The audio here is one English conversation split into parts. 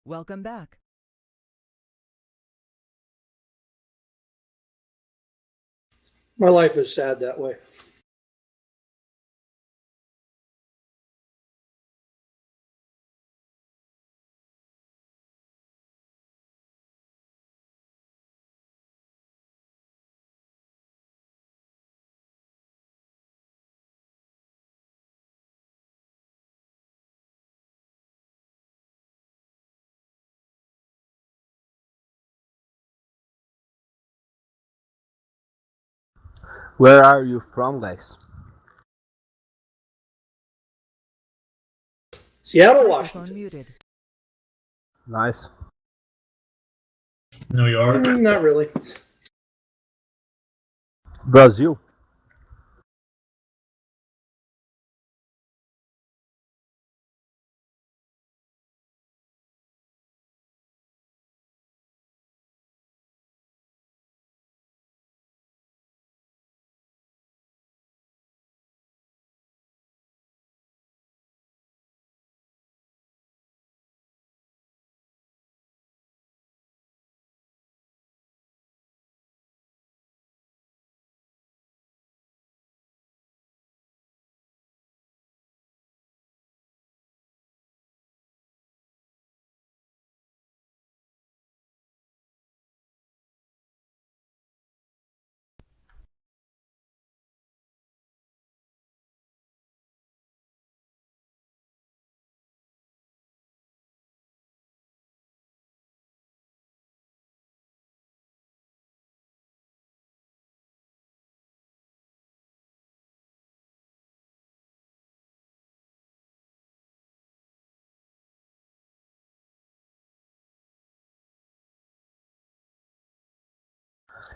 Welcome back. My life is sad that way. Where are you from, guys? Seattle, Microphone Washington. muted. Nice. New York. Not really. Brazil.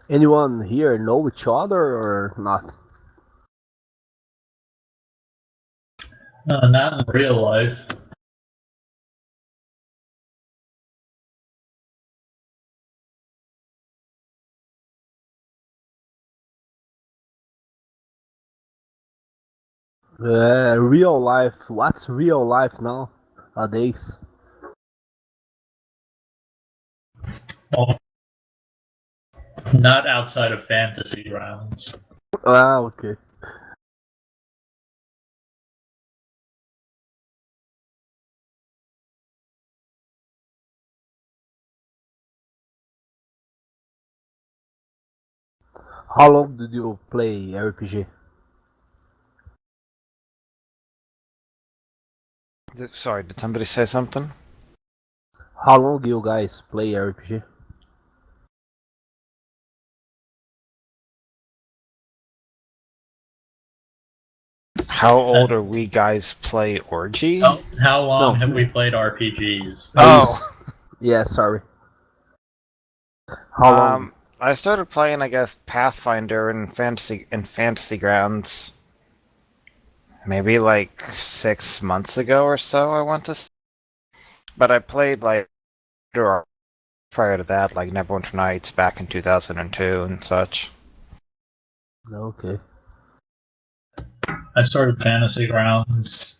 Anyone here know each other or not? Not in real life. Real life. What's real life nowadays? Well, not outside of fantasy rounds. Ah, okay. How long did you play RPG? Sorry, did somebody say something? How long you guys play RPG? How old are we guys play Orgy? How long No. have we played RPGs? Oh. Yeah, sorry. How long? I started playing, I guess, Pathfinder in Fantasy Grounds maybe like 6 months ago or so, I want to say. But I played like prior to that, like Neverwinter Nights back in 2002 and such. Okay. I started Fantasy Grounds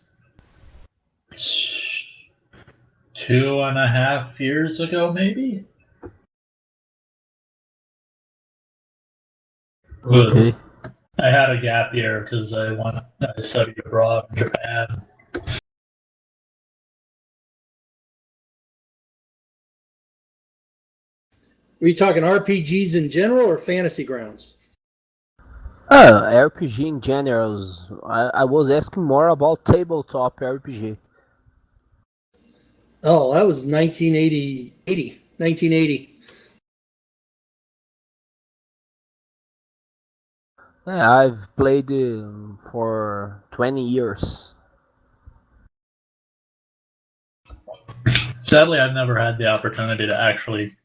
2.5 years ago, maybe? Okay. I had a gap year because I studied abroad in Japan. Are you talking RPGs in general or fantasy grounds? RPG in general. I was asking more about tabletop RPG. Oh, that was 1980. Yeah, I've played for 20 years. Sadly, I've never had the opportunity to actually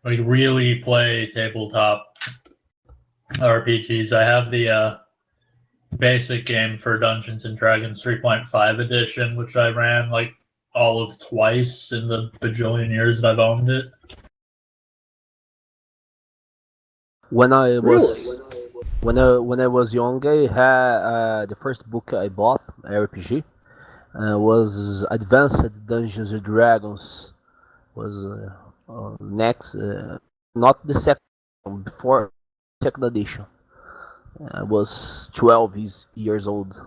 really play tabletop RPGs. I have the basic game for Dungeons and Dragons 3.5 edition, which I ran like all of twice in the bajillion years that I've owned it. When I was Really? when I was young, I had the first book I bought RPG. Was Advanced Dungeons and Dragons. Was next, not the second, before second edition. I was 12 years old.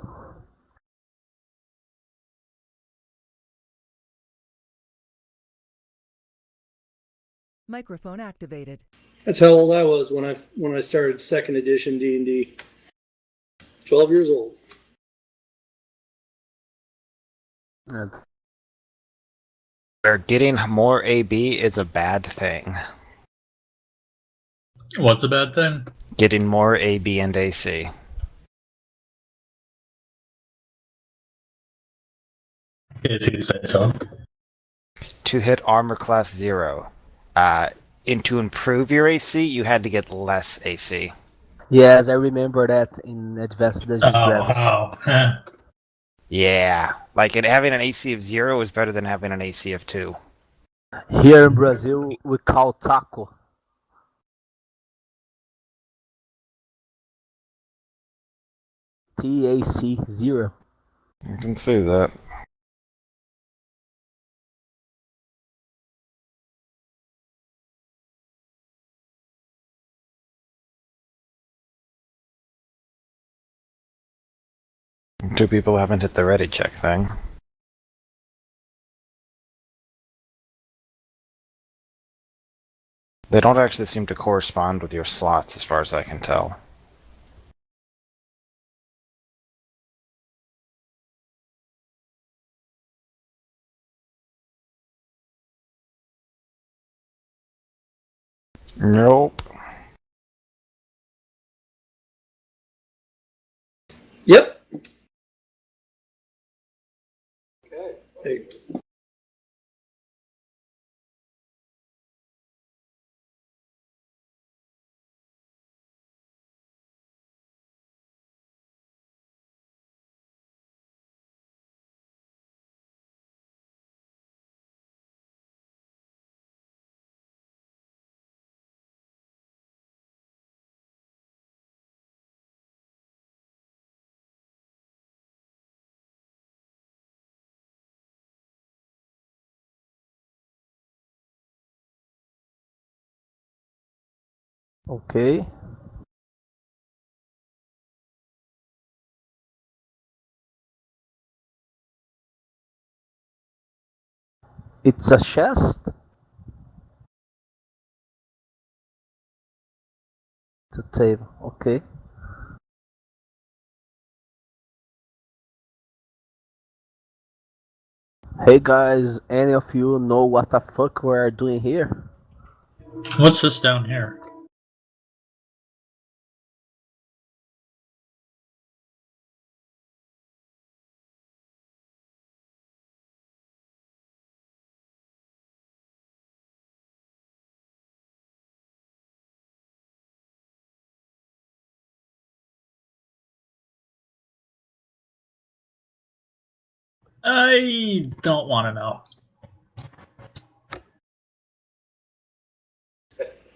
Microphone activated. That's how old I was when I started second edition D&D. 12 years old. And Where getting more AB is a bad thing. What's a bad thing? Getting more AB and AC. If you say so. To hit armor class 0. And to improve your AC, you had to get less AC. yes, I remember that in Advanced Dungeons and Oh, Dragons. wow. Yeah, like having an AC of 0 is better than having an AC of 2. Here in Brazil, we call taco. TAC 0. You can see that. Two people haven't hit the ready check thing. They don't actually seem to correspond with your slots as far as I can tell. Nope. Yep. Hey, Okay. It's a chest. The table. Okay. Hey guys, any of you know what the fuck we're doing here? What's this down here? I don't want to know.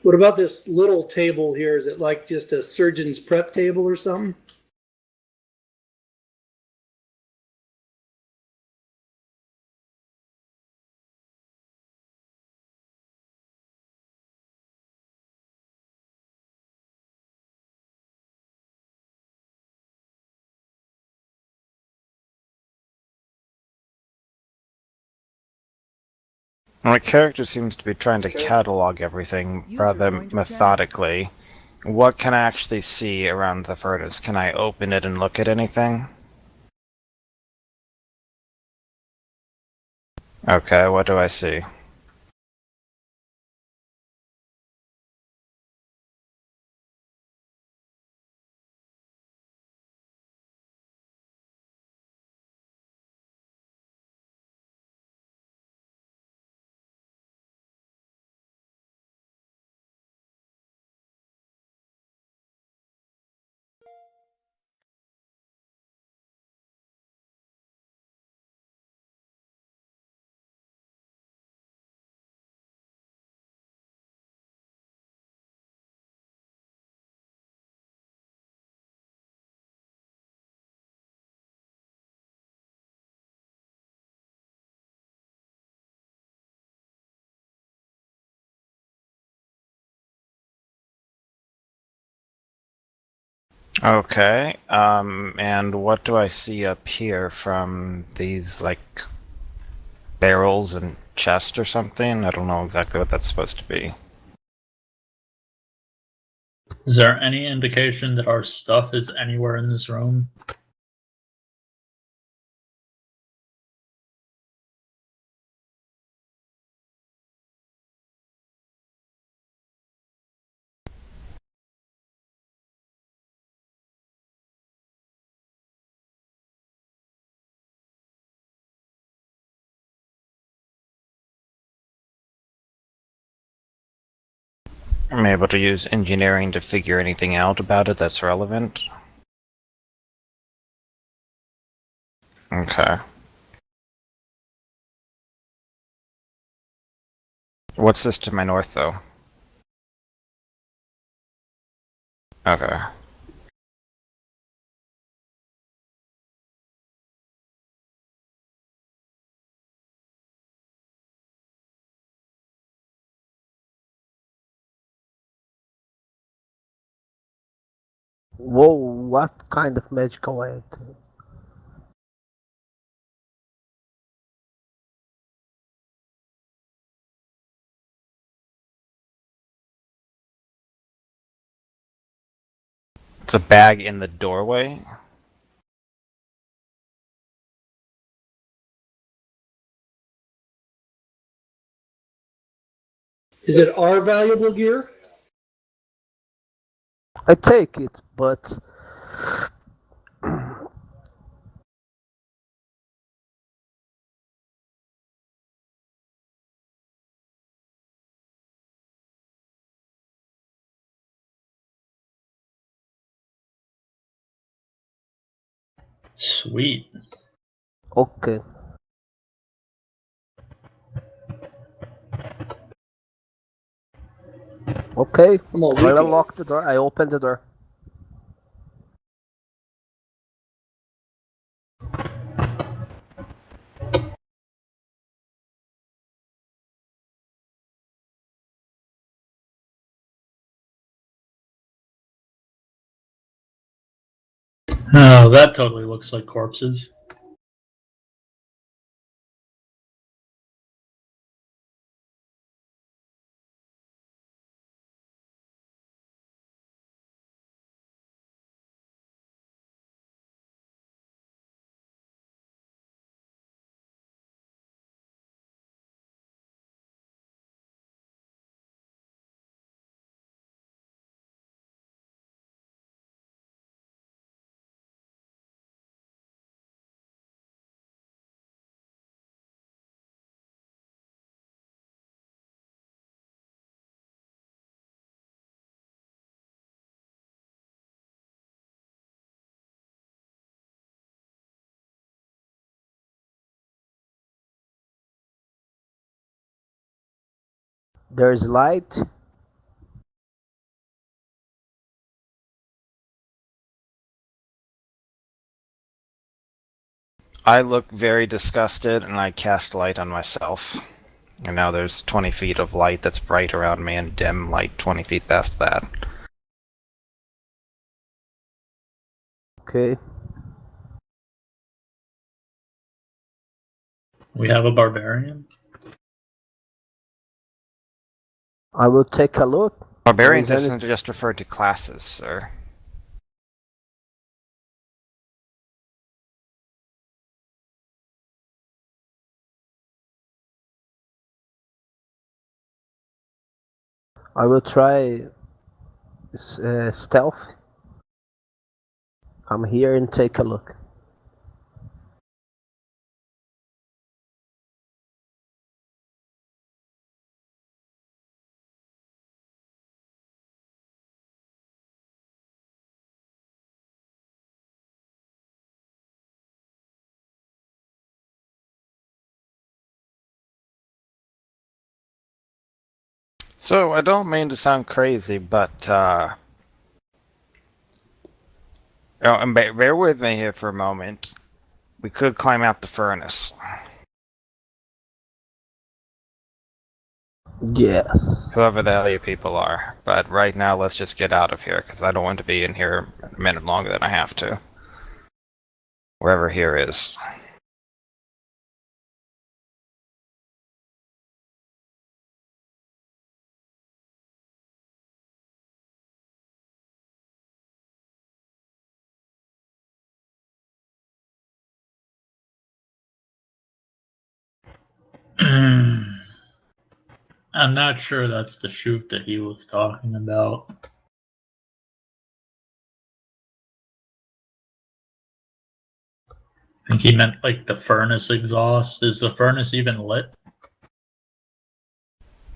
what about this little table here? Is it like just a surgeon's prep table or something? My character seems to be trying to catalog everything User rather joined your methodically. What can I actually see around the furnace? Can I open it and look at anything? Okay, what do I see? Okay. And what do I see up here from these, like, barrels and chest or something? I don't know exactly what that's supposed to be. Is there any indication that our stuff is anywhere in this room? I'm able to use engineering to figure anything out about it that's relevant. Okay. What's this to my north, though? Okay. Whoa, what kind of magical item? It's a bag in the doorway. Is it our valuable gear? I take it, but Sweet. okay. Okay, I'm all I weak. unlock the door. I open the door. Oh, that totally looks like corpses. There's light. I look very disgusted and I cast light on myself. And now there's 20 feet of light that's bright around me and dim light 20 feet past that. Okay. We have a barbarian. I will take a look. Barbarian There is doesn't just refer to classes, sir. I will try stealth. Come here and take a look. So, I don't mean to sound crazy, but, and bear with me here for a moment. We could climb out the furnace. Yes. Whoever the hell you people are. But right now, let's just get out of here, because I don't want to be in here a minute longer than I have to. Wherever here is. I'm not sure that's the chute that he was talking about. I think he meant like the furnace exhaust. Is the furnace even lit?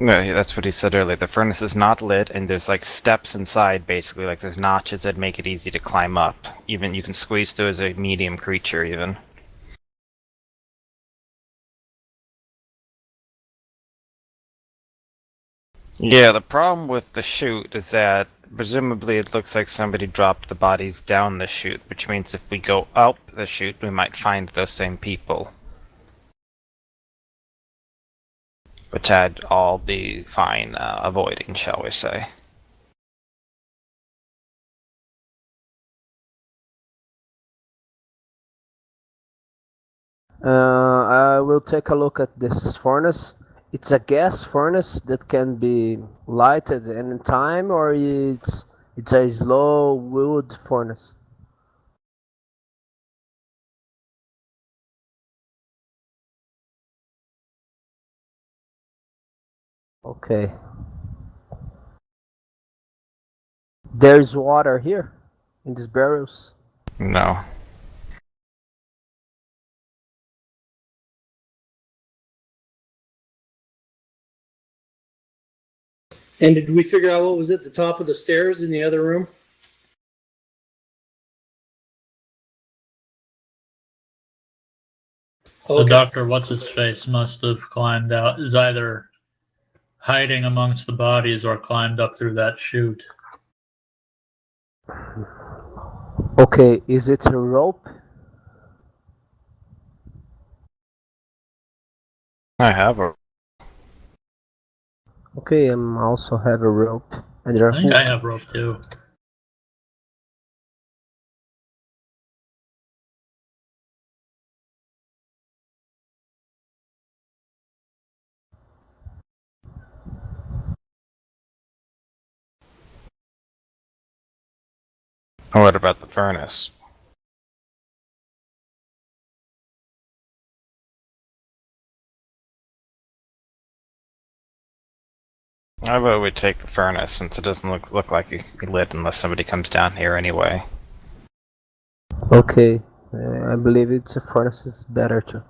No, that's what he said earlier. The furnace is not lit, and there's like steps inside, basically. Like there's notches that make it easy to climb up. Even you can squeeze through as a medium creature, even. Yeah, the problem with the chute is that presumably it looks like somebody dropped the bodies down the chute, which means if we go up the chute, we might find those same people. Which I'd all be fine avoiding, shall we say. I will take a look at this furnace. It's a gas furnace that can be lighted any time, or it's a slow wood furnace. Okay. There's water here in these barrels. No. And did we figure out what was at the top of the stairs in the other room? So Okay. Dr. What's-His-Face must have climbed out, is either hiding amongst the bodies or climbed up through that chute. Okay, is it a rope? I have a... Okay, I also have a rope and a I think hook. I have rope too. Oh, what about the furnace? How about we take the furnace, since it doesn't look like it can be lit unless somebody comes down here anyway. Okay, I believe it's a furnace is better too.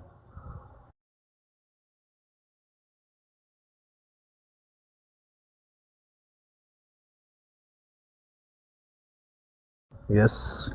Yes.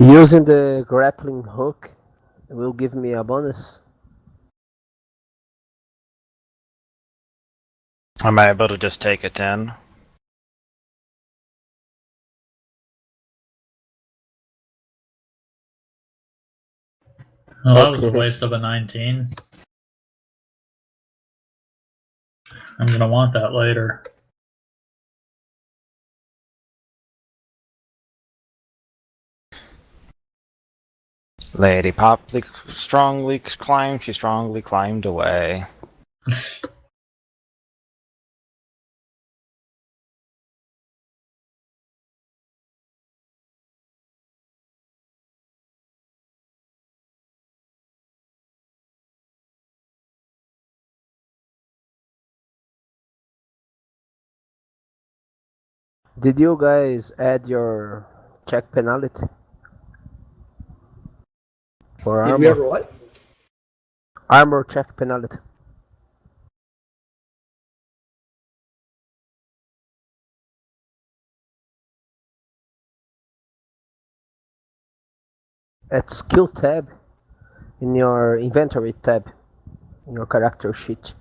Using the grappling hook will give me a bonus. Am I able to just take a 10? Well, that was a Okay. waste of a 19. I'm gonna want that later. Lady Poply strongly climbed, she strongly climbed away. Did you guys add your check penalty for Did we ever armor? what? Armor check penalty. at skill tab in your inventory tab in your character sheet.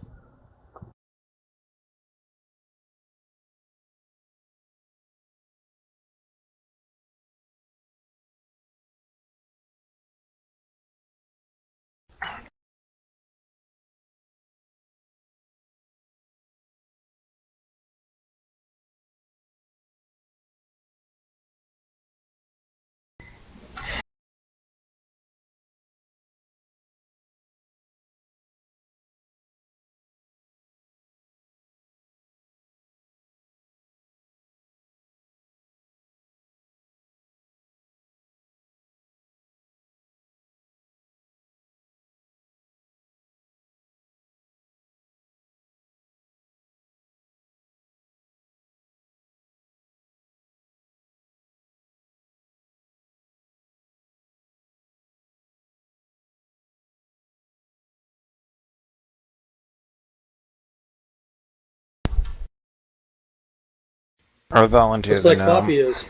Or volunteer Looks the like gnome. Poppy is.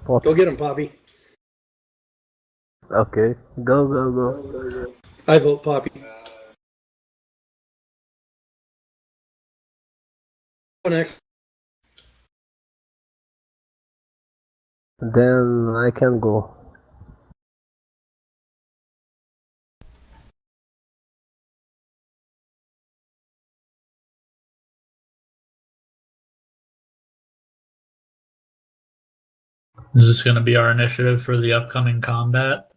Pop. Go get him, Poppy. Okay, go. I vote Poppy. Go next. Then I can go. Is this going to be our initiative for the upcoming combat?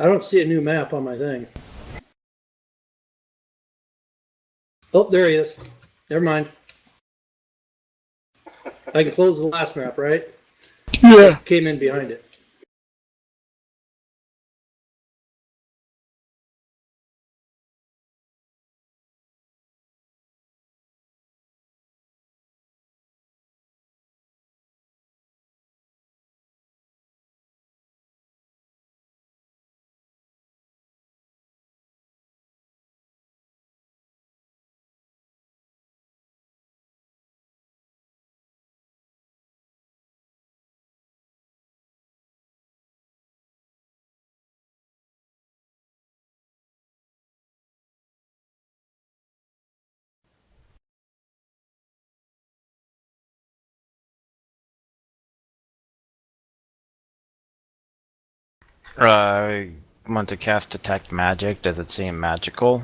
I don't see a new map on my thing. Oh, there he is. Never mind. I can close the last map, right? Yeah. Came in behind it. I want to cast Detect Magic. Does it seem magical?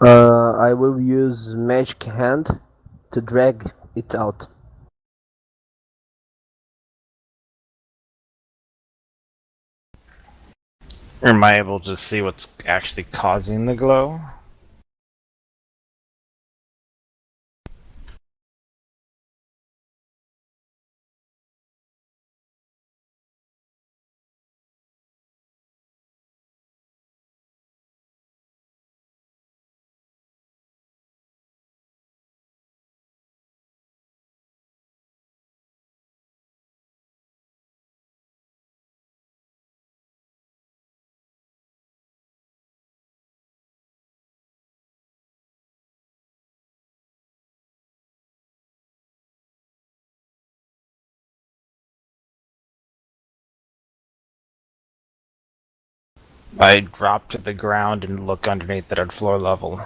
I will use Magic Hand to drag it out. Or am I able to see what's actually causing the glow? I drop to the ground and look underneath it at floor level.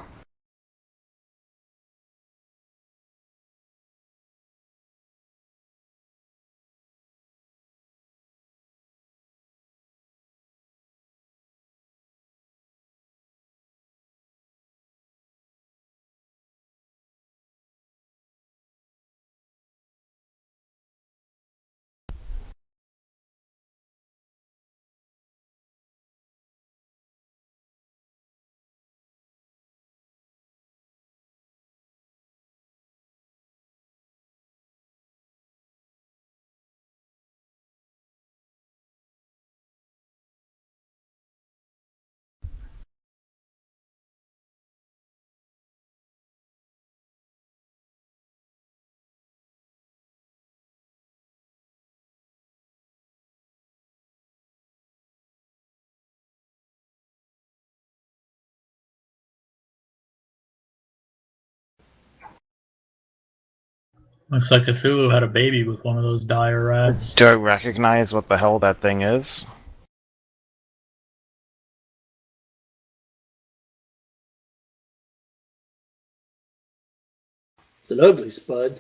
Looks like Cthulhu had a baby with one of those dire rats. Do I recognize what the hell that thing is? It's an ugly spud.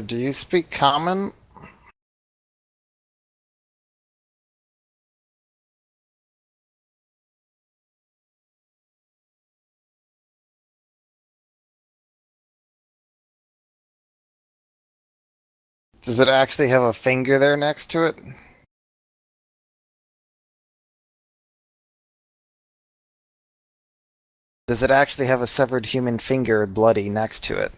Do you speak common? Does it actually have a finger there next to it? Does it actually have a severed human finger bloody next to it?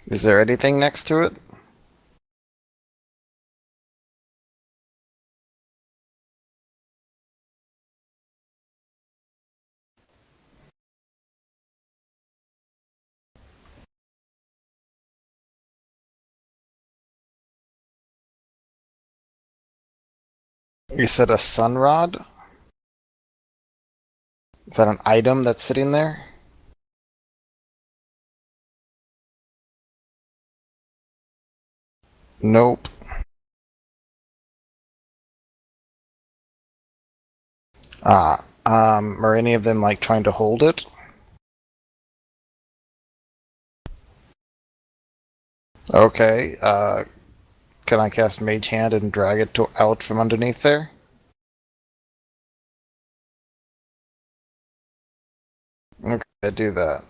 Is there anything next to it? You said a sun rod? Is that an item that's sitting there? Nope. Are any of them like trying to hold it? Okay, can I cast Mage Hand and drag it out from underneath there? Okay, I do that.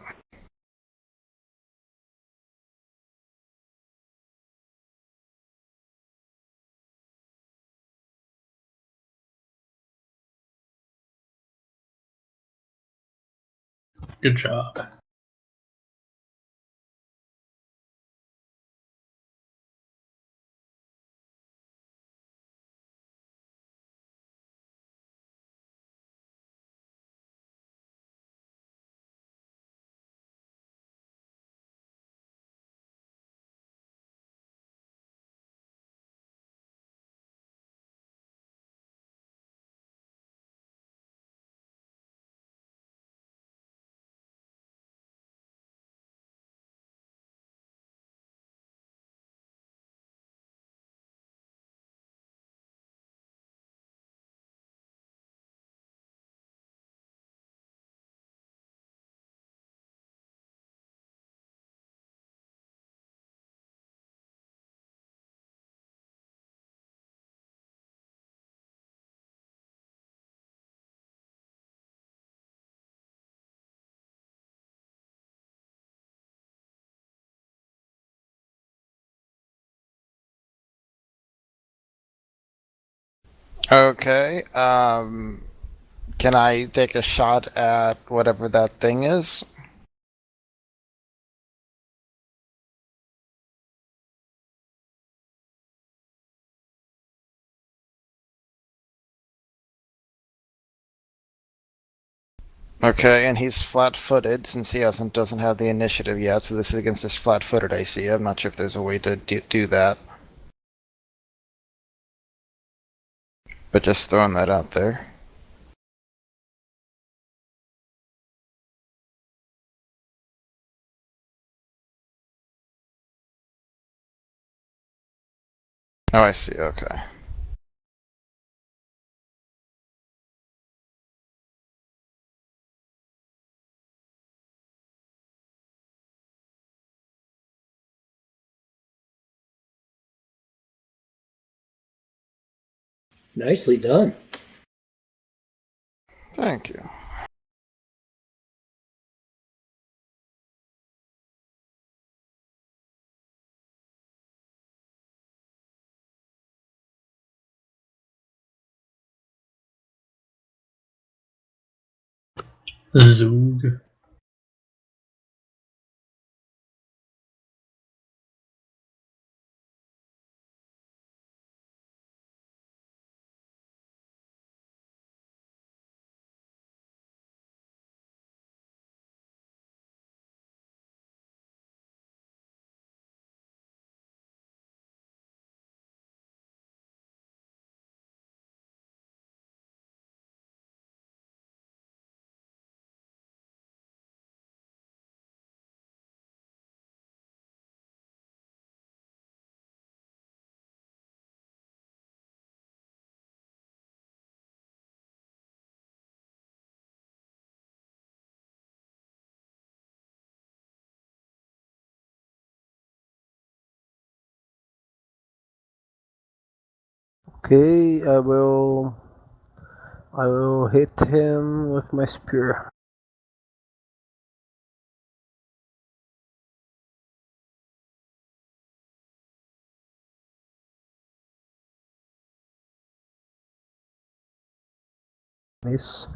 Good job. Okay. Can I take a shot at whatever that thing is? Okay, and he's flat-footed since he doesn't have the initiative yet. So this is against his flat-footed AC. I'm not sure if there's a way to do that, but just throwing that out there. Oh, I see. Okay. Nicely done. Thank you. Zoog. Okay, I will hit him with my spear. Miss.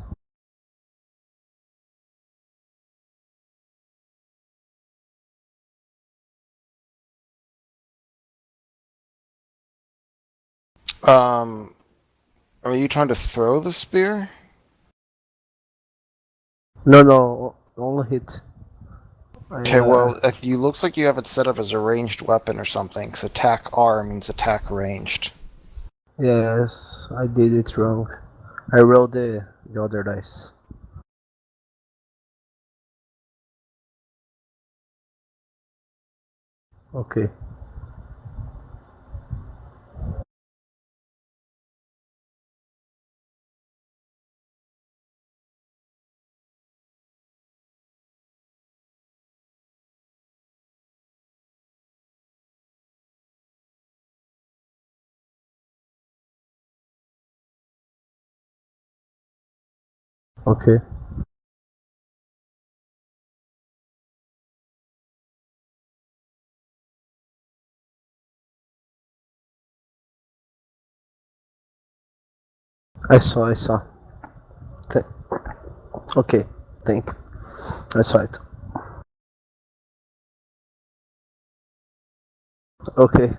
Um, are you trying to throw the spear? No, only hit. Okay, well, if you looks like you have it set up as a ranged weapon or something. So attack R means attack ranged. Yes, I did it wrong. I rolled the other dice. Okay. Okay. I saw. Th- okay, think. I saw it. Okay.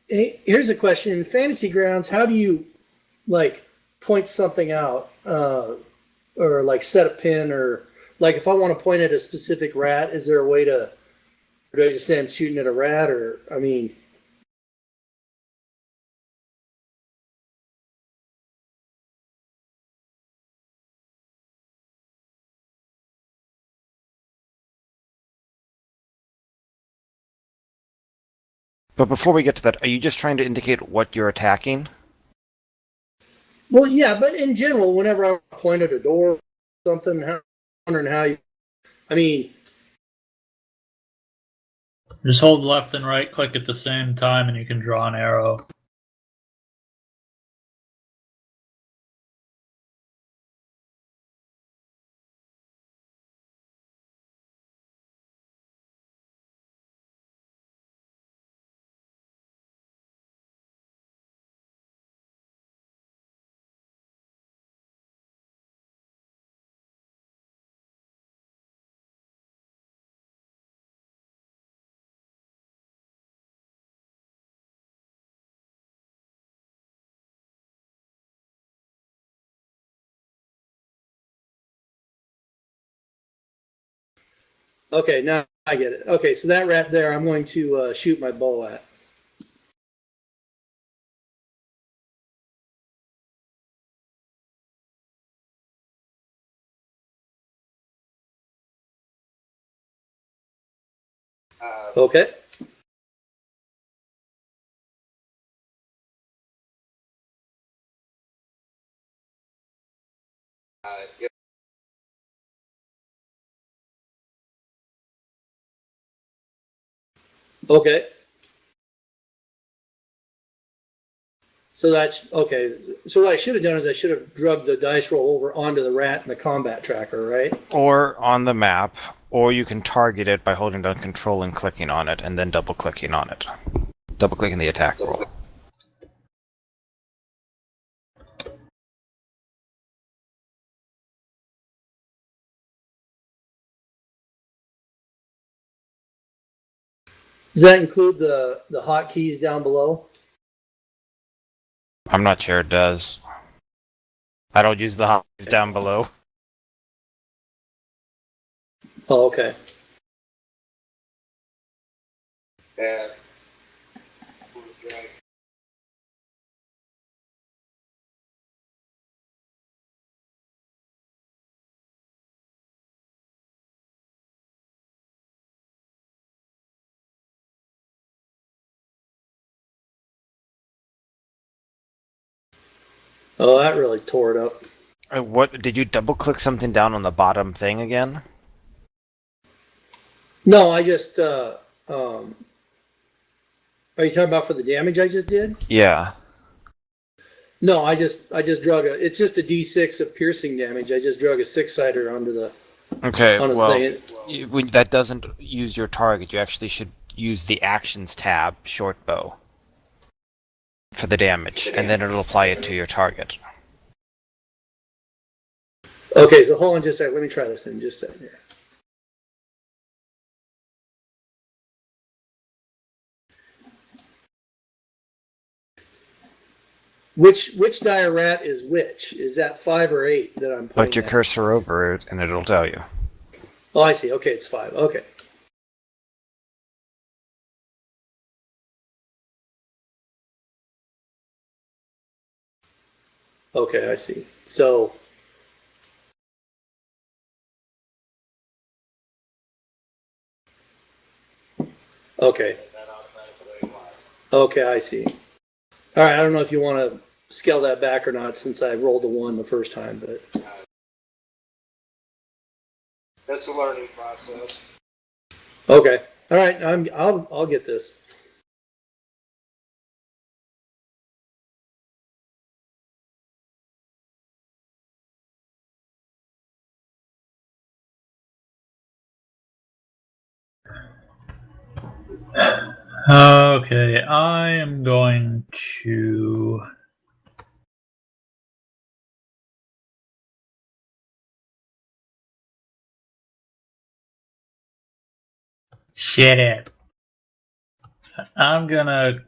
Hey, here's a question. In Fantasy Grounds, how do you like point something out, or like set a pin, or like if I want to point at a specific rat, is there a way to? Or do I just say I'm shooting at a rat, or I mean, But before we get to that, are you just trying to indicate what you're attacking? well, yeah, but in general, whenever I point at a door, or something, wondering how you. I mean, Just hold left and right click at the same time and you can draw an arrow. Okay, now I get it. Okay, so that rat there, I'm going to shoot my bow at. Okay. Okay. So that's okay. So what I should have done is I should have drugged the dice roll over onto the rat in the combat tracker, right? Or on the map, or you can target it by holding down Control and clicking on it, and then double clicking on it. Double clicking the attack roll. Does that include the hotkeys down below? I'm not sure it does. I don't use the hotkeys down below. Oh, okay. And Oh, that really tore it up. What did you double click something down on the bottom thing again? No, I just are you talking about for the damage I just did? Yeah. No, I just drug it's just a D6 of piercing damage. I just drug a 6-sider onto the Okay, well, thing. when that doesn't use your target. You actually should use the Actions tab, short bow, for the damage, and then it'll apply it to your target. Okay, so hold on just a second. Let me try this in just a second here. Which dire rat is which? Is that 5 or 8 that I'm Put pointing your at? cursor over it, and it'll tell you. Oh, I see. Okay, it's 5. Okay. Okay, I see. So okay. Okay, I see. All right, I don't know if you want to scale that back or not since I rolled a 1 the first time, but it's a learning process. okay. All right, I'll get this. Okay, I am going to. Shit it. I'm gonna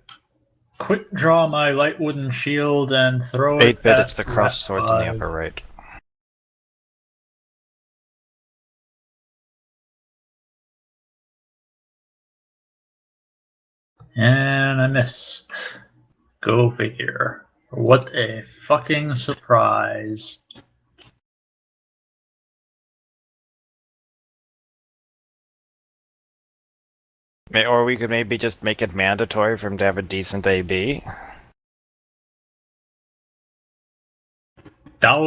quick draw my light wooden shield and throw it 8-bit, at it's the crossed sword in the upper right. And I missed. Go figure. What a fucking surprise. Or we could maybe just make it mandatory for him to have a decent AB. That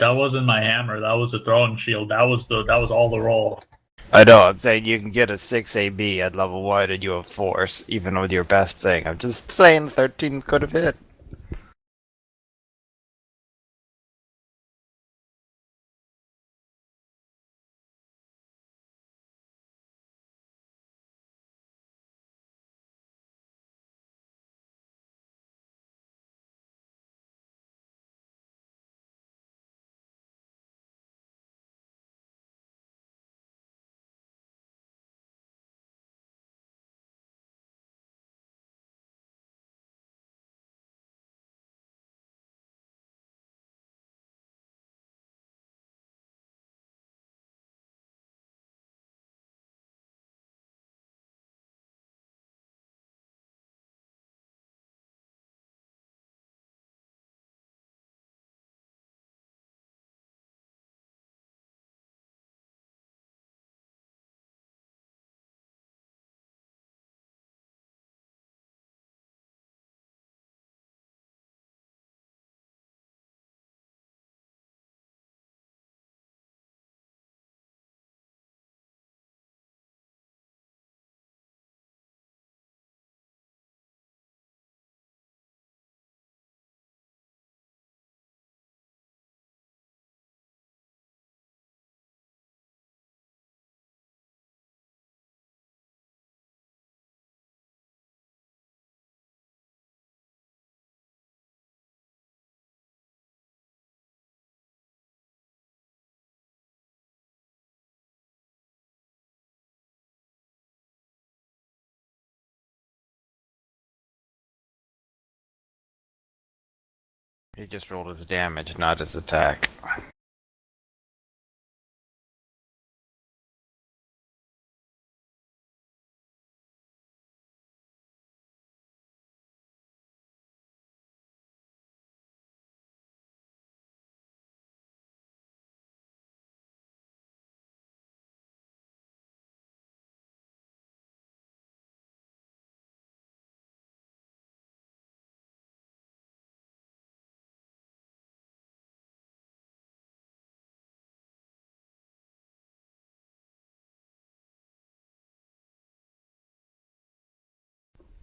wasn't my hammer. That was a throwing shield. That was all the roll. I know, I'm saying you can get a 6 AB at level 1 and you have force, even with your best thing. I'm just saying 13 could have hit. He just rolled his damage, not his attack.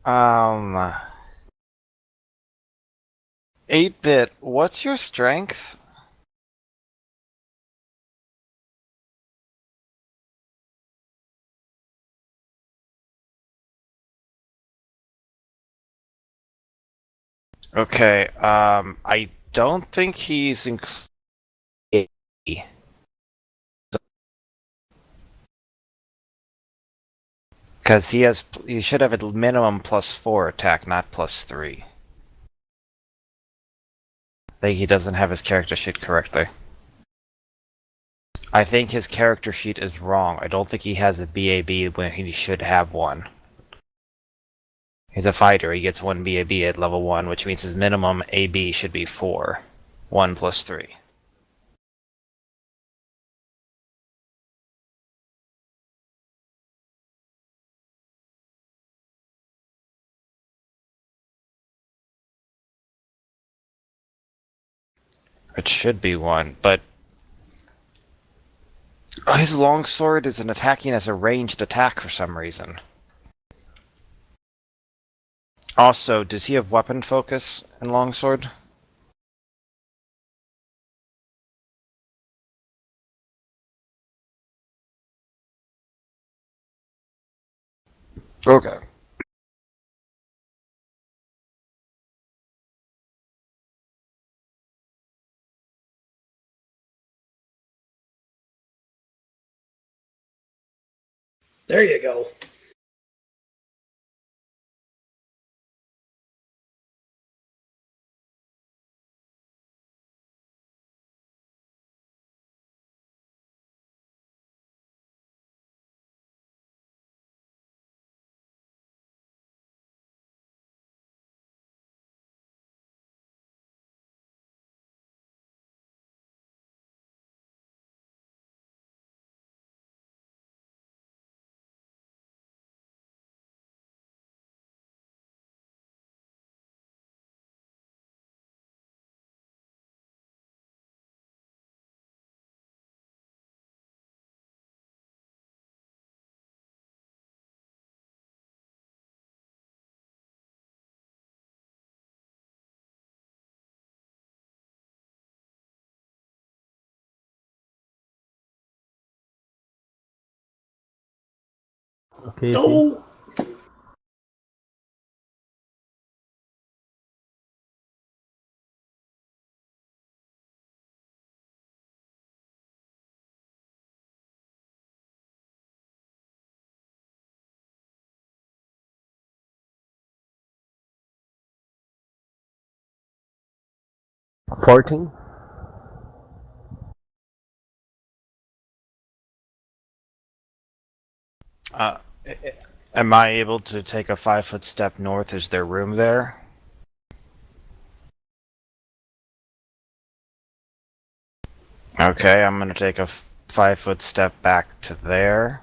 Um, 8-bit, what's your strength? Okay, I don't think he's included. Because he should have a minimum +4 attack, not +3. I think he doesn't have his character sheet correctly. I think his character sheet is wrong. I don't think he has a BAB when he should have one. He's a fighter. He gets one BAB at level 1, which means his minimum AB should be 4. 1 plus 3. It should be 1, but his longsword is an attacking as a ranged attack for some reason. Also, does he have weapon focus in longsword? Okay. There you go. Okay, No. Fee. 14. Uh, am I able to take a 5-foot step north? Is there room there? Okay, I'm gonna take a 5-foot step back to there,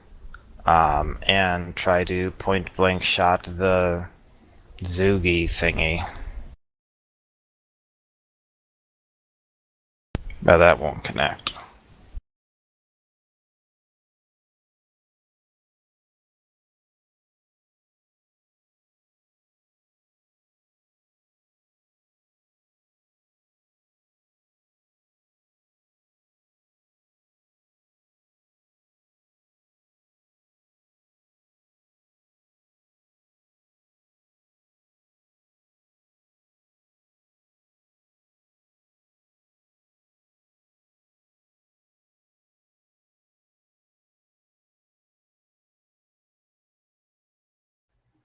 and try to point blank shot the Zoogie thingy. But that won't connect.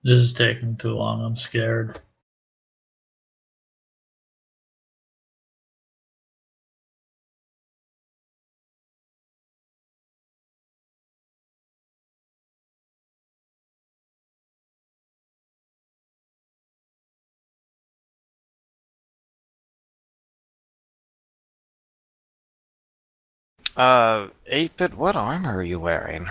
This is taking too long. I'm scared. 8-bit, what armor are you wearing?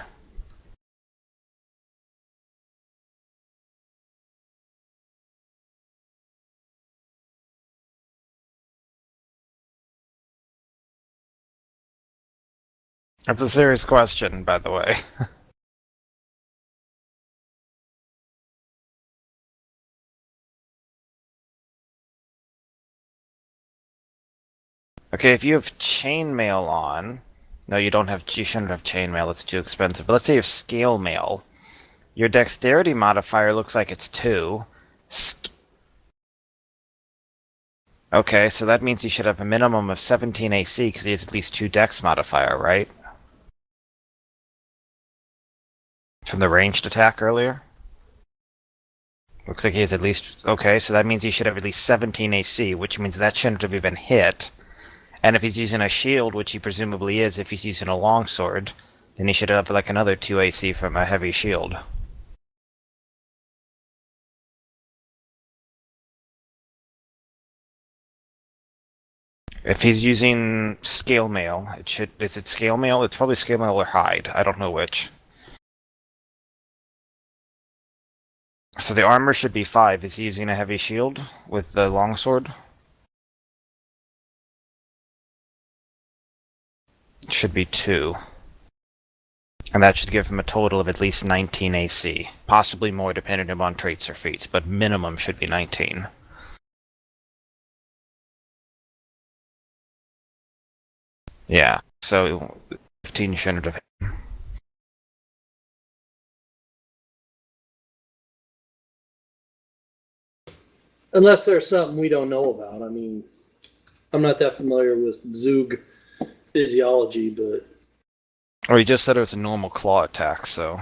That's a serious question, by the way. Okay, if you have chainmail on, no, you don't have. You shouldn't have chainmail. It's too expensive. But let's say you have scale mail. Your dexterity modifier looks like it's 2. Okay, so that means you should have a minimum of 17 AC because he has at least 2 dex modifier, right? From the ranged attack earlier? Looks like he has at least... Okay, so that means he should have at least 17 AC, which means that shouldn't have been hit. And if he's using a shield, which he presumably is if he's using a longsword, then he should have like another 2 AC from a heavy shield. If he's using scale mail, it should... Is it scale mail? It's probably scale mail or hide. I don't know which. So the armor should be 5. Is he using a heavy shield with the longsword? It should be 2. And that should give him a total of at least 19 AC. Possibly more depending upon traits or feats, but minimum should be 19. Yeah, so 15 shouldn't have... Unless there's something we don't know about. I mean, I'm not that familiar with Zug physiology, but... Or he just said it was a normal claw attack, so...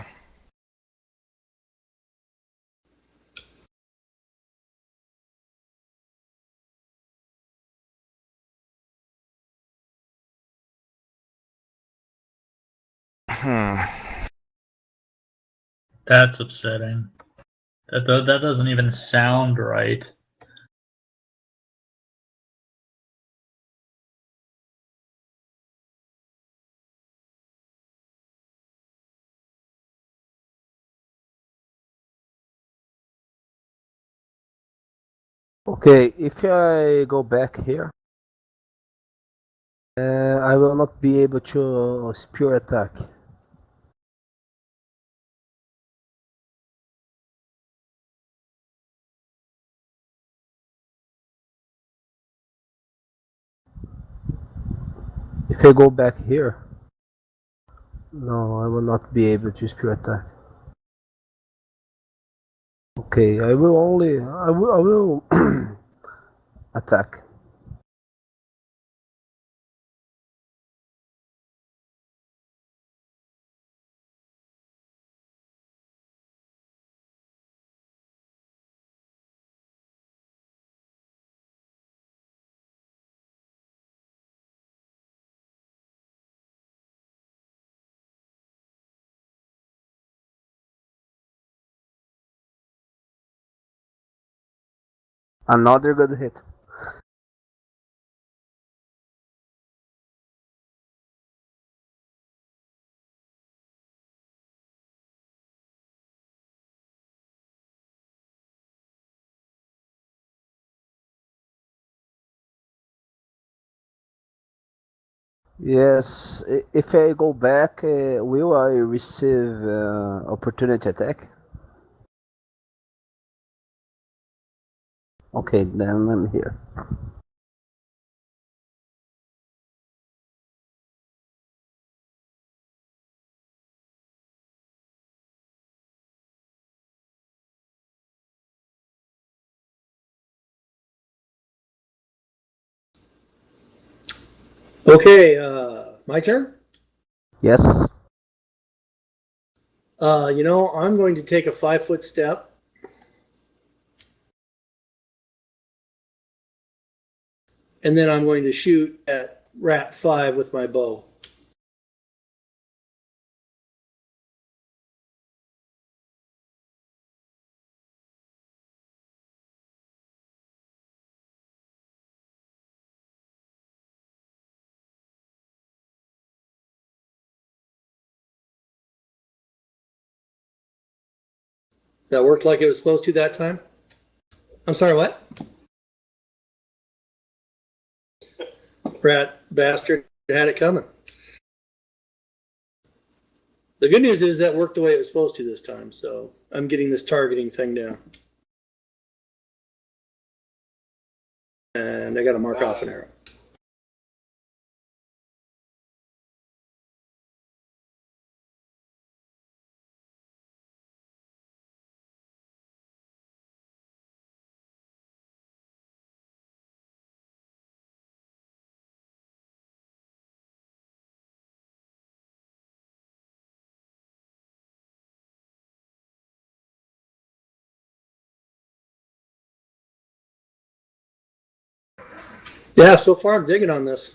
That's upsetting. That doesn't even sound right. Okay, if I go back here, I will not be able to spear attack. If I go back here, no, I will not be able to spear attack. Okay, I will attack. Another good hit. Yes, if I go back, will I receive opportunity attack? Okay, then I'm here. Okay, my turn? Yes. I'm going to take a 5-foot step. And then I'm going to shoot at Rat 5 with my bow. That worked like it was supposed to that time? I'm sorry, what? Rat bastard had it coming. The good news is that worked the way it was supposed to this time, so I'm getting this targeting thing down. And I got to mark off an arrow. Yeah, so far I'm digging on this.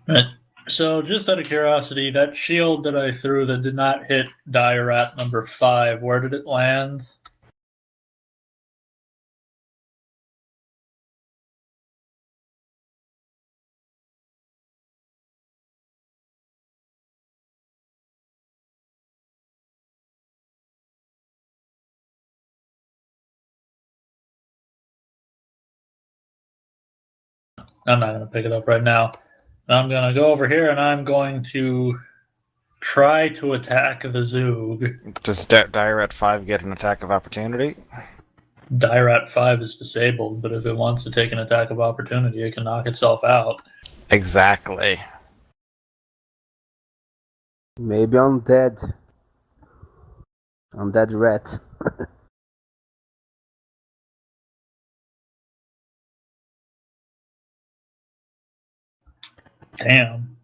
Right. So, just out of curiosity, that shield that I threw that did not hit dire rat number 5, where did it land? I'm not going to pick it up right now. I'm going to go over here and I'm going to try to attack the Zoog. Does Dire at 5 get an attack of opportunity? Dirat 5 is disabled, but if it wants to take an attack of opportunity, it can knock itself out. Exactly. Maybe undead. Undead rat. Damn.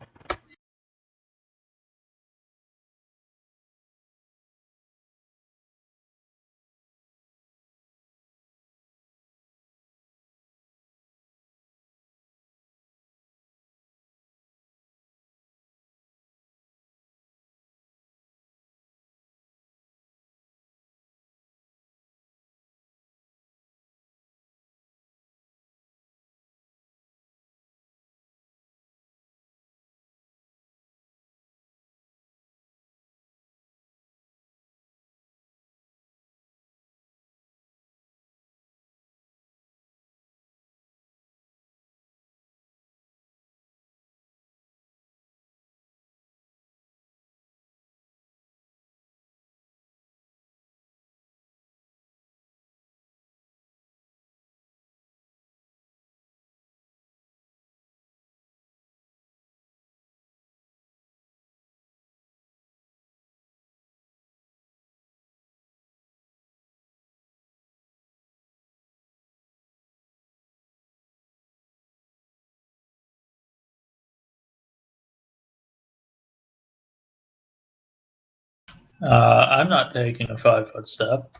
I'm not taking a 5-foot step.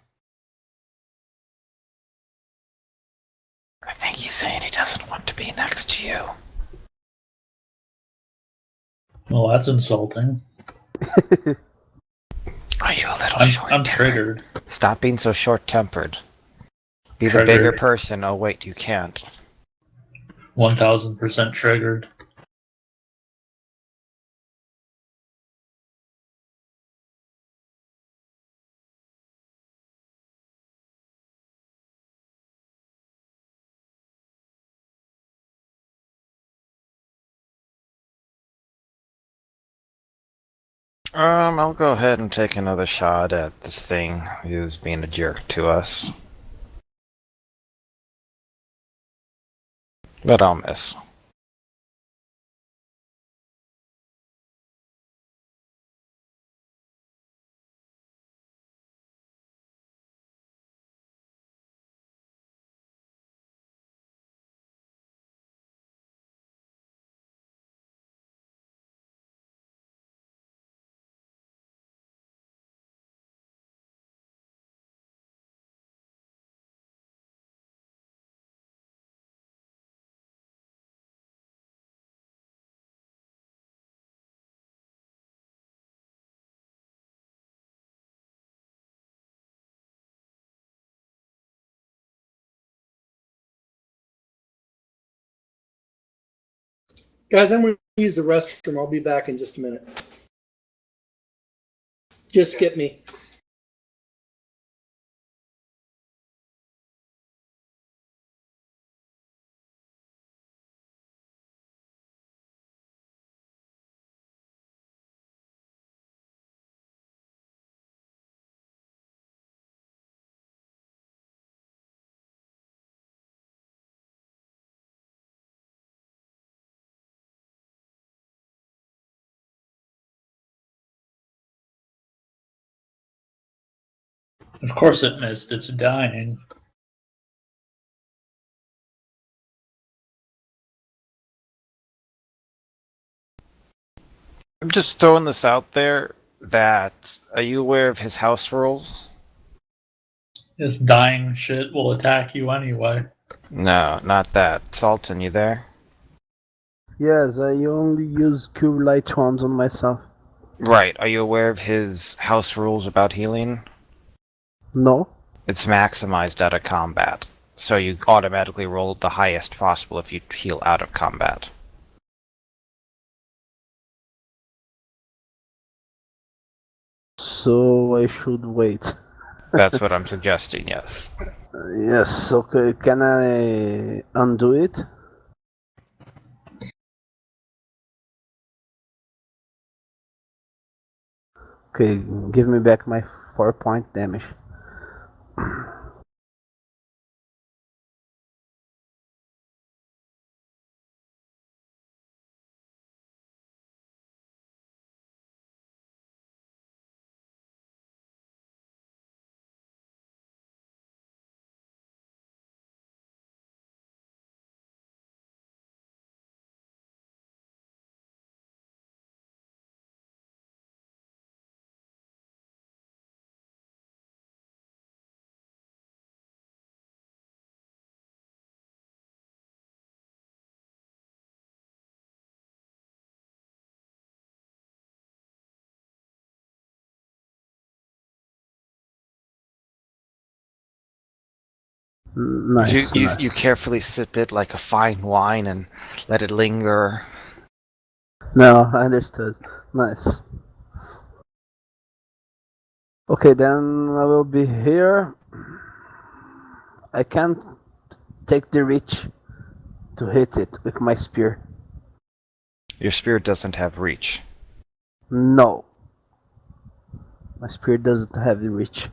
I think he's saying he doesn't want to be next to you. Well, that's insulting. Are you a little I'm short-tempered? triggered. Stop being so short-tempered. Be the Triggered. bigger person. Oh wait, you can't. 1000% triggered. I'll go ahead and take another shot at this thing who's being a jerk to us. But I'll miss. Guys, I'm going use the restroom. I'll be back in just a minute. Just skip me. Of course it missed. It's dying. I'm just throwing this out there that are you aware of his house rules? This dying shit will attack you anyway. No, not that. Sultan, you there? Yes, I only use cure light ones on myself. Right. Are you aware of his house rules about healing? No? It's maximized out of combat. So you automatically roll the highest possible if you heal out of combat. So I should wait. That's what I'm suggesting, yes. Yes, okay. Can I undo it? Okay, give me back my 4-point damage. Nice, You nice. carefully sip it like a fine wine and let it linger. No, I understood. Nice. Okay, then I will be here. I can't take the reach to hit it with my spear. Your spear doesn't have reach. No. My spear doesn't have the reach.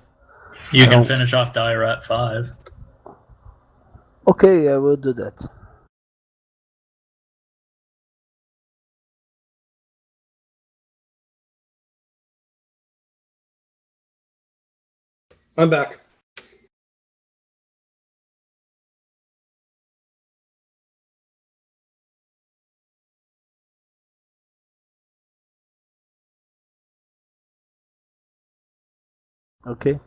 You I can don't- finish off Dire at 5. Okay, I will do that. I'm back. Okay.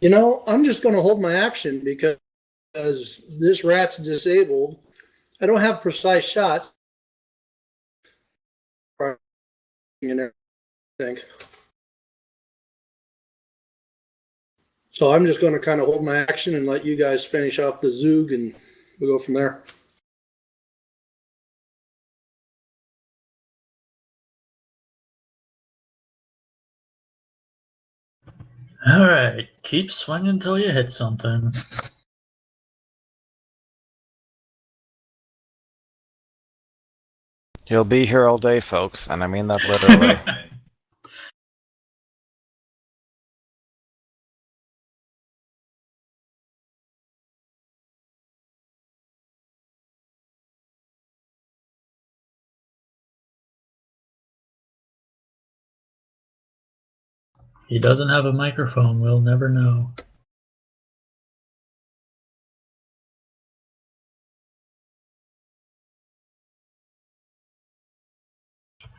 You know, I'm just going to hold my action because this rat's disabled. I don't have precise shots. And everything. So I'm just going to kind of hold my action and let you guys finish off the Zoog, and we'll go from there. Alright, keep swinging until you hit something. He'll be here all day, folks, and I mean that literally. He doesn't have a microphone, we'll never know.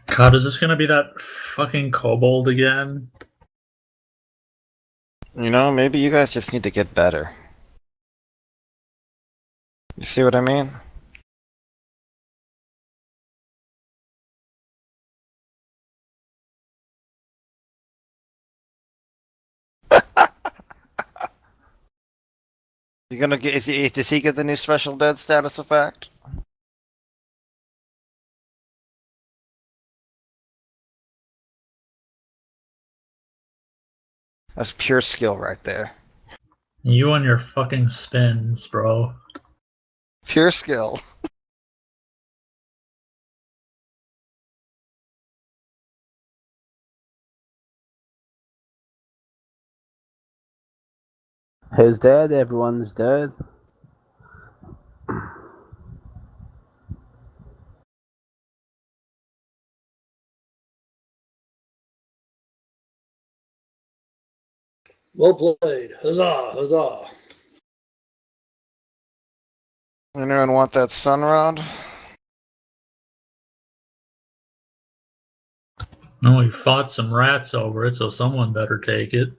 God, is this gonna be that fucking kobold again? You know, maybe you guys just need to get better. You see what I mean? You gonna get? Does he get the new special dead status effect? That's pure skill right there. You and your fucking spins, bro. Pure skill. He's dead, everyone's dead. Well played. Huzzah, huzzah. Anyone want that sun rod? No, we fought some rats over it, so someone better take it.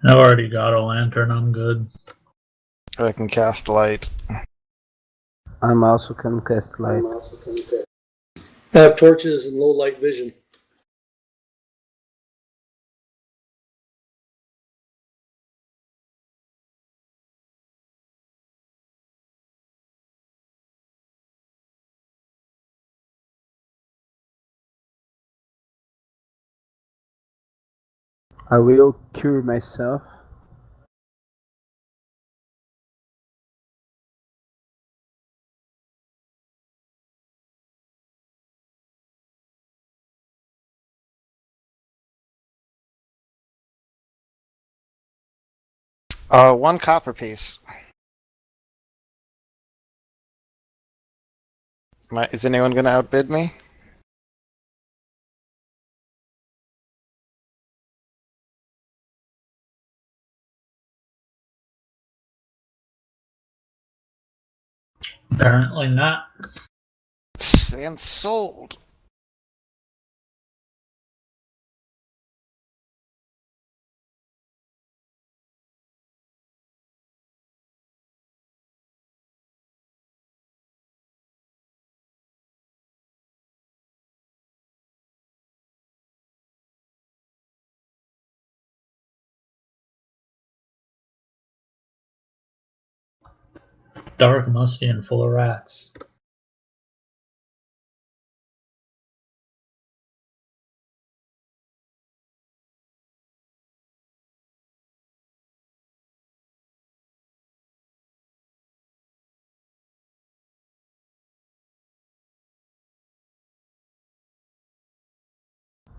I've already got a lantern, I'm good. I can cast light. I'm also can cast light. I have torches and low light vision. I will cure myself. One copper piece. Is anyone gonna outbid me? Apparently not. And sold. Dark, musty, and full of rats.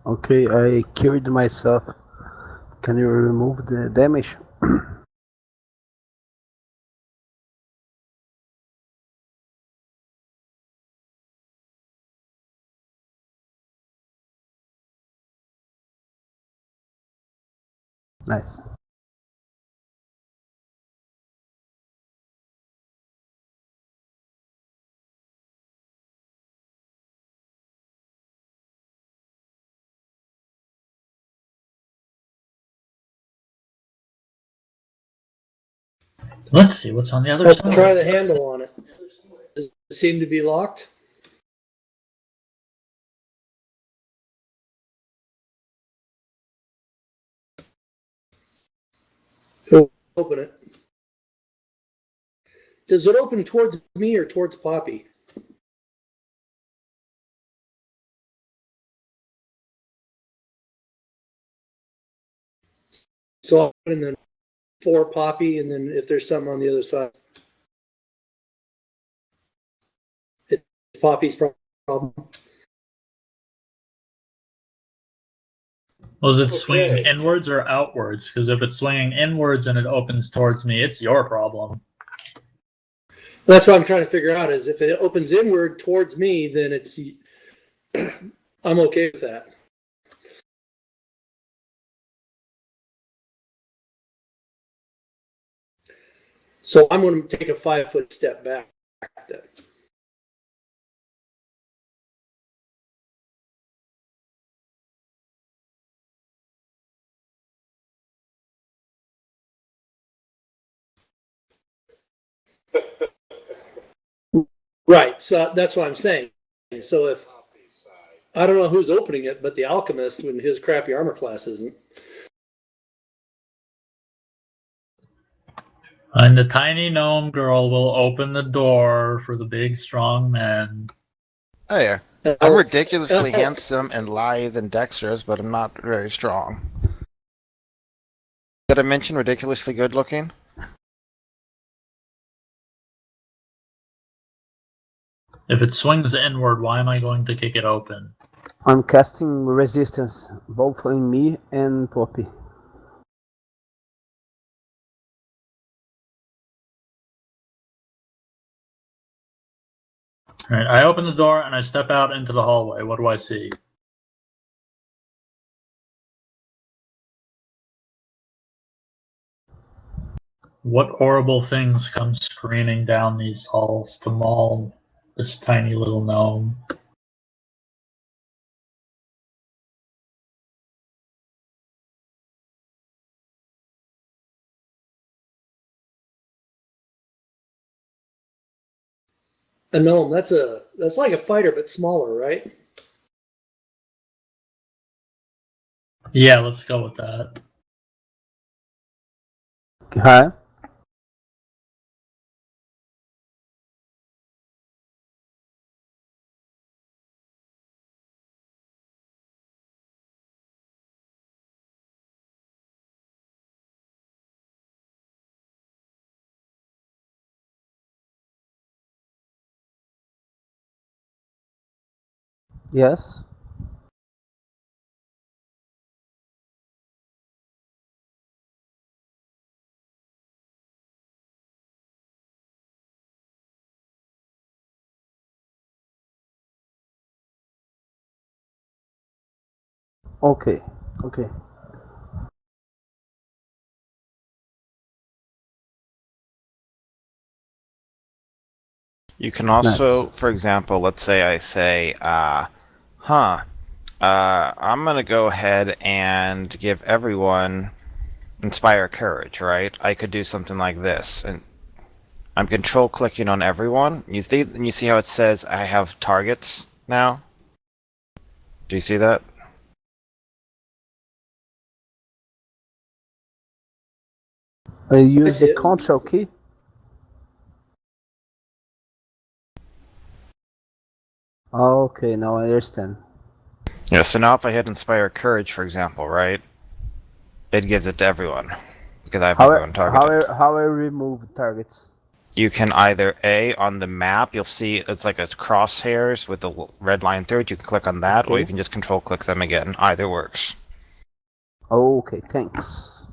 Okay, I cured myself. Can you remove the damage? Nice. Let's see what's on the other I'll side. try the handle on it. Does it seem to be locked? Open it. Does it open towards me or towards Poppy? So I'll open then for Poppy, and then if there's something on the other side, it's Poppy's problem. Was it Okay. swinging inwards or outwards? Because if it's swinging inwards and it opens towards me, it's your problem. That's what I'm trying to figure out. Is if it opens inward towards me, then it's I'm okay with that. So I'm going to take a 5-foot step back then. Right. So that's what I'm saying. So if I don't know who's opening it, but the alchemist when his crappy armor class isn't. And the tiny gnome girl will open the door for the big strong men. Oh yeah. I'm Elf- ridiculously elf- handsome and lithe and dexterous, but I'm not very strong. Did I mention ridiculously good looking? If it swings inward, why am I going to kick it open? I'm casting resistance, both in me and Poppy. All right, I open the door and I step out into the hallway. What do I see? What horrible things come screaming down these halls to maul this tiny little gnome? A gnome. That's like a fighter but smaller, right? Yeah, let's go with that. Hi. Yes. Okay. Okay. You can also, Nice. for example, let's say I say, I'm gonna go ahead and give everyone inspire courage, right? I could do something like this, and I'm control clicking on everyone. You see how it says I have targets now? Do you see that? Use see the it. control key. Okay, now I understand. Yeah, so now if I hit inspire courage, for example, right? It gives it to everyone. Because I have everyone targeted. How I remove targets? You can either A, on the map, you'll see it's like a crosshairs with the red line through it. You can click on that, or you Okay. can just control click them again. Either works. Okay, thanks.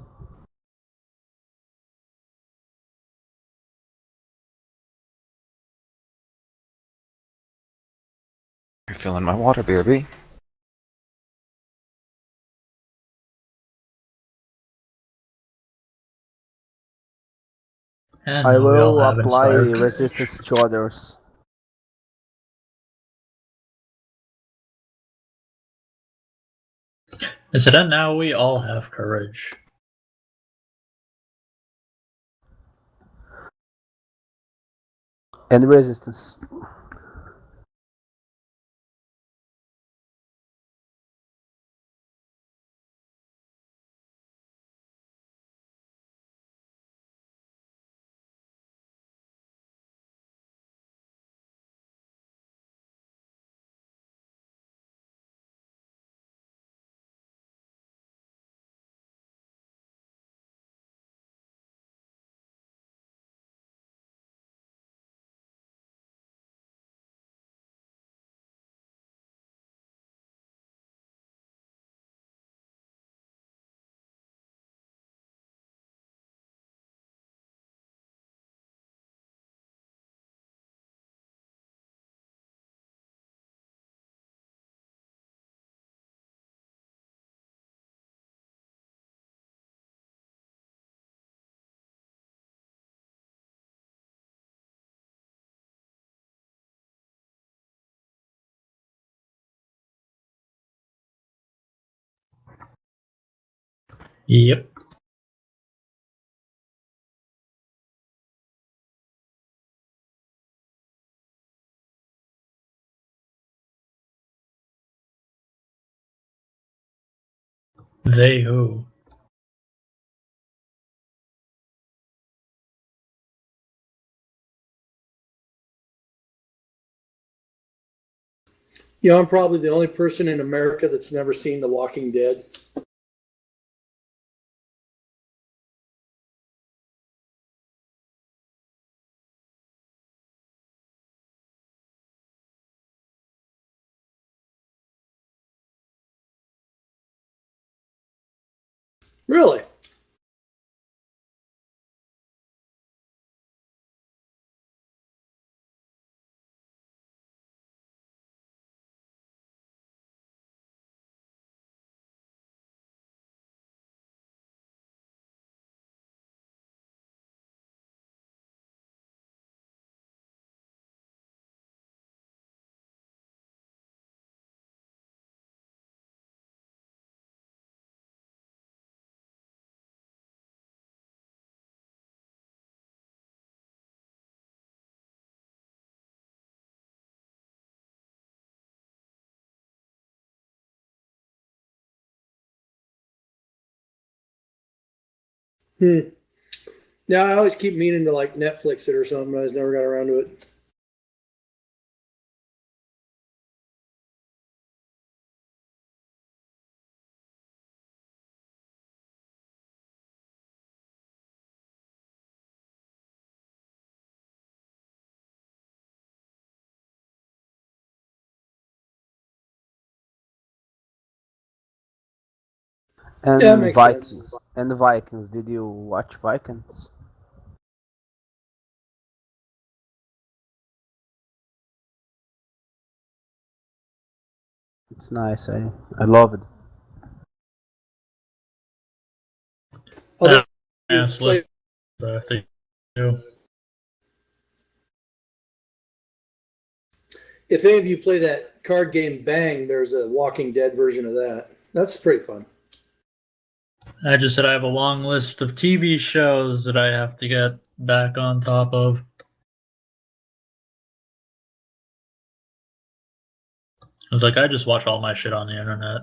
You're filling my water, baby. And I now we all will have apply inspired courage. resistance to others. Is it? And now we all have courage. And resistance. Yep. They who? Yeah, I'm probably the only person in America that's never seen The Walking Dead. Really? Hmm. Yeah, I always keep meaning to like Netflix it or something. I just never got around to it. Yeah, it And makes sense. Vikings. And Vikings. Did you watch Vikings? It's nice. I love it. Although you Yes, play, listen. I think you. if any of you play that card game Bang, there's a Walking Dead version of that. That's pretty fun. I just said I have a long list of TV shows that I have to get back on top of. I was like, I just watch all my shit on the internet.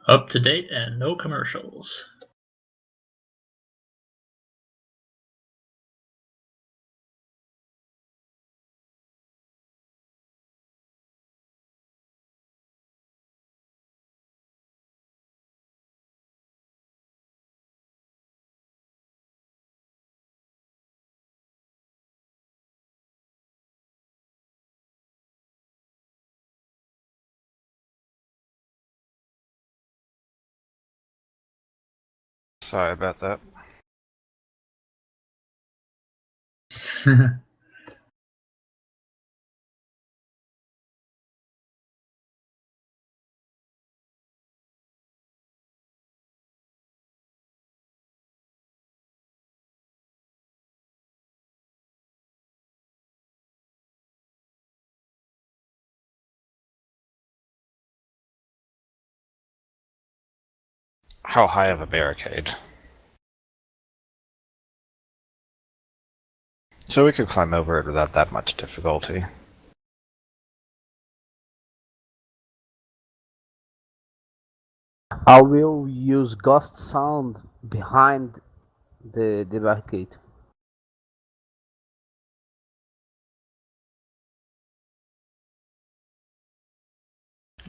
Up to date and no commercials. Sorry about that. How high of a barricade? So we could climb over it without that much difficulty. I will use ghost sound behind the barricade.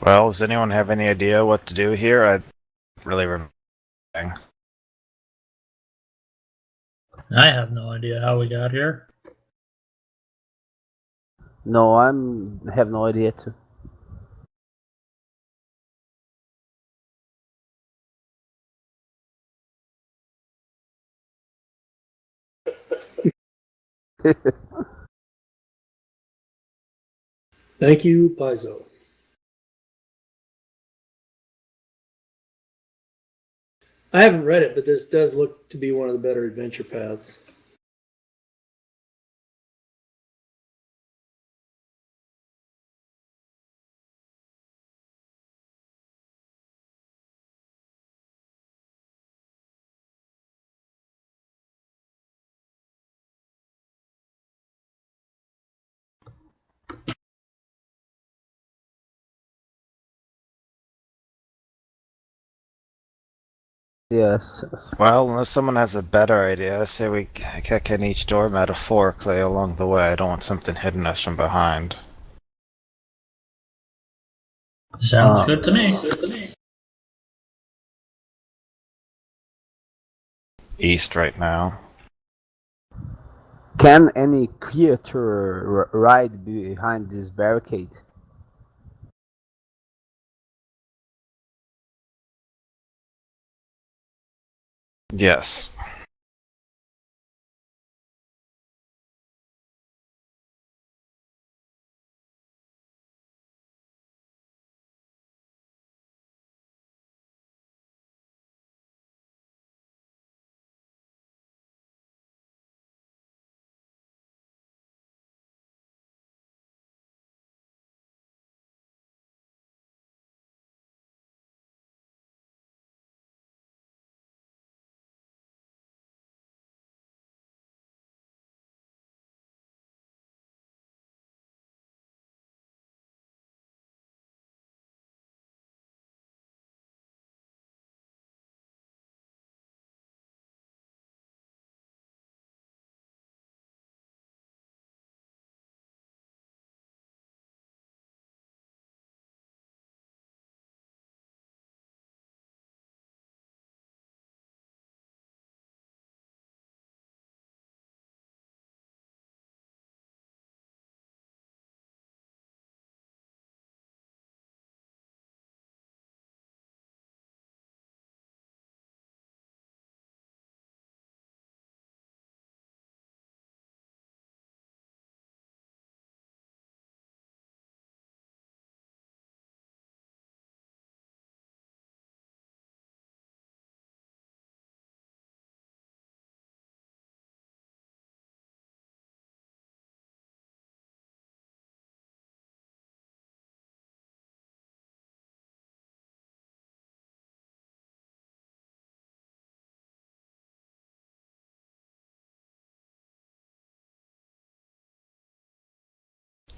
Well, does anyone have any idea what to do here? I really remember. I have no idea how we got here. No, have no idea too. Thank you, Paizo. I haven't read it, but this does look to be one of the better adventure paths. Yes. Yes. Well, unless someone has a better idea, I say we kick in each door metaphorically along the way. I don't want something hitting us from behind. Sounds good to me. East right now. Can any creature ride behind this barricade? Yes.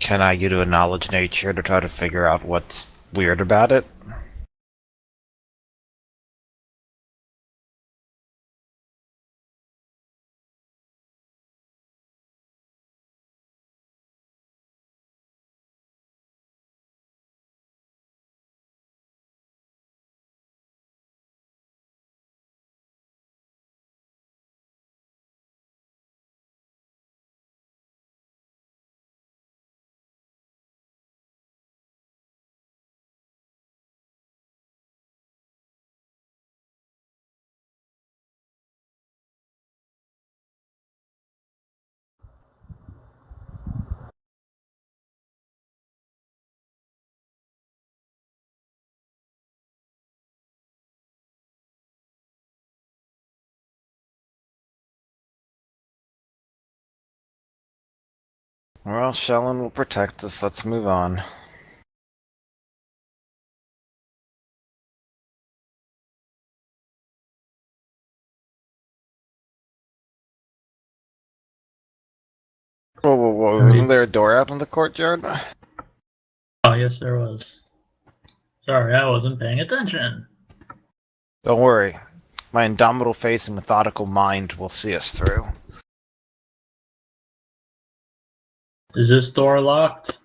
Can I use a knowledge nature to try to figure out what's weird about it? Well, Shellen will protect us. Let's move on. Whoa, whoa, whoa. Wasn't there a door out in the courtyard? Oh, yes, there was. Sorry, I wasn't paying attention. Don't worry. My indomitable face and methodical mind will see us through. Is this door locked?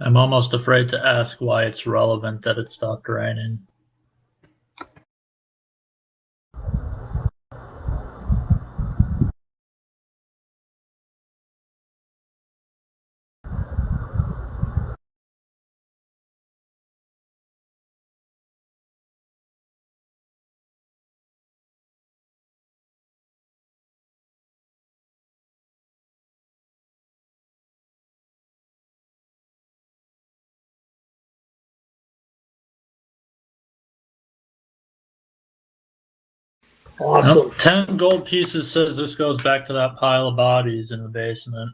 I'm almost afraid to ask why it's relevant that it stopped raining. Awesome. Nope. 10 gold pieces says this goes back to that pile of bodies in the basement.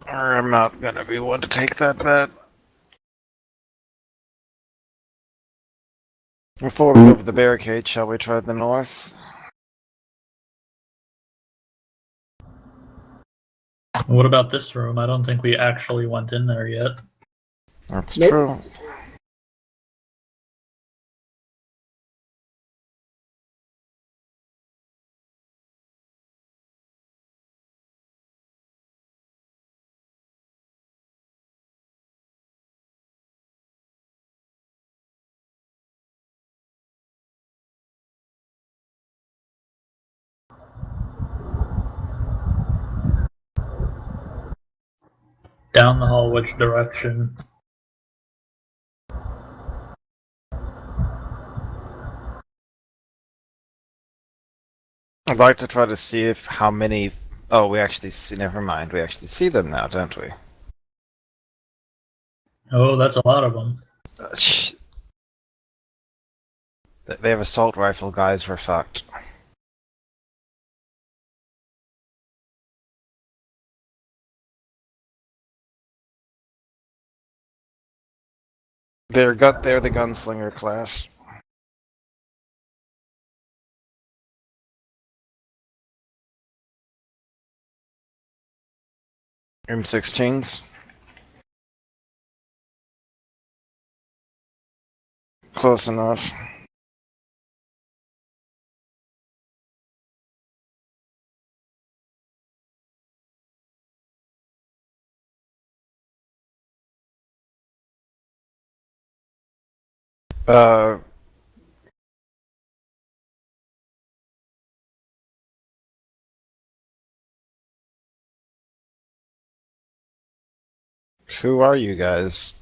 I'm not gonna be one to take that bet. Before we go over the barricade, shall we try the north? What about this room? I don't think we actually went in there yet. That's Nope. true. Down the hall, which direction? I'd like to try to see if how many. Oh, we actually see. Never mind. We actually see them now, don't we? Oh, that's a lot of them. They have assault rifle, guys. We're fucked. They're the gunslinger class. M16s. Close enough. Uh, who are you guys?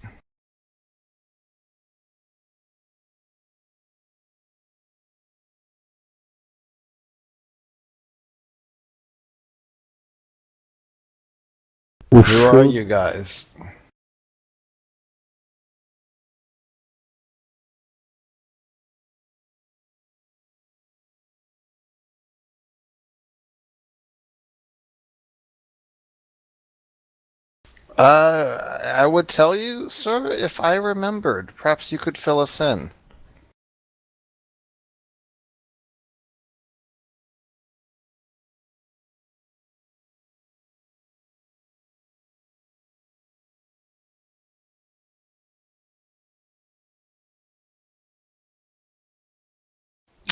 We Who are should. you guys? I would tell you, sir, if I remembered. Perhaps you could fill us in.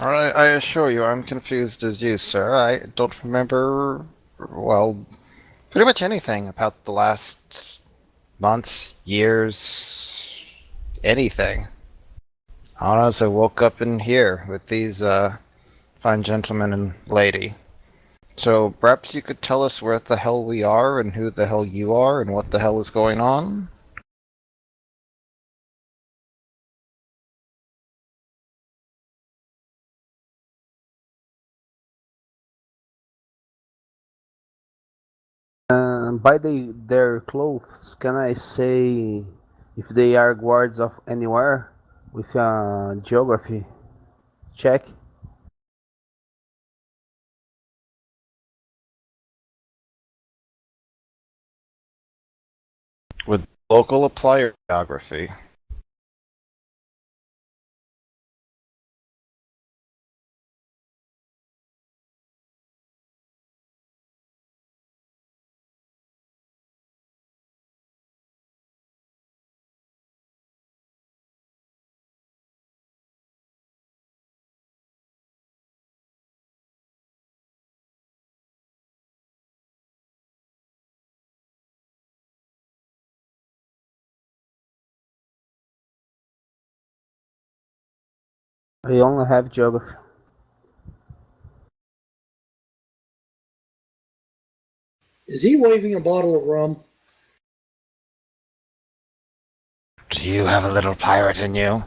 Alright, I assure you, I'm confused as you, sir. I don't remember, well, pretty much anything about the last months, years, anything. I don't know, so I woke up in here with these, fine gentlemen and lady. So perhaps you could tell us where the hell we are and who the hell you are and what the hell is going on? By their clothes, can I say if they are guards of anywhere with a geography check? With local apply geography. I only have geography. Is he waving a bottle of rum? Do you have a little pirate in you?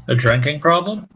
A drinking problem?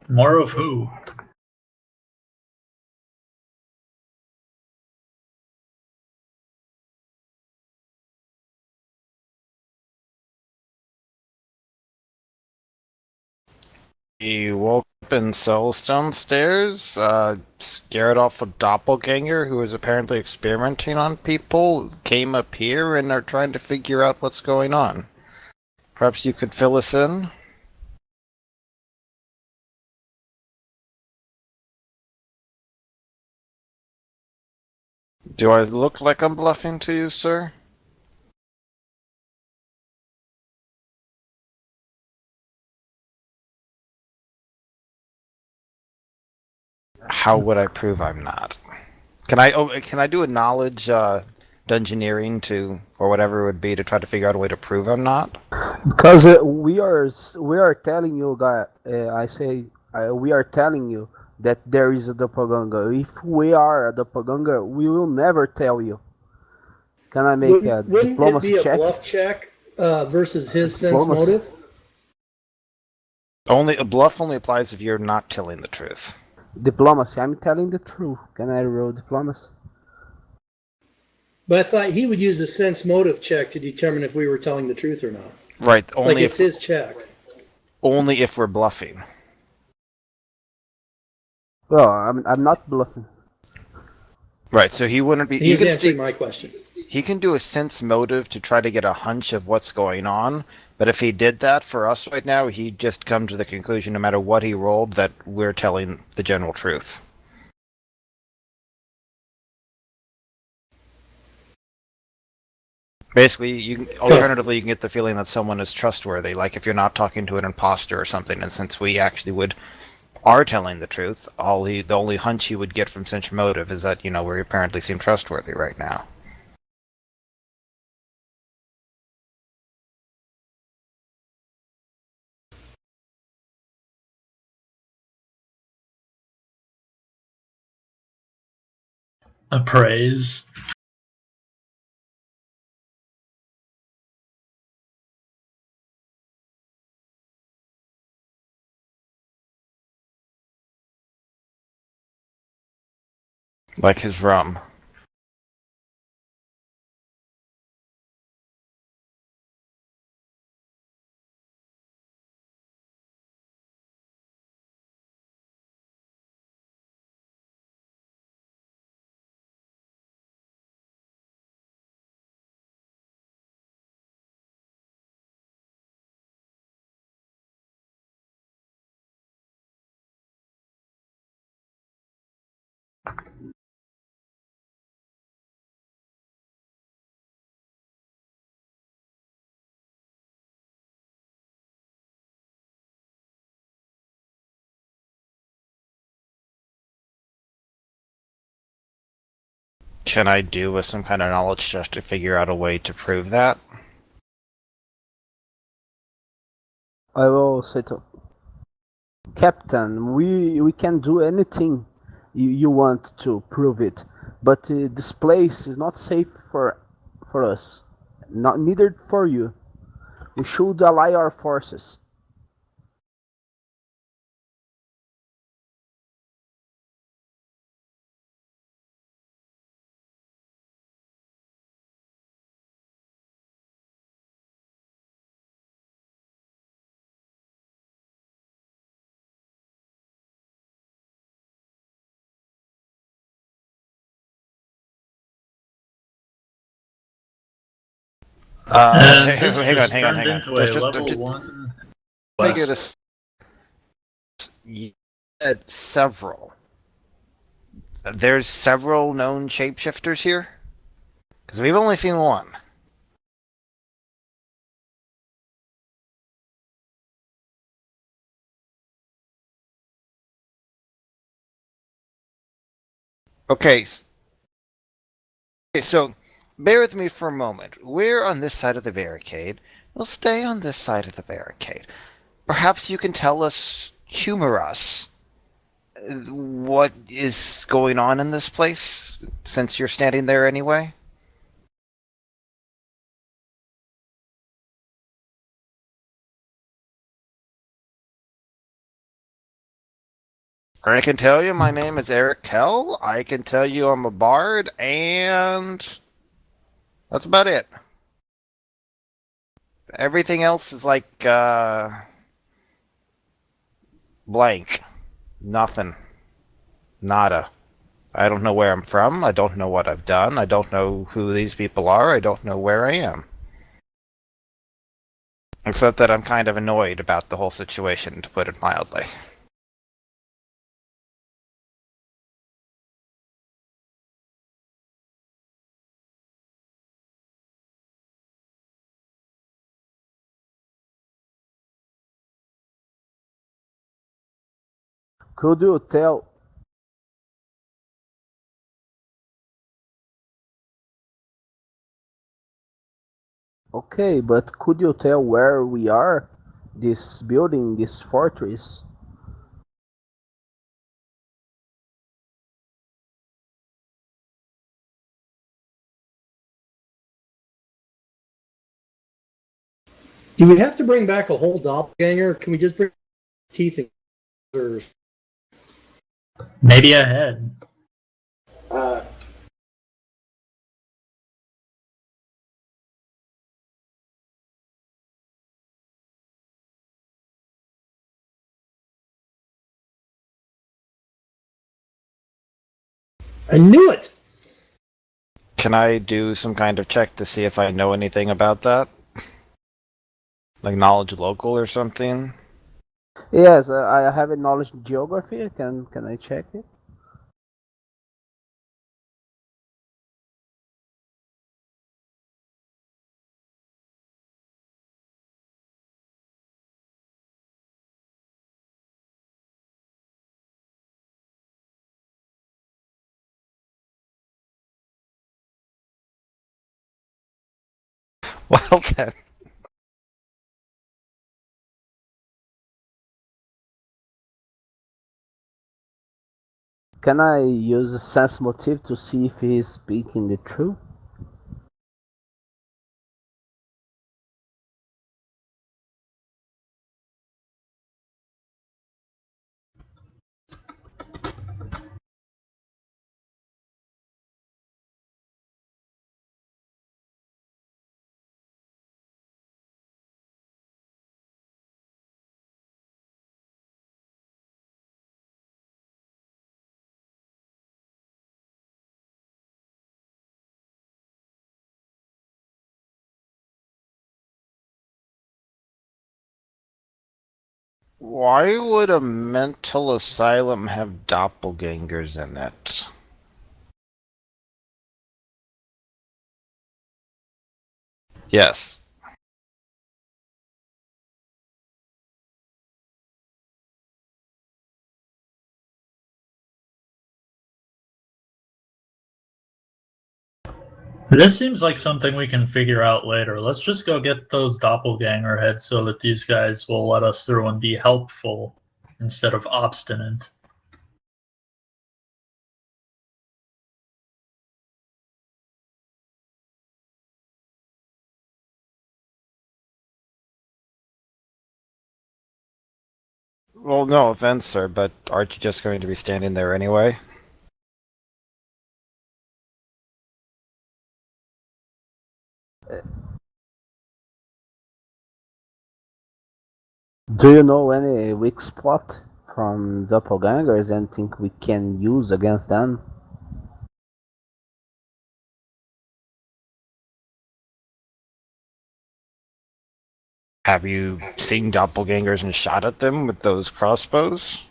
More of who? He woke up in cells downstairs, scared off a doppelganger who was apparently experimenting on people, came up here and are trying to figure out what's going on. Perhaps you could fill us in? Do I look like I'm bluffing to you, sir? How would I prove I'm not? Can I do a knowledge dungeoneering to, or whatever it would be, to try to figure out a way to prove I'm not? Because we are telling you, guy. We are telling you that there is a doppelganger. If we are a doppelganger, we will never tell you. Can I make a Wouldn't it diplomacy be a check? bluff check versus his sense Diplomacy. motive? A bluff only applies if you're not telling the truth. Diplomacy. I'm telling the truth. Can I roll diplomacy? But I thought he would use a sense motive check to determine if we were telling the truth or not. Right, Like only it's his check. only if we're bluffing. Well, I'm not bluffing. Right, so he wouldn't be. He's answering my question. He can do a sense motive to try to get a hunch of what's going on, but if he did that for us right now, he'd just come to the conclusion, no matter what he rolled, that we're telling the general truth. Basically, alternatively, you can get the feeling that someone is trustworthy, like if you're not talking to an imposter or something, and since we actually are telling the truth, the only hunch you would get from sense motive is that, we apparently seem trustworthy right now. Appraise. Like his rum. Can I do with some kind of knowledge just to figure out a way to prove that? I will say to Captain, we can do anything you want to prove it, but this place is not safe for us, neither for you. We should ally our forces. This hang just on. turned into a level Just 1 figure quest. this. said several. There's several known shapeshifters here? Because we've only seen one. Okay, so bear with me for a moment. We're on this side of the barricade. We'll stay on this side of the barricade. Perhaps you can tell us, humor us, what is going on in this place, since you're standing there anyway? I can tell you my name is Eric Kell. I can tell you I'm a bard, and that's about it. Everything else is like, blank. Nothing. Nada. I don't know where I'm from. I don't know what I've done. I don't know who these people are. I don't know where I am. Except that I'm kind of annoyed about the whole situation, to put it mildly. Could you tell? Okay, but could you tell where we are? This building, this fortress? Do we have to bring back a whole doppelganger? Can we just bring teeth and or Maybe a head. Uh, I knew it. Can I do some kind of check to see if I know anything about that? Like knowledge local or something? Yes, I have a knowledge in geography. Can I check it? Well then. Can I use a sense motive to see if he's speaking the truth? Why would a mental asylum have doppelgangers in it? Yes. This seems like something we can figure out later. Let's just go get those doppelganger heads so that these guys will let us through and be helpful instead of obstinate. Well, no offense, sir, but aren't you just going to be standing there anyway? Do you know any weak spot from doppelgangers and think we can use against them? Have you seen doppelgangers and shot at them with those crossbows?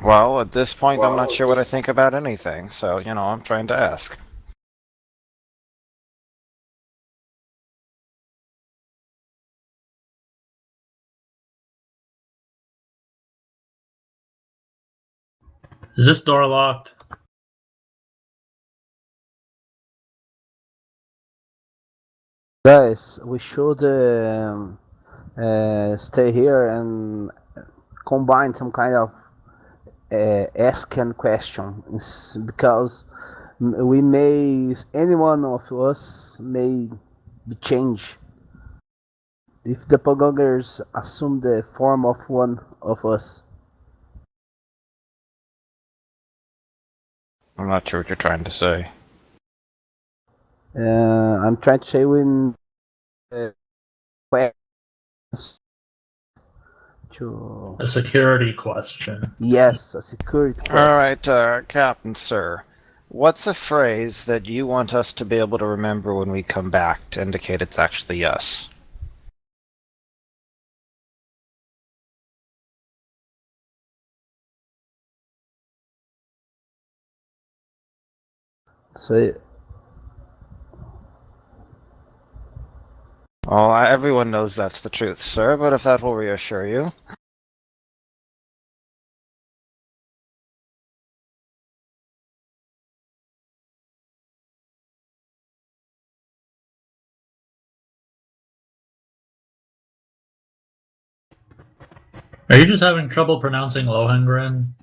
Well, at this point, I'm Well, not sure what I think about anything, so, I'm trying to ask. Is this door locked? Guys, we should stay here and combine some kind of ask and question, because any one of us may be changed if the Pogongers assume the form of one of us. I'm not sure what you're trying to say. I'm trying to say when questions to A security question. yes, a security question. Alright, Captain Sir. What's a phrase that you want us to be able to remember when we come back to indicate it's actually us? So Well, everyone knows that's the truth, sir, but if that will reassure you. Are you just having trouble pronouncing Lohengrin?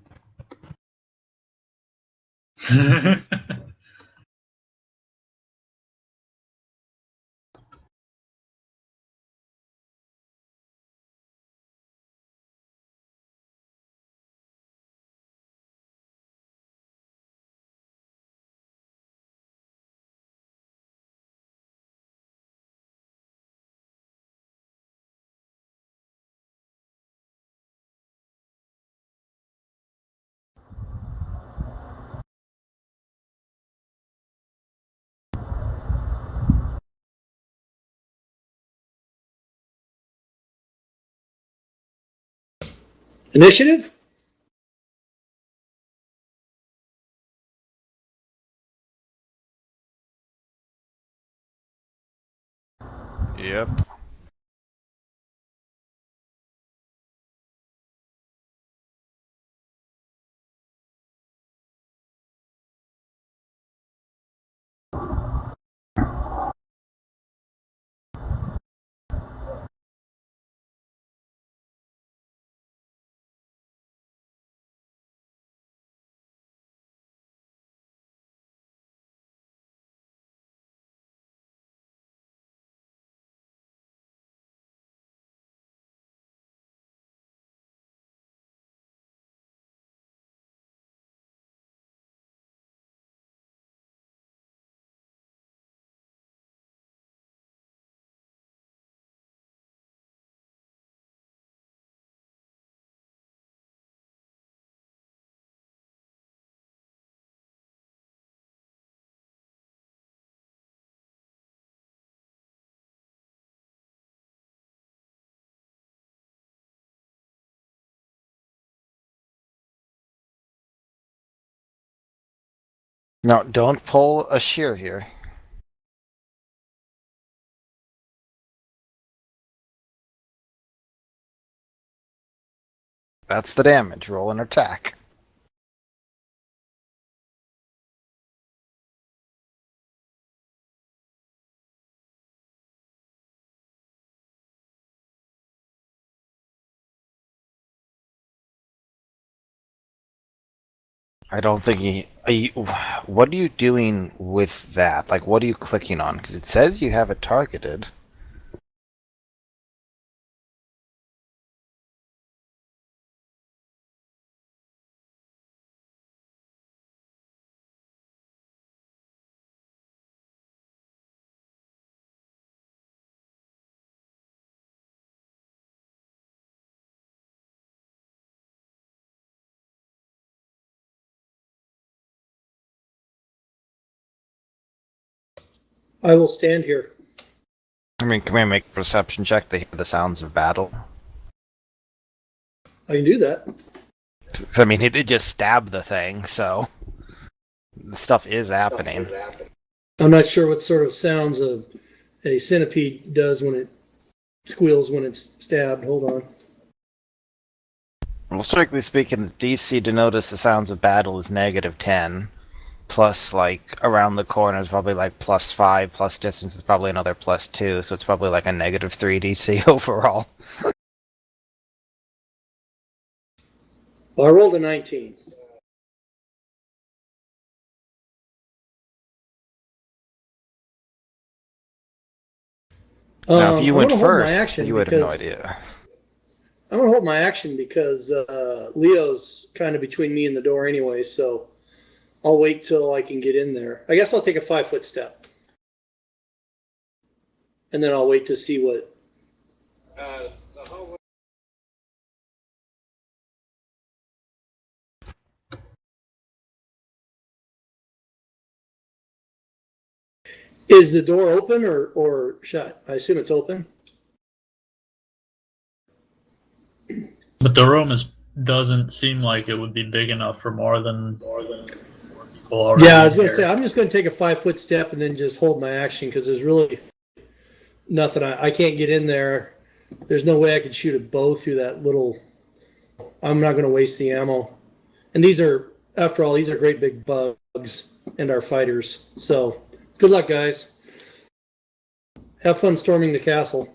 Initiative? Yep. No, don't pull a shear here. That's the damage. Roll an attack. I don't think what are you doing with that? Like, what are you clicking on? Because it says you have it targeted. I will stand here. I mean, can we make a perception check to hear the sounds of battle? I can do that. I mean, he did just stab the thing, so the stuff is happening. I'm not sure what sort of sounds a centipede does when it squeals when it's stabbed. Hold on. Well, strictly speaking, the DC to notice the sounds of battle is -10. Plus, like, around the corner is probably like +5, plus distance is probably another +2, so it's probably like a -3 DC overall. Well, I rolled a 19. Now, if I'm you going went to hold my first, action you would have no because idea. I'm going to hold my action because Leo's kind of between me and the door anyway, so I'll wait till I can get in there. I guess I'll take a 5-foot step. And then I'll wait to see what. the hallway. Is the door open or shut? I assume it's open. But the room doesn't seem like it would be big enough for more than four people already. Yeah, I was going to say, I'm just going to take a 5-foot step and then just hold my action because there's really nothing. I can't get in there. There's no way I could shoot a bow through that little. I'm not going to waste the ammo. And these are, after all, these are great big bugs and our fighters. So good luck, guys. Have fun storming the castle.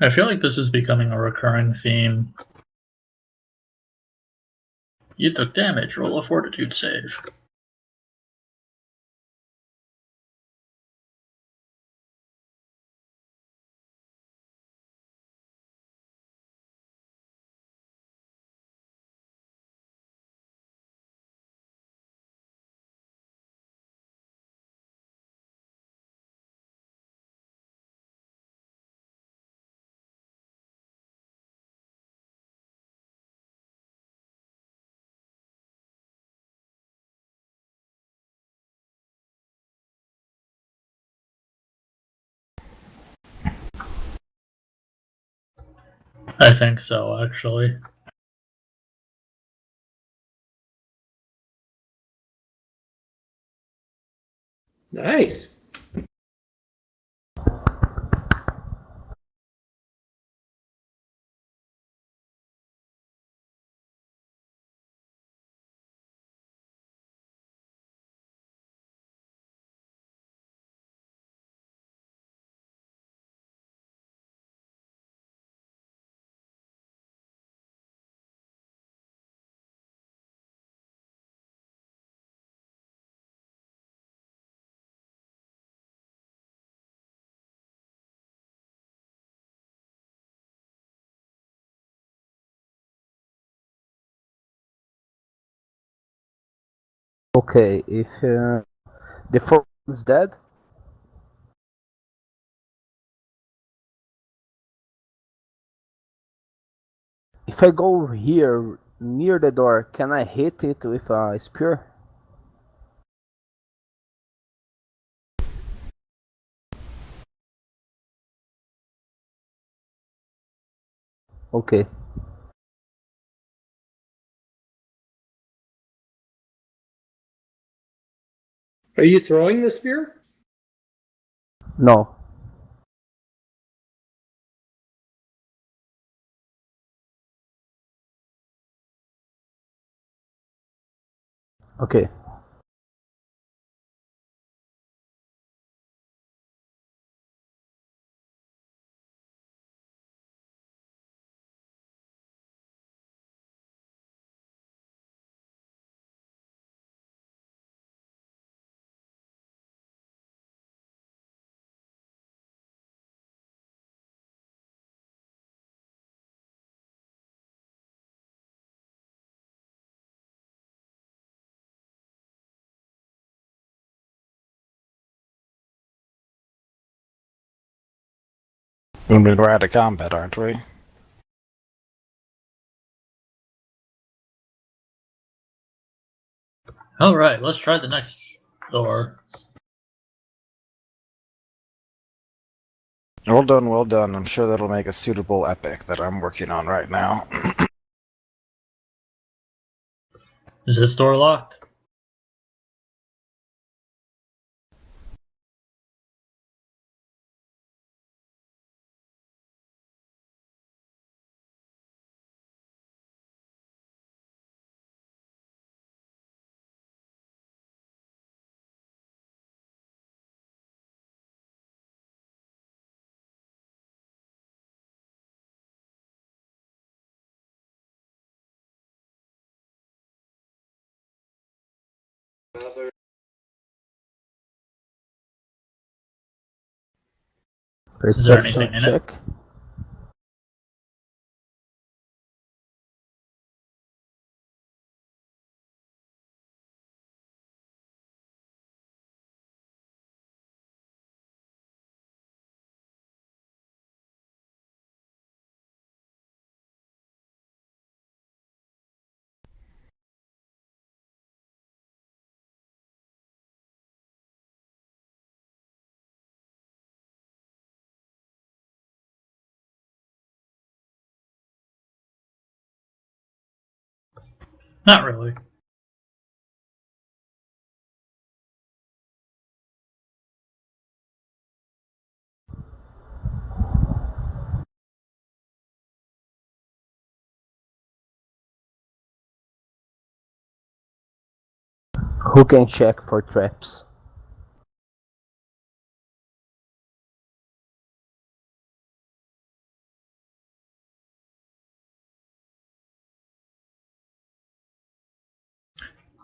I feel like this is becoming a recurring theme. You took damage. Roll a fortitude save. I think so, actually. Nice. Okay, if the fourth is dead, if I go here near the door, can I hit it with a spear? Okay. Are you throwing the spear? No. Okay. I mean, we're out of combat, aren't we? All right, let's try the next door. Well done, well done. I'm sure that'll make a suitable epic that I'm working on right now. Is this door locked? Is there Perception anything in it? check. Not really. Who can check for traps?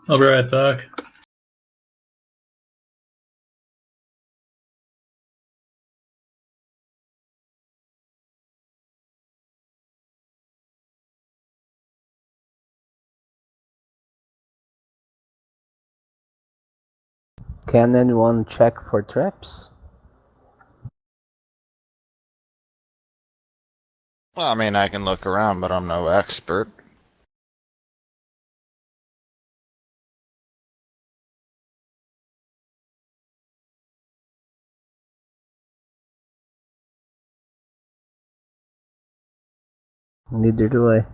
I'll be right back. Can anyone check for traps? Well, I mean, I can look around, but I'm no expert. Neither do I.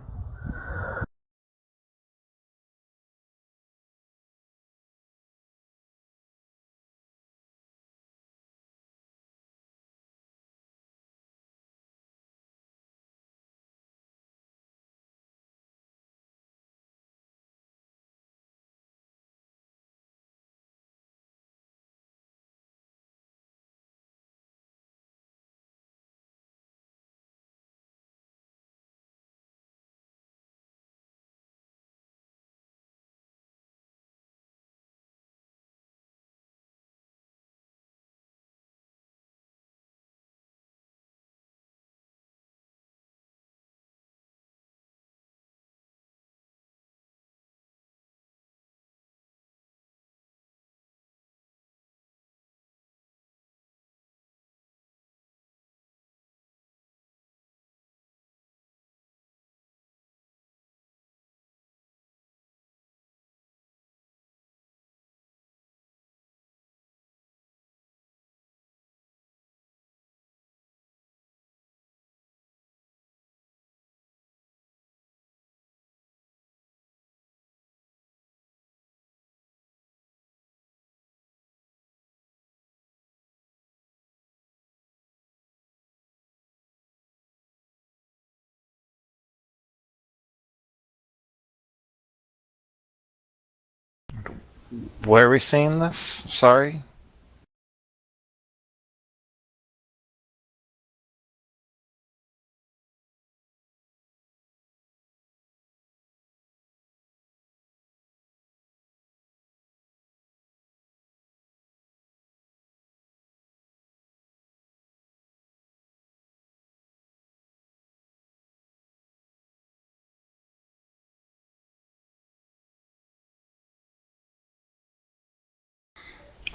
Where are we seeing this? Sorry?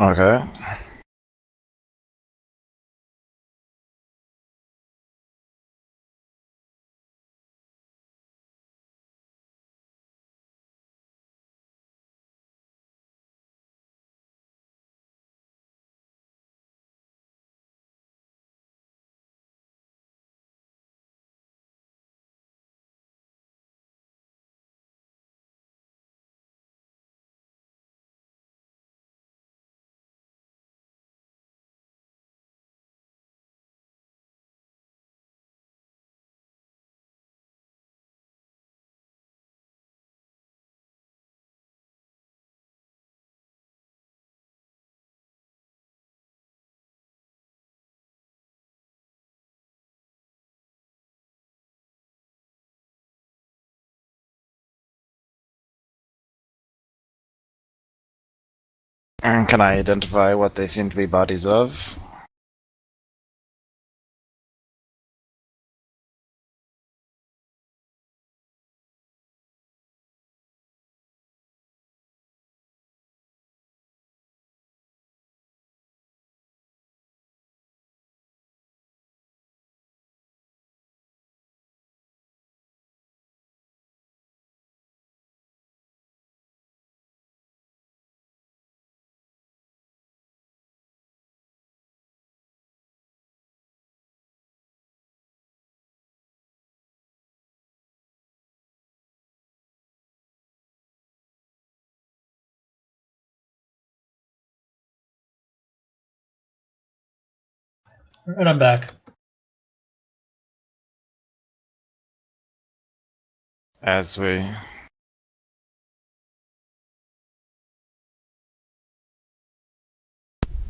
Okay. And can I identify what they seem to be bodies of? And I'm back. As we...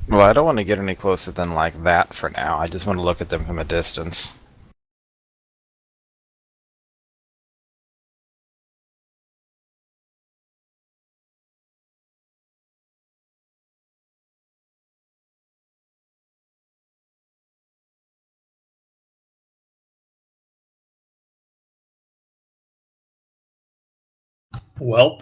Well, I don't want to get any closer than like that for now. I just want to look at them from a distance. Welp.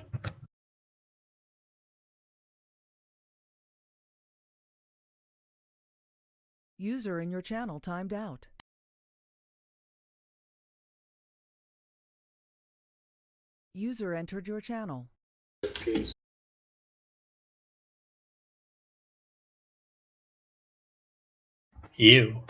User in your channel timed out. User entered your channel. You.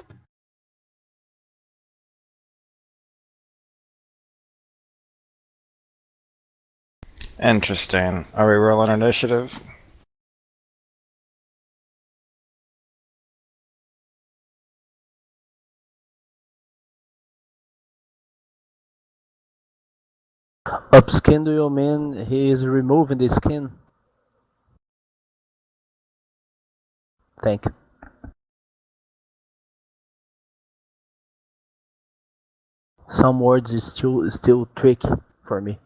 Interesting. Are we rolling initiative? Upskin, do you mean he is removing the skin? Thank you. Some words is still tricky for me.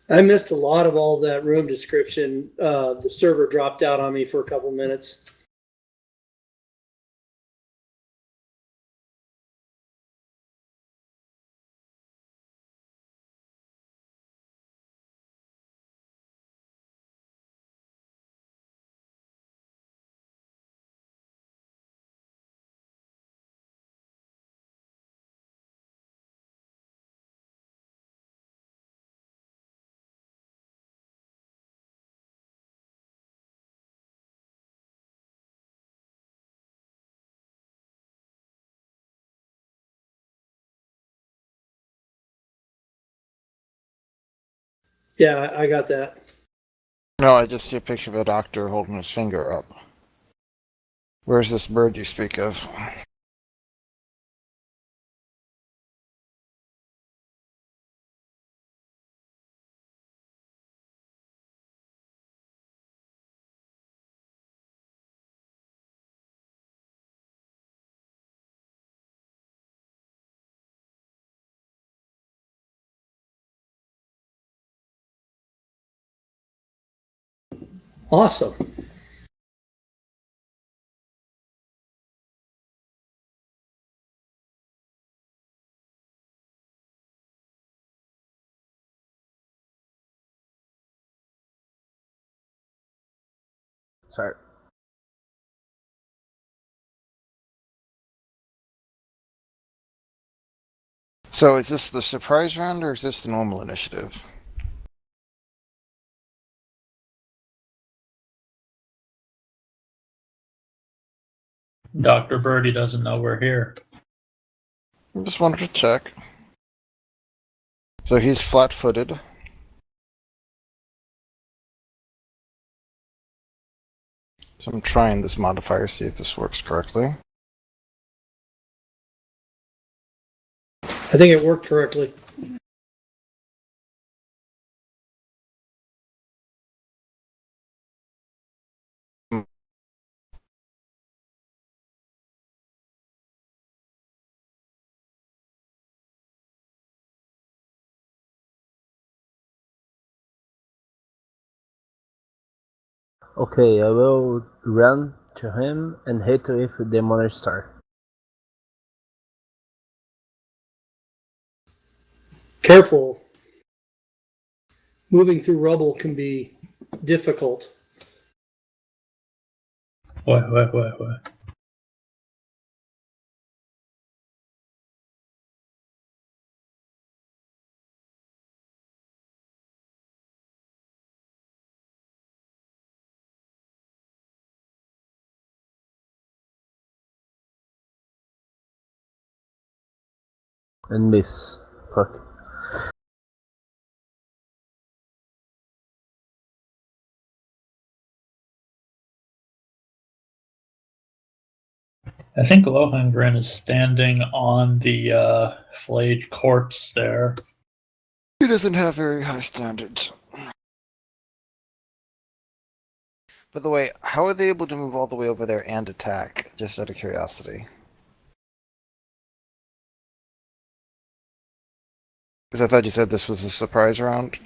I missed a lot of all that room description. The server dropped out on me for a couple minutes. Yeah, I got that. No, I just see a picture of a doctor holding his finger up. Where's this bird you speak of? Awesome. Sorry. So is this the surprise round or is this the normal initiative? Dr. Birdie doesn't know we're here. I just wanted to check. So he's flat-footed. So I'm trying this modifier, see if this works correctly. I think it worked correctly. Okay, I will run to him and hit with the Monster Star. Careful. Moving through rubble can be difficult. What? And miss. Fuck. I think Lohengrin is standing on the flayed corpse there. He doesn't have very high standards. By the way, how are they able to move all the way over there and attack? Just out of curiosity. Because I thought you said this was a surprise round.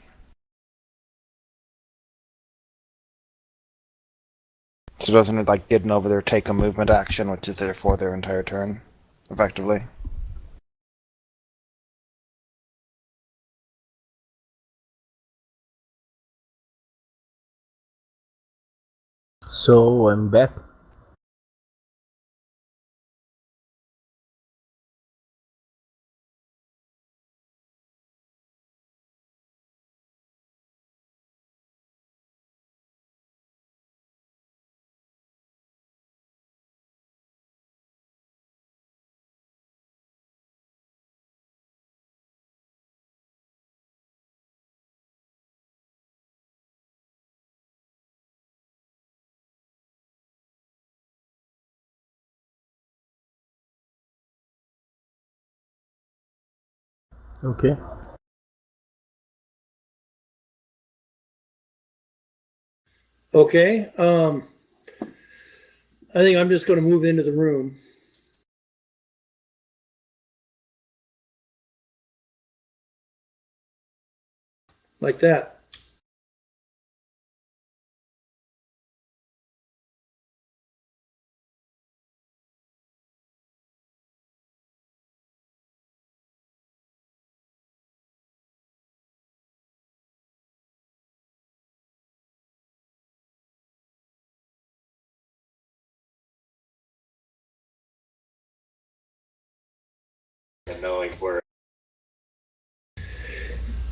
So doesn't it, like, getting over there take a movement action, which is there for their entire turn, effectively? So I'm back. Okay. Okay. I think I'm just going to move into the room like that. And knowing where.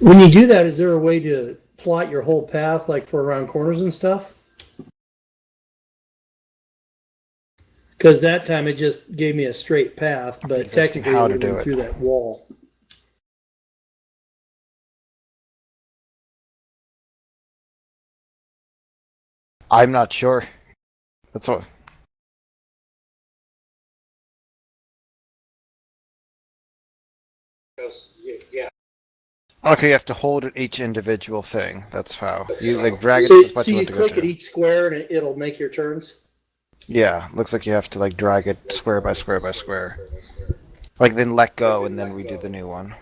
When you do that, is there a way to plot your whole path, like for around corners and stuff? Because that time it just gave me a straight path, but He's asking technically it how would to have do been it. through that wall. I'm not sure. That's what. Yeah. Okay, you have to hold at each individual thing. That's how. You, like, drag it So, to the spot so you you want to go click at to. each square and it'll make your turns? Yeah, looks like you have to, like, drag it square by square by square. Like, then let go and then redo the new one.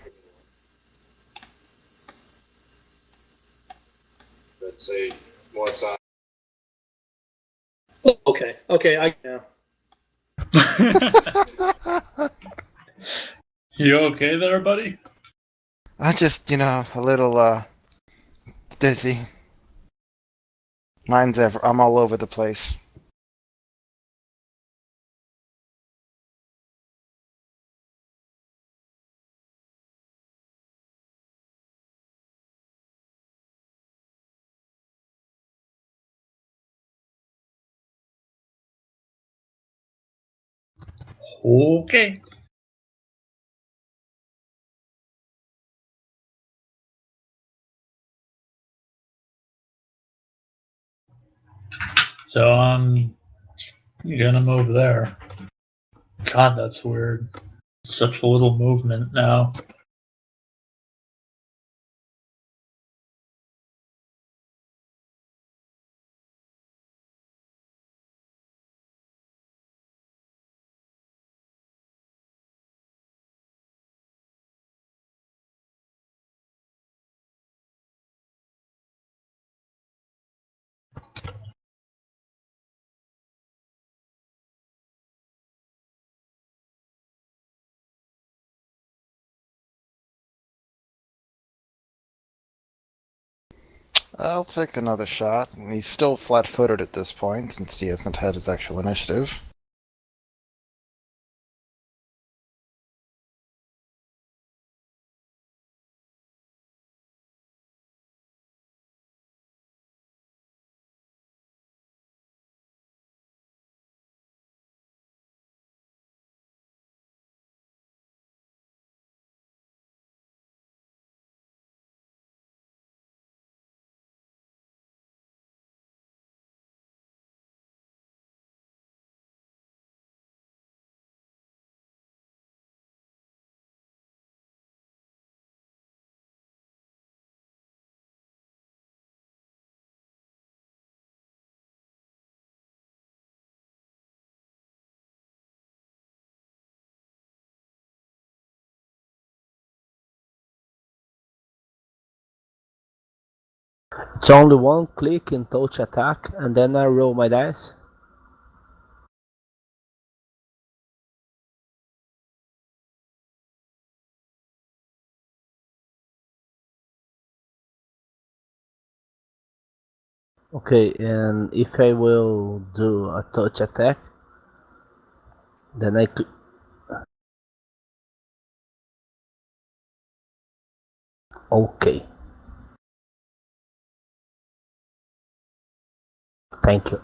Let's say once I. Oh, okay. Okay. I now. You okay there, buddy? I just, a little, dizzy. I'm all over the place. Okay. So I'm gonna move there. God, that's weird. Such a little movement now. I'll take another shot. He's still flat-footed at this point, since he hasn't had his actual initiative. It's only one click in touch attack, and then I roll my dice. Okay, and if I will do a touch attack, then I click. Okay, thank you.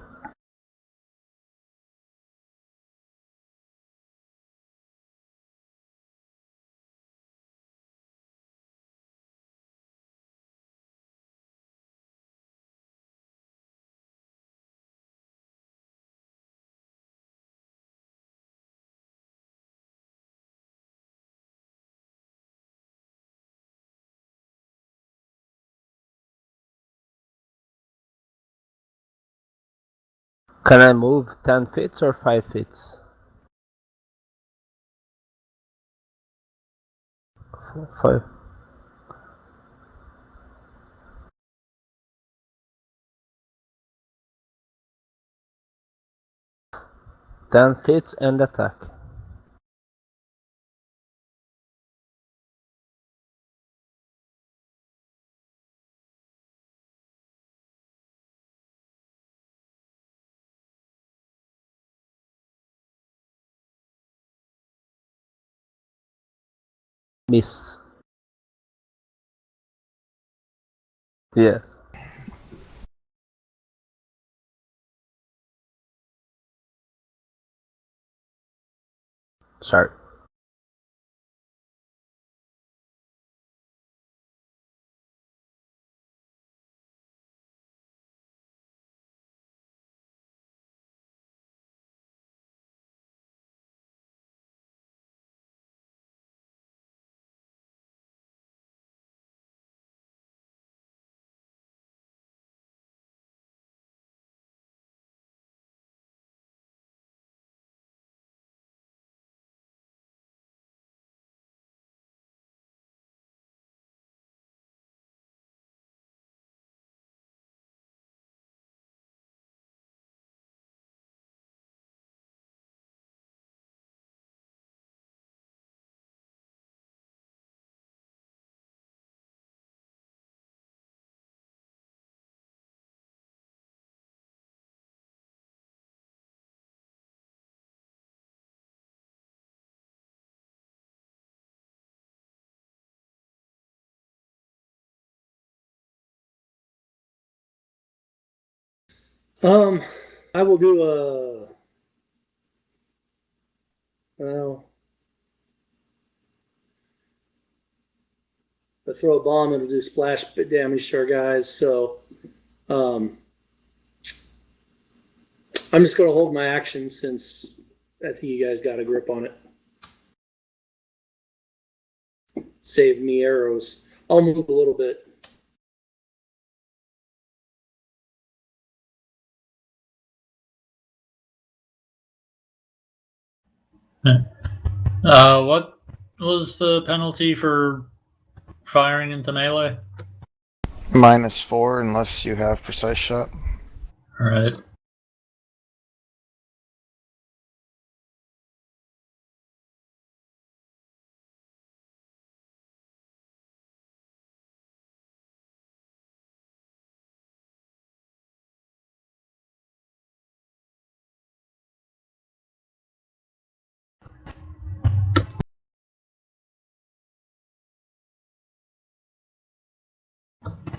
Can I move 10 feet or 5 feet? 5. 10 feet and attack. Miss. Yes. Sorry. Um, I will do a. Well, if I throw a bomb, it'll do splash damage to our guys. So, um, I'm just going to hold my action since I think you guys got a grip on it. Save me arrows. I'll move a little bit. What was the penalty for firing into melee? -4 unless you have precise shot. Alright.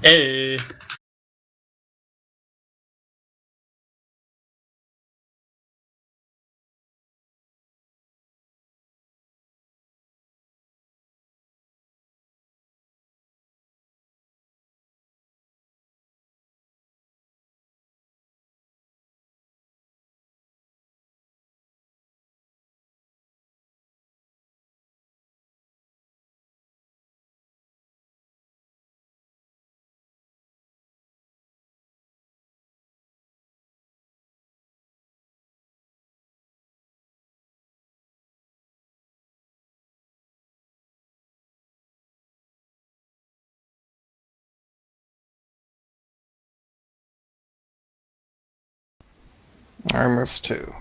Hey. Armors 2.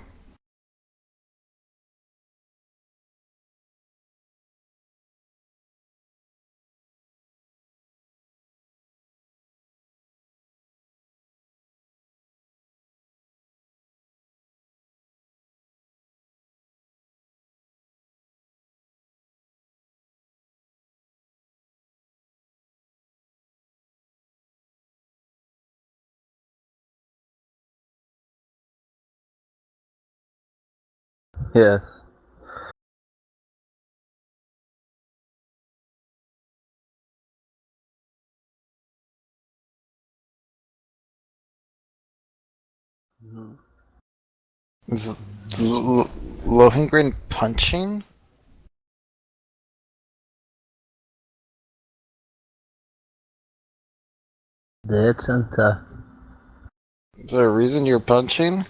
Yes. Is Lohengrin punching? That's Santa. Is there a reason you're punching?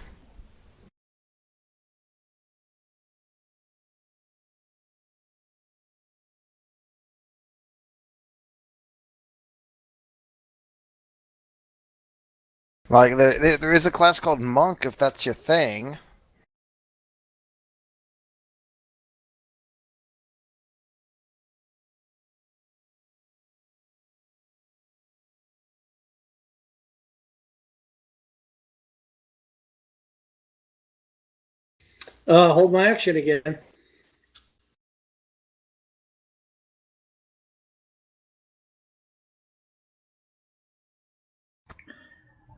Like, there is a class called Monk, if that's your thing. Hold my action again.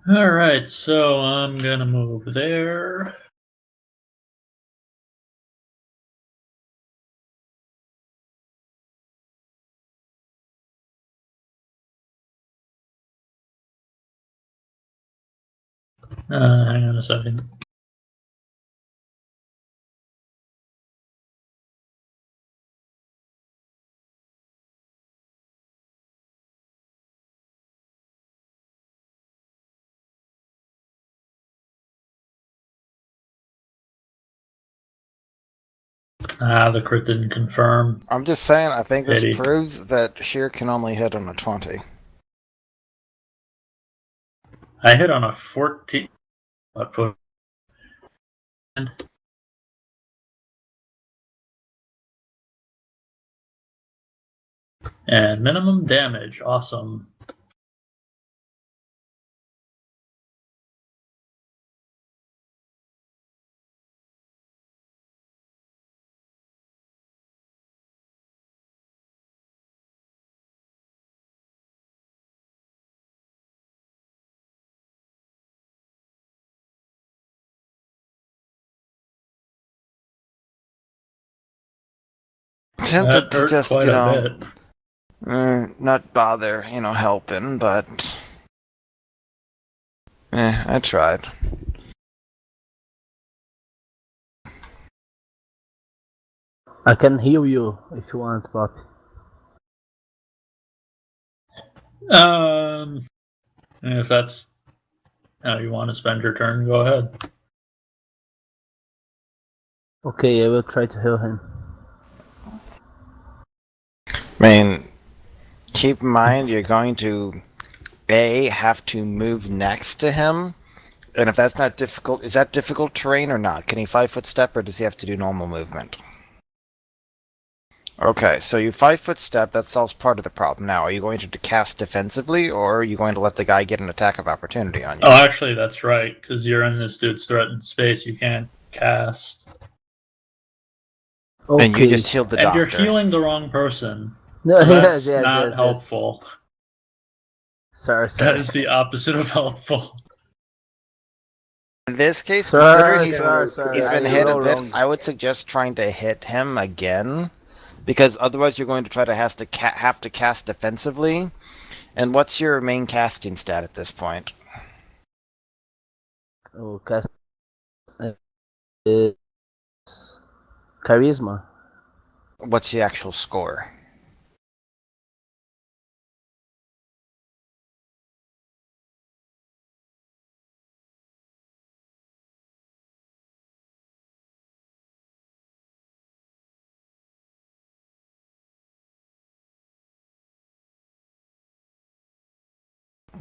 Alright, so I'm gonna move there. Hang on a second. The crit didn't confirm. I'm just saying, I think this Pity. proves that Sheer can only hit on a 20. I hit on a 14. And minimum damage. Awesome. Tempted That to hurt just, quite a bit. not bother, helping, but... I tried. I can heal you if you want, Pop. If that's how you want to spend your turn, go ahead. Okay, I will try to heal him. I mean, keep in mind you're going to, A, have to move next to him. And if that's not difficult, is that difficult terrain or not? Can he 5-foot step or does he have to do normal movement? Okay, so you 5-foot step, that solves part of the problem. Now, are you going to cast defensively or are you going to let the guy get an attack of opportunity on you? Oh, actually, that's right, because you're in this dude's threatened space. You can't cast. Okay. And you just healed the And doctor. you're healing the wrong person. No, So that's yes, not yes. helpful. Sir, That sir. is the opposite of helpful. In this case, Sir, considering sir, he's been I hit a wrote bit, wrong. I would suggest trying to hit him again, because otherwise you're going to try to have to cast defensively. And what's your main casting stat at this point? O cast is charisma. What's the actual score?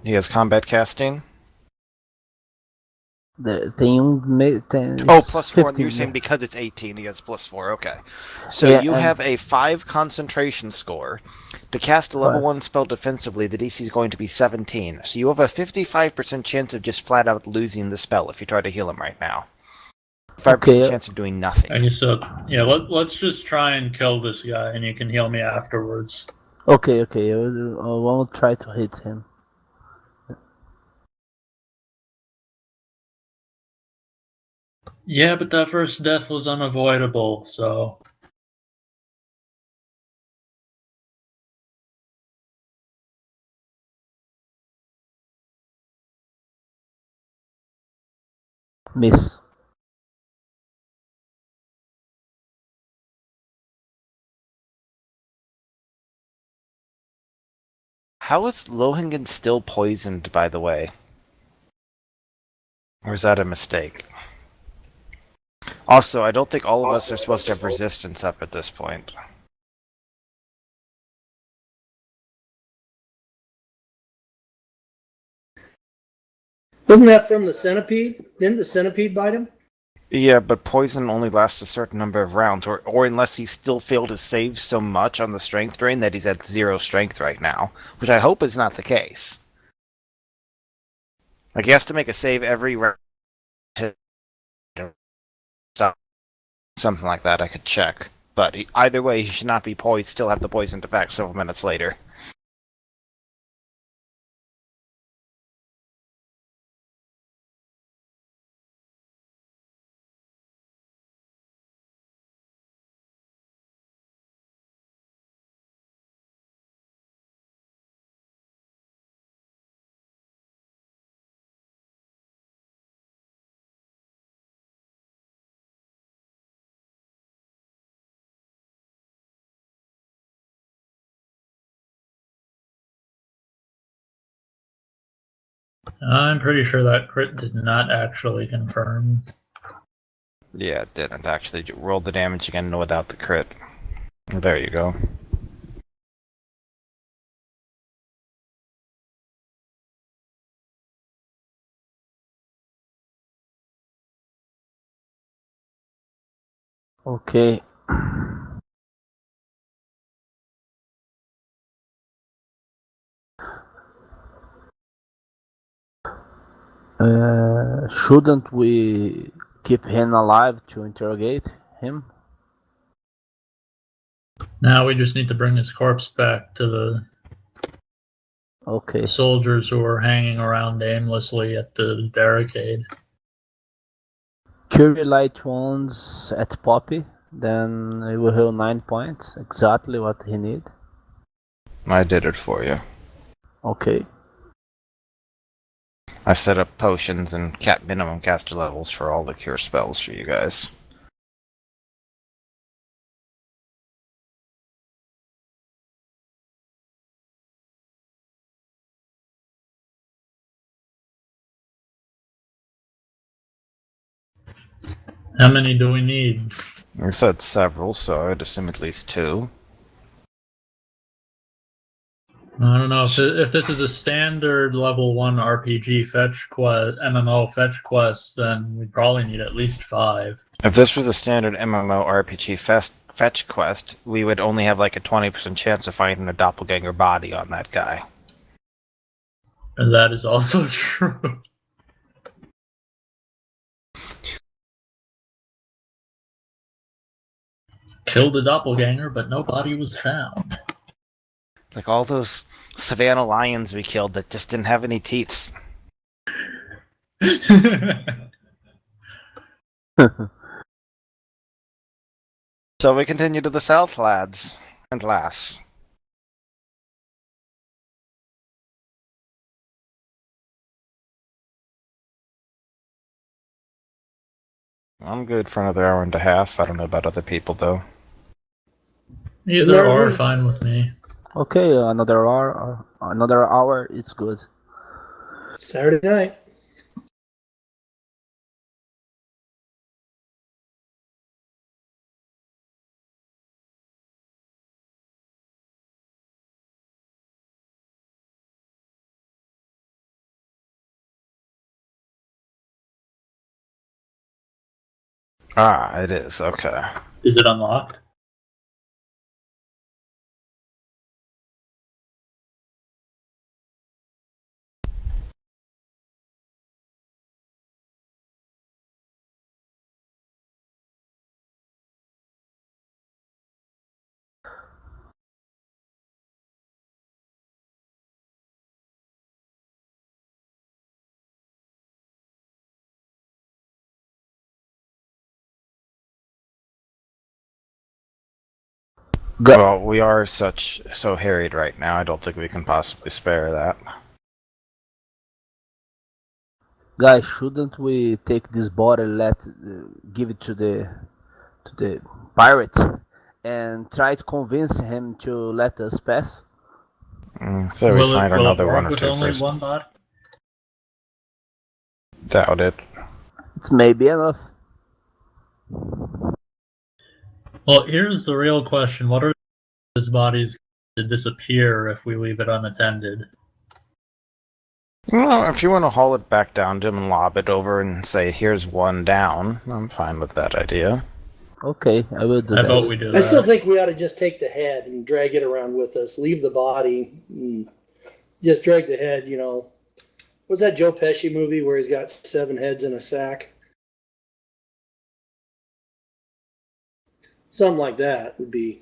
He has combat casting. Tem Oh, plus 4. 15. You're saying because it's 18, he has plus 4. Okay. So Yeah, you and have a 5 concentration score. To cast a level 1 spell defensively, the DC is going to be 17. So you have a 55% chance of just flat out losing the spell if you try to heal him right now. 5% Okay. chance of doing nothing. Okay, so yeah, let's just try and kill this guy, and you can heal me afterwards. Okay, I won't try to hit him. Yeah, but that first death was unavoidable, so Miss. How is Lohingen still poisoned, by the way? Or is that a mistake? Also, I don't think all of us are supposed to have resistance up at this point. Wasn't that from the centipede? Didn't the centipede bite him? Yeah, but poison only lasts a certain number of rounds, or unless he still failed to save so much on the strength drain that he's at 0 strength right now, which I hope is not the case. Like, he has to make a save every round to stop. Something like that, I could check. But either way, he should not be poised, still have the poisoned effect several minutes later. I'm pretty sure that crit did not actually confirm. Yeah, it didn't actually. Roll the damage again without the crit. There you go. Okay. Shouldn't we keep him alive to interrogate him? Now we just need to bring his corpse back to the Okay. soldiers who are hanging around aimlessly at the barricade. Cure light wounds at Poppy. Then he will heal 9 points. Exactly what he need. I did it for you. Okay. I set up potions and minimum caster levels for all the cure spells for you guys. How many do we need? I said several, so I'd assume at least 2. I don't know if this is a standard level 1 RPG fetch quest, MMO fetch quest, then we probably need at least 5. If this was a standard MMORPG fetch quest, we would only have like a 20% chance of finding a doppelganger body on that guy. And that is also true. Killed a doppelganger, but no body was found. Like all those savannah lions we killed that just didn't have any teeth. So we continue to the south, lads and lass. I'm good for another hour and a half. I don't know about other people, though. Either or, fine with me. Okay, another hour. Another hour. It's good. Saturday night. Ah, it is. Okay. Is it unlocked? Well, we are so harried right now. I don't think we can possibly spare that. Guys, shouldn't we take this bottle, give it to the pirate, and try to convince him to let us pass? So we find will it another one work or with two only first. one body? Doubt it. It's maybe enough. Well, here's the real question: what are his bodies to disappear if we leave it unattended? Well, if you want to haul it back down to him and lob it over and say, "Here's one down," I'm fine with that idea. Okay, I will do I that. vote we do I still that. think we ought to just take the head and drag it around with us. Leave the body. And just drag the head, you know. What's that Joe Pesci movie where he's got 7 heads in a sack? Something like that would be.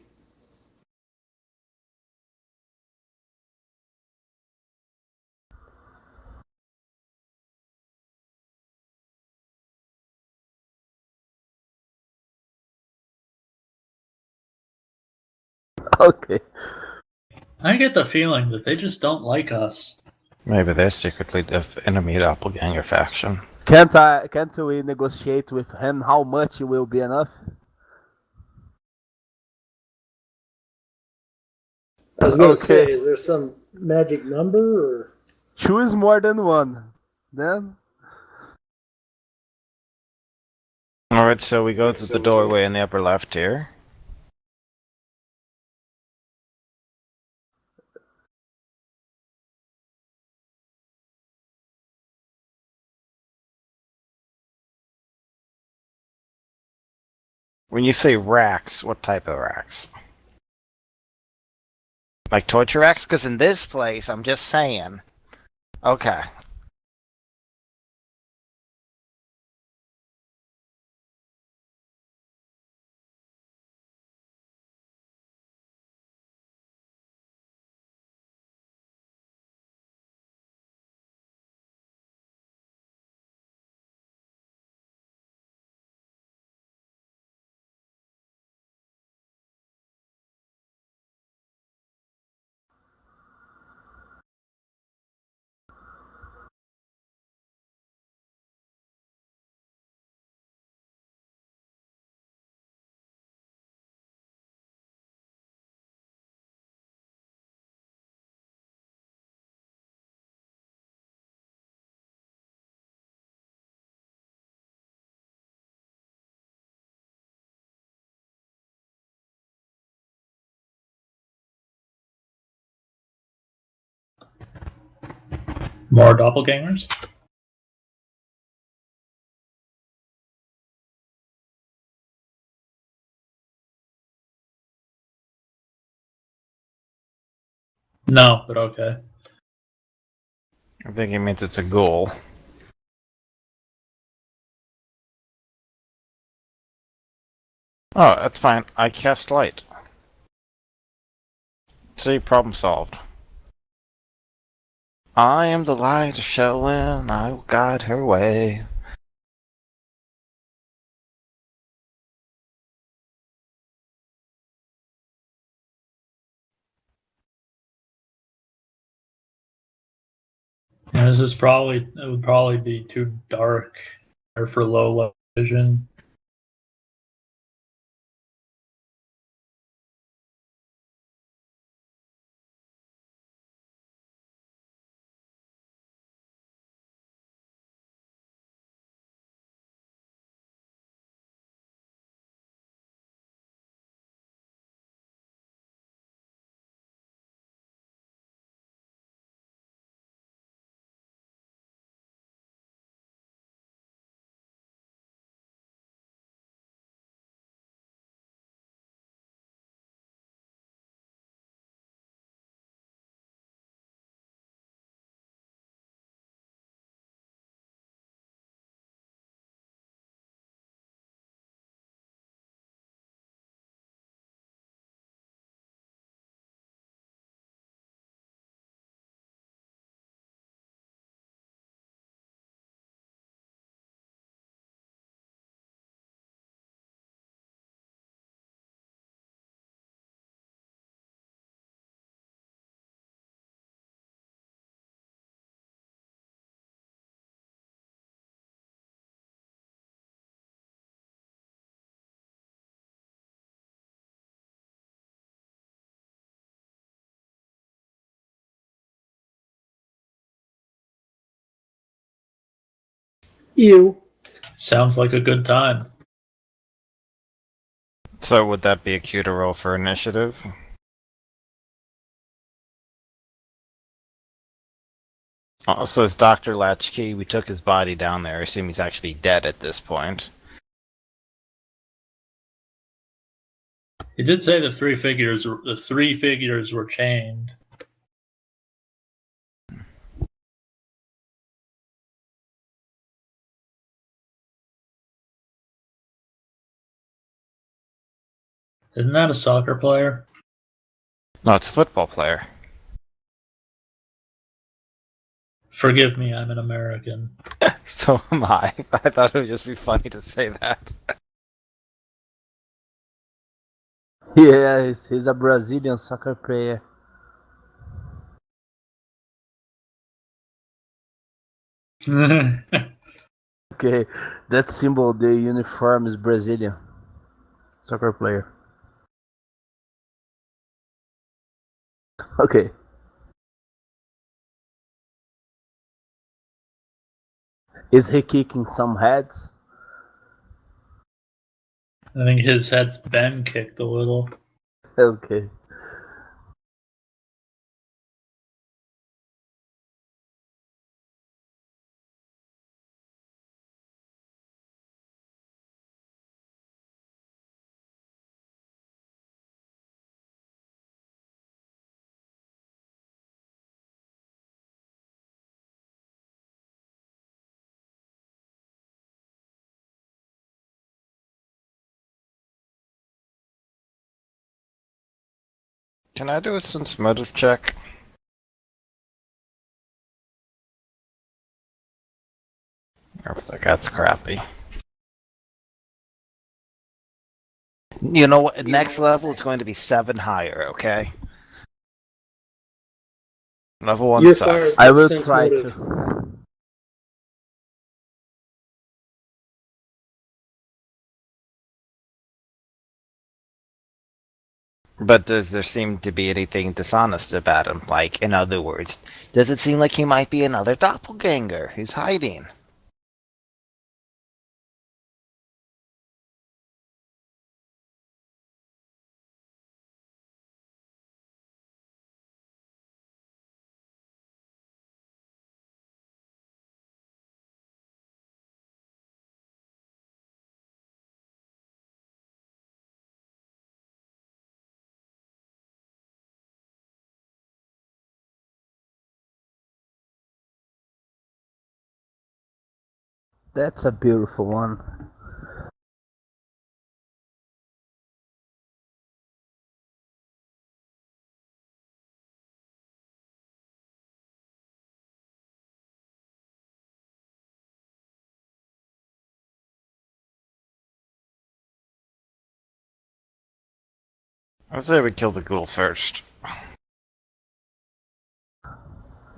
Okay. I get the feeling that they just don't like us. Maybe they're secretly the enemy doppelganger faction. Can't we negotiate with him how much it will be enough? I was going to Okay. say, is there some magic number or? Choose more than one. Then Alright, so we go through the doorway in the upper left here. When you say racks, what type of racks? Like torture racks? Because in this place, I'm just saying. Okay. More doppelgangers? No, but okay. I think it means it's a ghoul. Oh, that's fine. I cast light. See, problem solved. I am the light showing, I will guide her way. And this is probably, it would probably be too dark or for low light vision. You. Sounds like a good time. So would that be a cue to roll for initiative? Also, it's Dr. Latchkey. We took his body down there. I assume he's actually dead at this point. He did say the three figures were chained. Isn't that a soccer player? No, it's a football player. Forgive me, I'm an American. So am I. I thought it would just be funny to say that. Yeah, he's a Brazilian soccer player. Okay, that symbol, the uniform is Brazilian soccer player. Okay. Is he kicking some heads? I think his head's been kicked a little. Okay. Can I do a sense motive check? That's crappy. You know what? Next level is going to be 7 higher, okay? Level 1 You're sucks. fired. I will Sense try motive. to. But does there seem to be anything dishonest about him? Like, in other words, does it seem like he might be another doppelganger who's hiding? That's a beautiful one. I say we kill the ghoul first.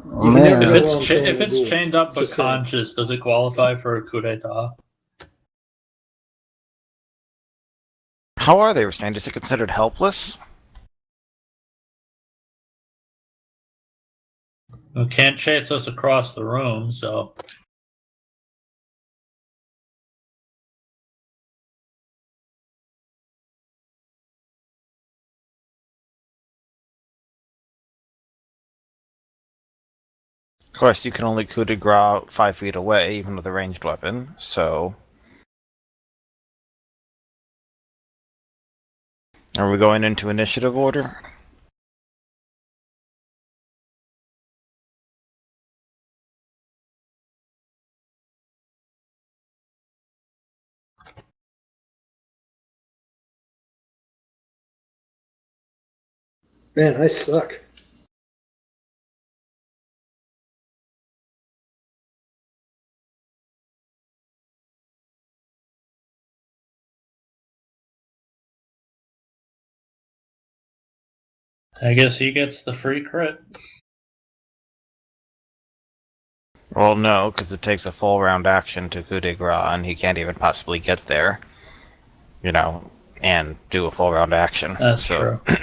You can never Man, go If it's wrong killing if the it's ghoul. chained up but Just saying. conscious, does it qualify for a coup d'état? How are they restrained? Is it considered helpless? It can't chase us across the room, so Of course, you can only coup de grace 5 feet away, even with a ranged weapon, so... Are we going into initiative order? Man, I suck. I guess he gets the free crit. Well, no, because it takes a full round action to coup de grace, and he can't even possibly get there, you know, and do a full round action. That's so. true.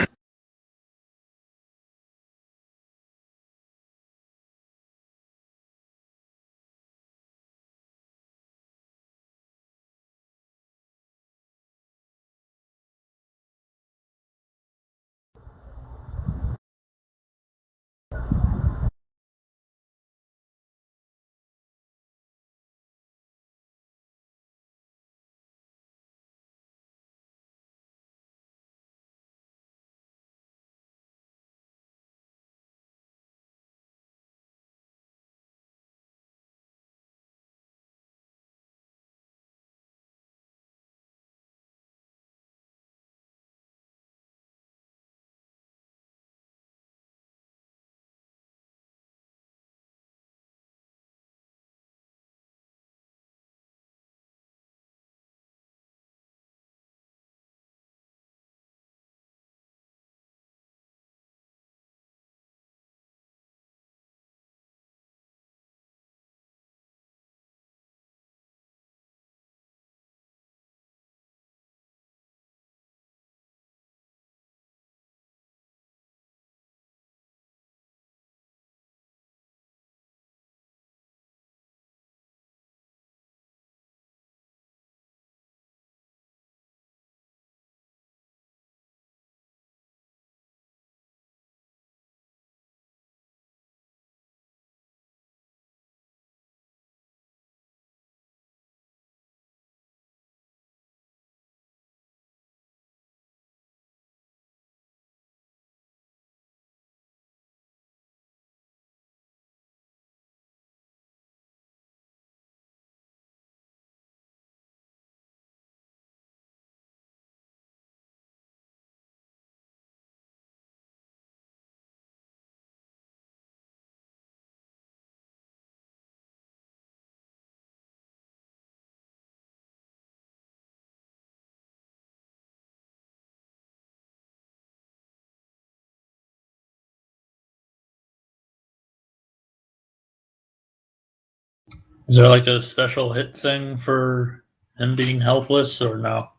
Is there like a special hit thing for him being helpless, or no?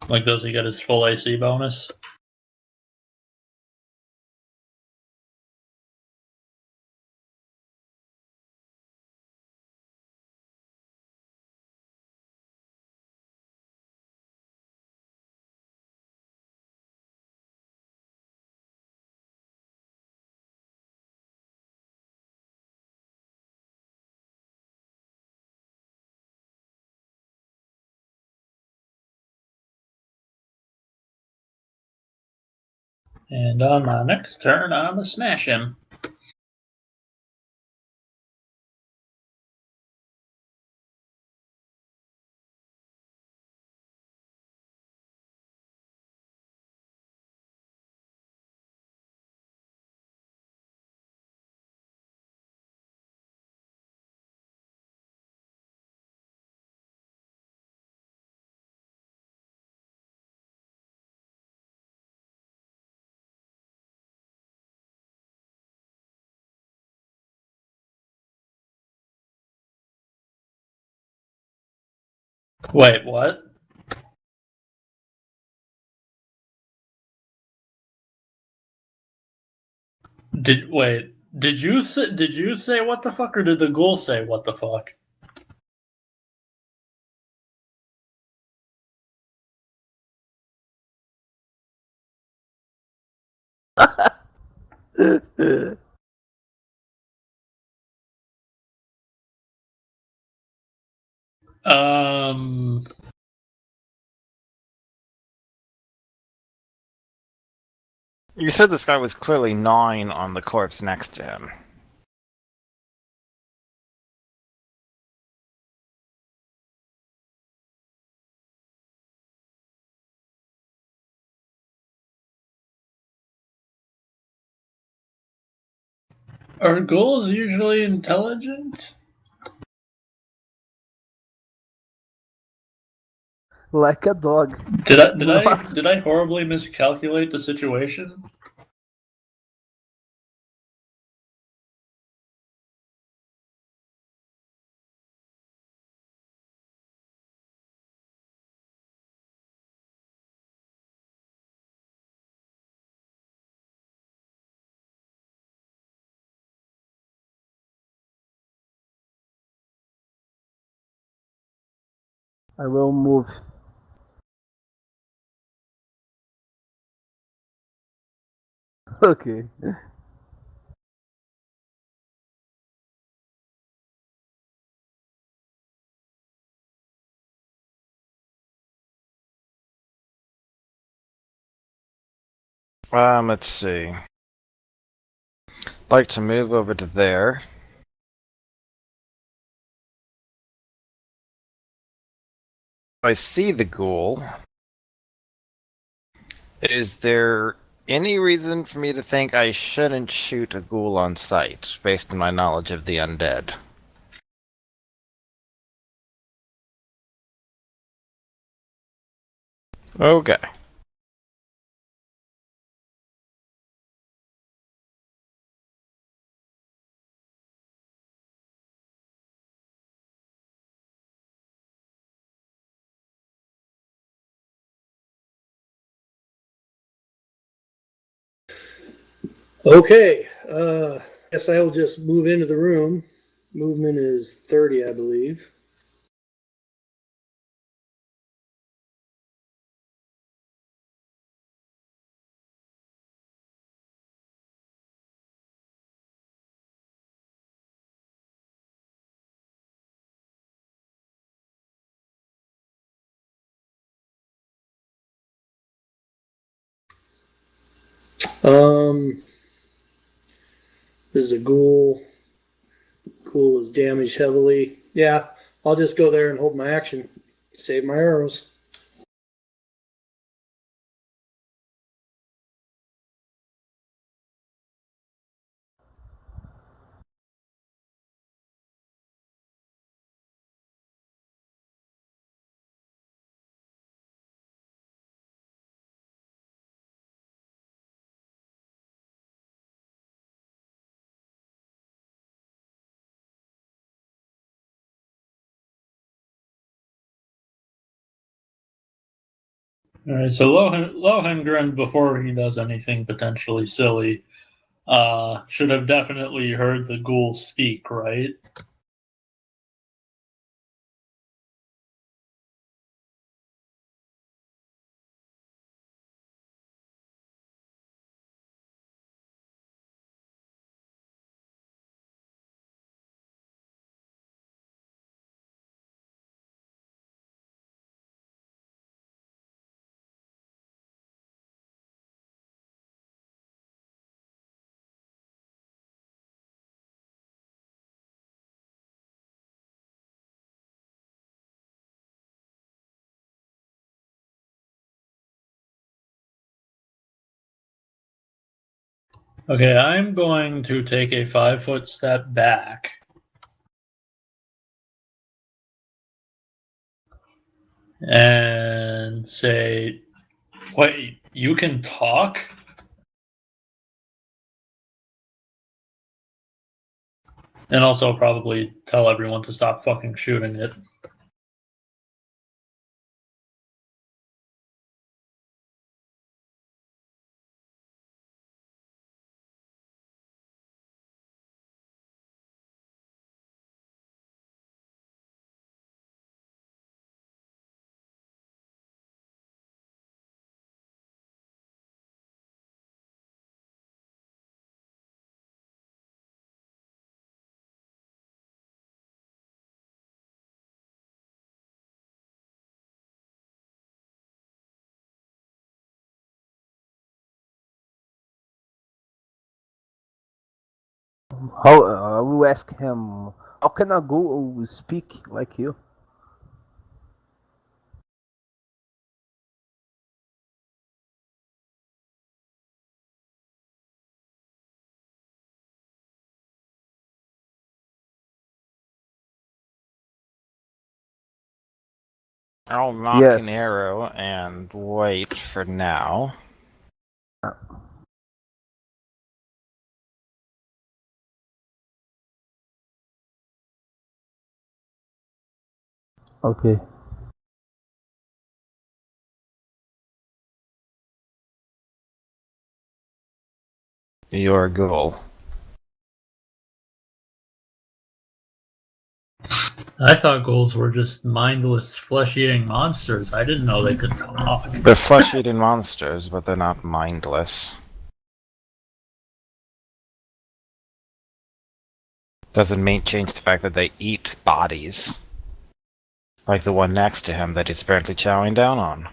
Like, does he get his full AC bonus? And on my next turn, I'm gonna smash him. Wait, what? Did you say what the fuck, or did the ghoul say what the fuck? Um, You said this guy was clearly gnawing on the corpse next to him. are ghouls usually intelligent? Like a dog. Not. Did I horribly miscalculate the situation? I will move. Okay. Let's see. Like to move over to there. I see the ghoul. Is there any reason for me to think I shouldn't shoot a ghoul on sight, based on my knowledge of the undead? Okay. Okay. Guess I will just move into the room. Movement is 30, I believe. This is a ghoul. Ghoul is damaged heavily. Yeah, I'll just go there and hold my action. Save my arrows. Alright, so Lohengrin, before he does anything potentially silly, should have definitely heard the ghoul speak, right? Okay, I'm going to take a 5-foot step back. And say, wait, you can talk? And also probably tell everyone to stop fucking shooting it. How I will ask him. How can a ghoul speak like you? I'll knock an Yes. arrow and wait for now. Okay. Your goal. I thought ghouls were just mindless, flesh-eating monsters. I didn't know they could talk. They're flesh-eating monsters, but they're not mindless. Doesn't change the fact that they eat bodies. Like the one next to him that he's apparently chowing down on.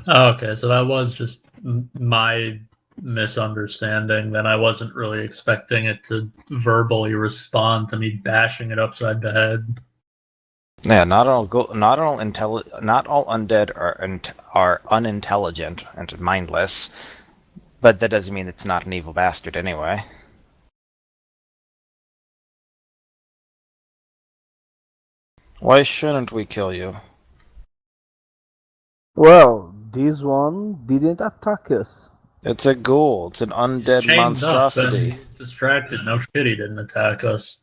Okay, so that was just my misunderstanding. Then I wasn't really expecting it to verbally respond to me bashing it upside the head. Yeah, not all undead are unintelligent and mindless, but that doesn't mean it's not an evil bastard anyway. Why shouldn't we kill you? Well, this one didn't attack us. It's a ghoul. It's an He's undead chained up and monstrosity. he's distracted. No shit, he didn't attack us.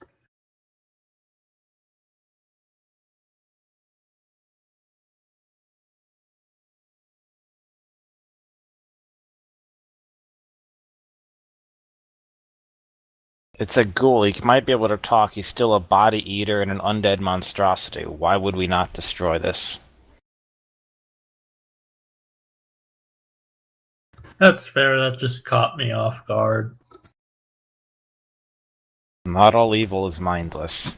It's a ghoul. He might be able to talk. He's still a body eater and an undead monstrosity. Why would we not destroy this? That's fair, that just caught me off guard. Not all evil is mindless.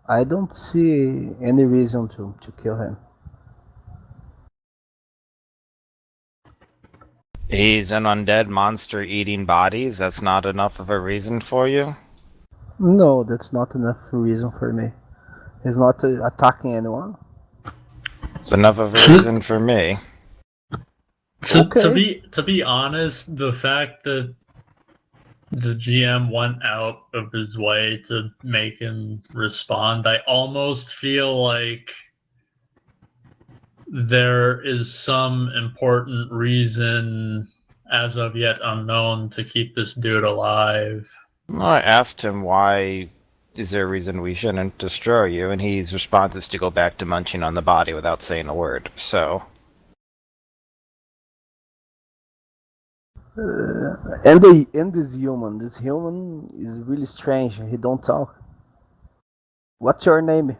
I don't see any reason to kill him. He's an undead monster eating bodies. That's not enough of a reason for you? No, that's not enough reason for me. He's not attacking anyone. It's enough of a reason for me. Okay. To be honest, the fact that the GM went out of his way to make him respond, I almost feel like there is some important reason, as of yet unknown, to keep this dude alive. I asked him why is there a reason we shouldn't destroy you, and his response is to go back to munching on the body without saying a word. So, And this human is really strange. He don't talk. What's your name?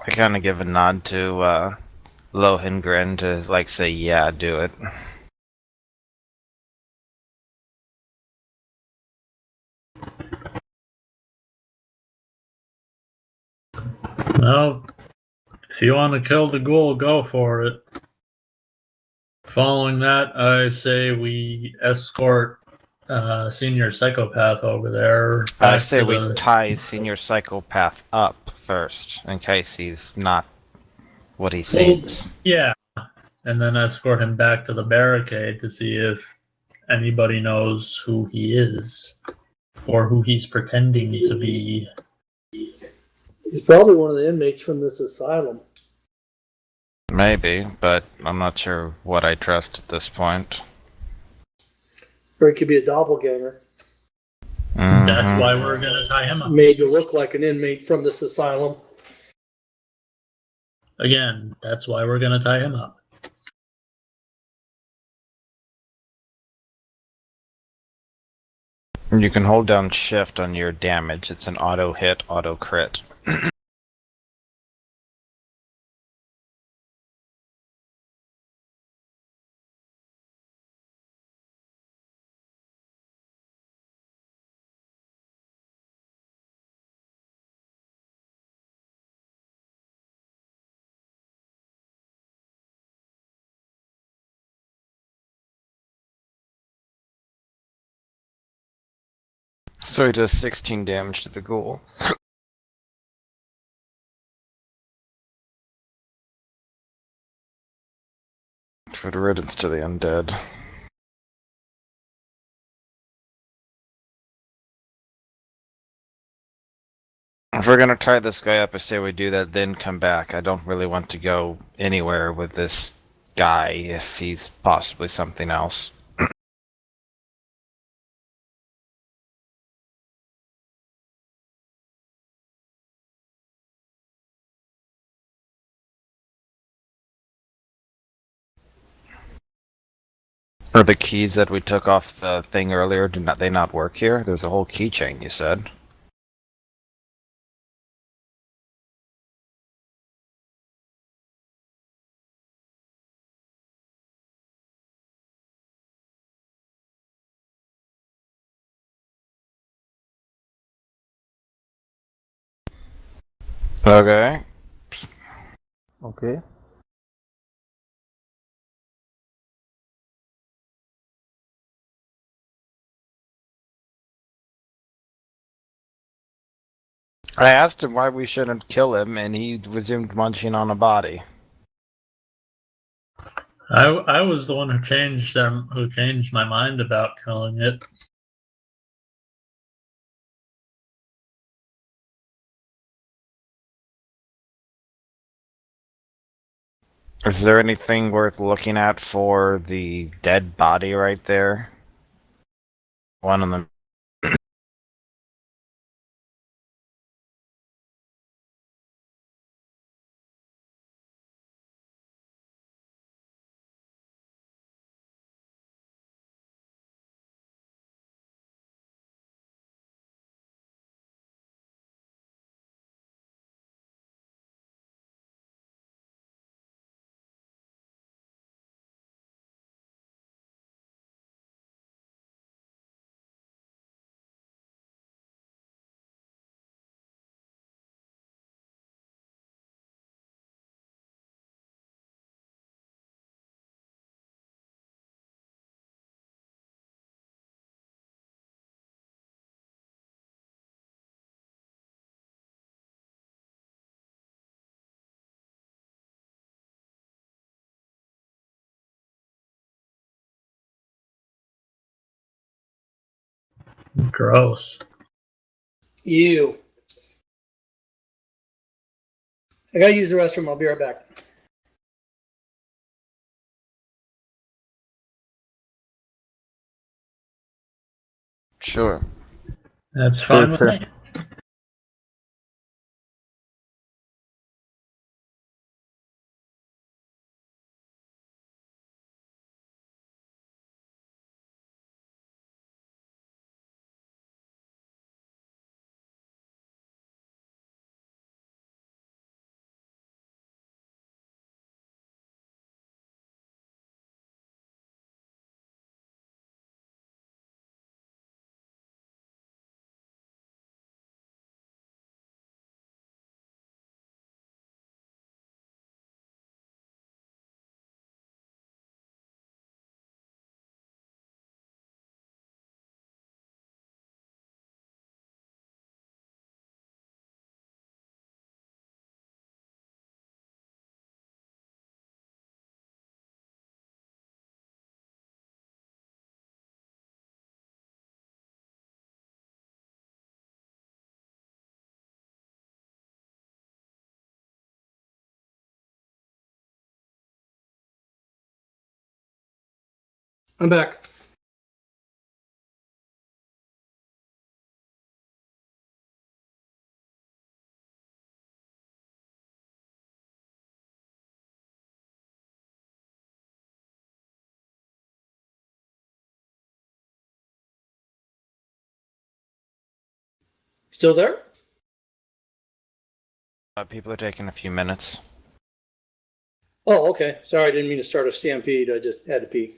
I kind of give a nod to Lohengrin to like say, yeah, do it. Well, if you want to kill the ghoul, go for it. Following that, I say we escort senior psychopath over there I back say to we the tie senior psychopath up first, in case he's not what he well, seems. yeah, and then escort him back to the barricade to see if anybody knows who he is or who he's pretending to be. He's probably one of the inmates from this asylum. Maybe, but I'm not sure what I trust at this point. Or he could be a doppelganger. That's Mhm. why we're gonna tie him up. Made to look like an inmate from this asylum. Again, that's why we're gonna tie him up. You can hold down shift on your damage. It's an auto hit, auto crit. So he does 16 damage to the ghoul. Good riddance to the undead. If we're gonna tie this guy up, I say we do that, then come back. I don't really want to go anywhere with this guy if he's possibly something else. Or the keys that we took off the thing earlier, did not they not work here? There's a whole keychain, you said. Okay. Okay. I asked him why we shouldn't kill him, and he resumed munching on a body. I was the one who changed my mind about killing it. Is there anything worth looking at for the dead body right there? One of them. Gross. Ew. I gotta use the restroom. I'll be right back. Sure. That's Sure, fine with sure. me. I'm back. Still there? People are taking a few minutes. Oh, okay. Sorry, I didn't mean to start a stampede. I just had to pee.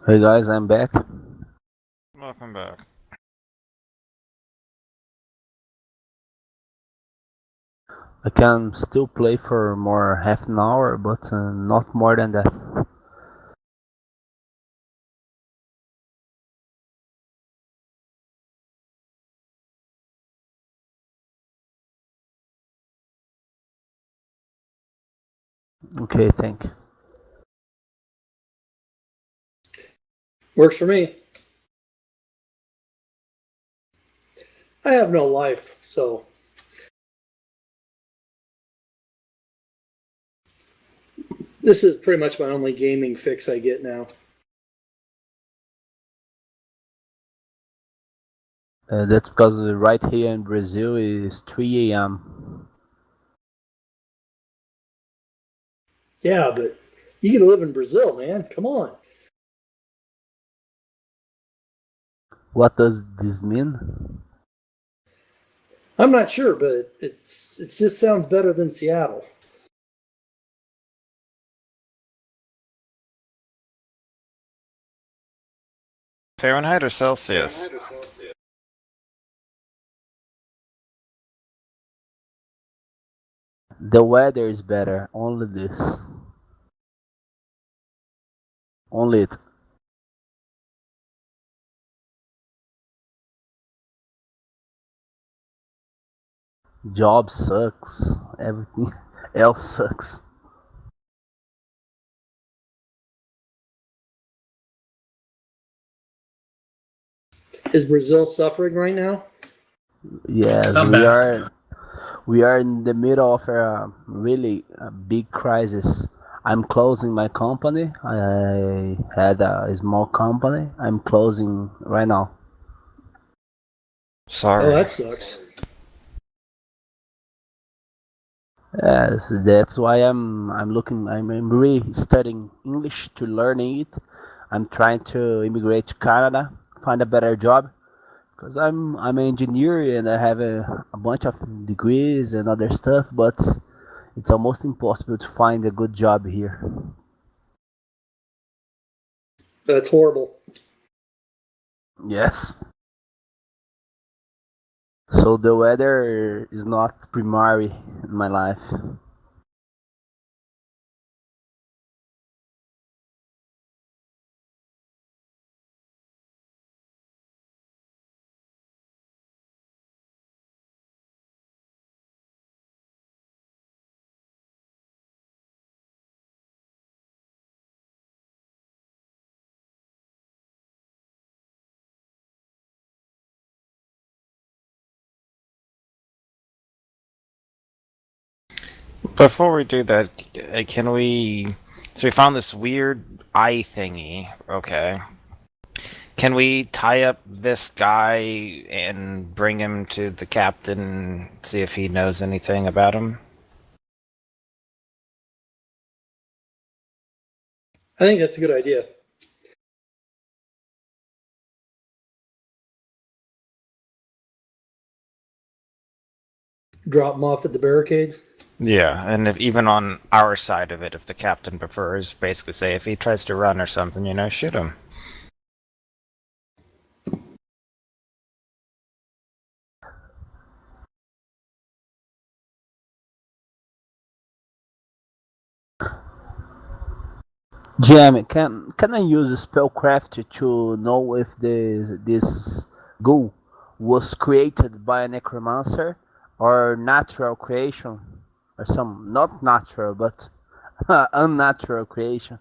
Hey guys, I'm back. Welcome back. I can still play for more half an hour, but not more than that. Okay, thank you. Works for me. I have no life, so this is pretty much my only gaming fix I get now. That's because right here in Brazil is 3 a.m. Yeah, but You can live in Brazil, man. Come on. What does this mean? I'm not sure, but it just sounds better than Seattle. Fahrenheit or Celsius? The weather is better. Only this. Only it. Job sucks. Everything else sucks. Is Brazil suffering right now? Yes, I'm back. we are in the middle of a really big crisis. I'm closing my company. I had a small company. I'm closing right now. Oh, Sorry. that sucks. Yes, that's why I'm really studying English to learning it. I'm trying to immigrate to Canada, find a better job because I'm an engineer and I have a bunch of degrees and other stuff, but it's almost impossible to find a good job here. That's horrible. Yes. So the weather is not primary in my life. Before we do that, can we? So we found this weird eye thingy. Okay. Can we tie up this guy and bring him to the captain, see if he knows anything about him? I think that's a good idea. Drop them off at the barricade. Yeah, and if, even on our side of it, if the captain prefers, basically say if he tries to run or something, shoot him. GM, can I use spellcraft to know if this ghoul was created by a necromancer or natural creation or some not natural but unnatural creation?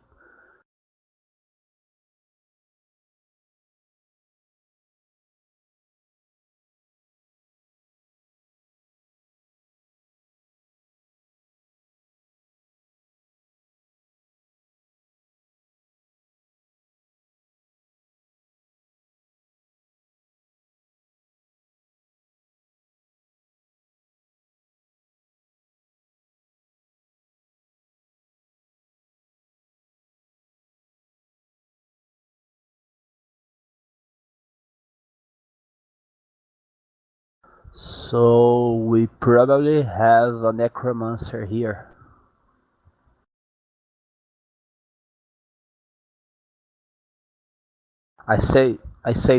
So we probably have a necromancer here. I say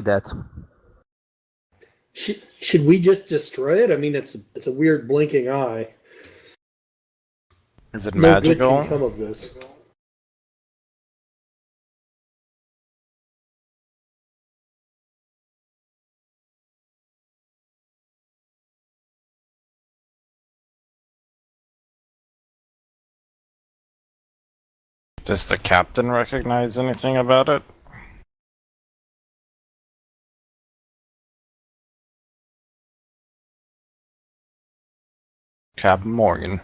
that. Should we just destroy it? I mean, it's a weird blinking eye. Is it No good can magical? come of this. Does the captain recognize anything about it? Captain Morgan.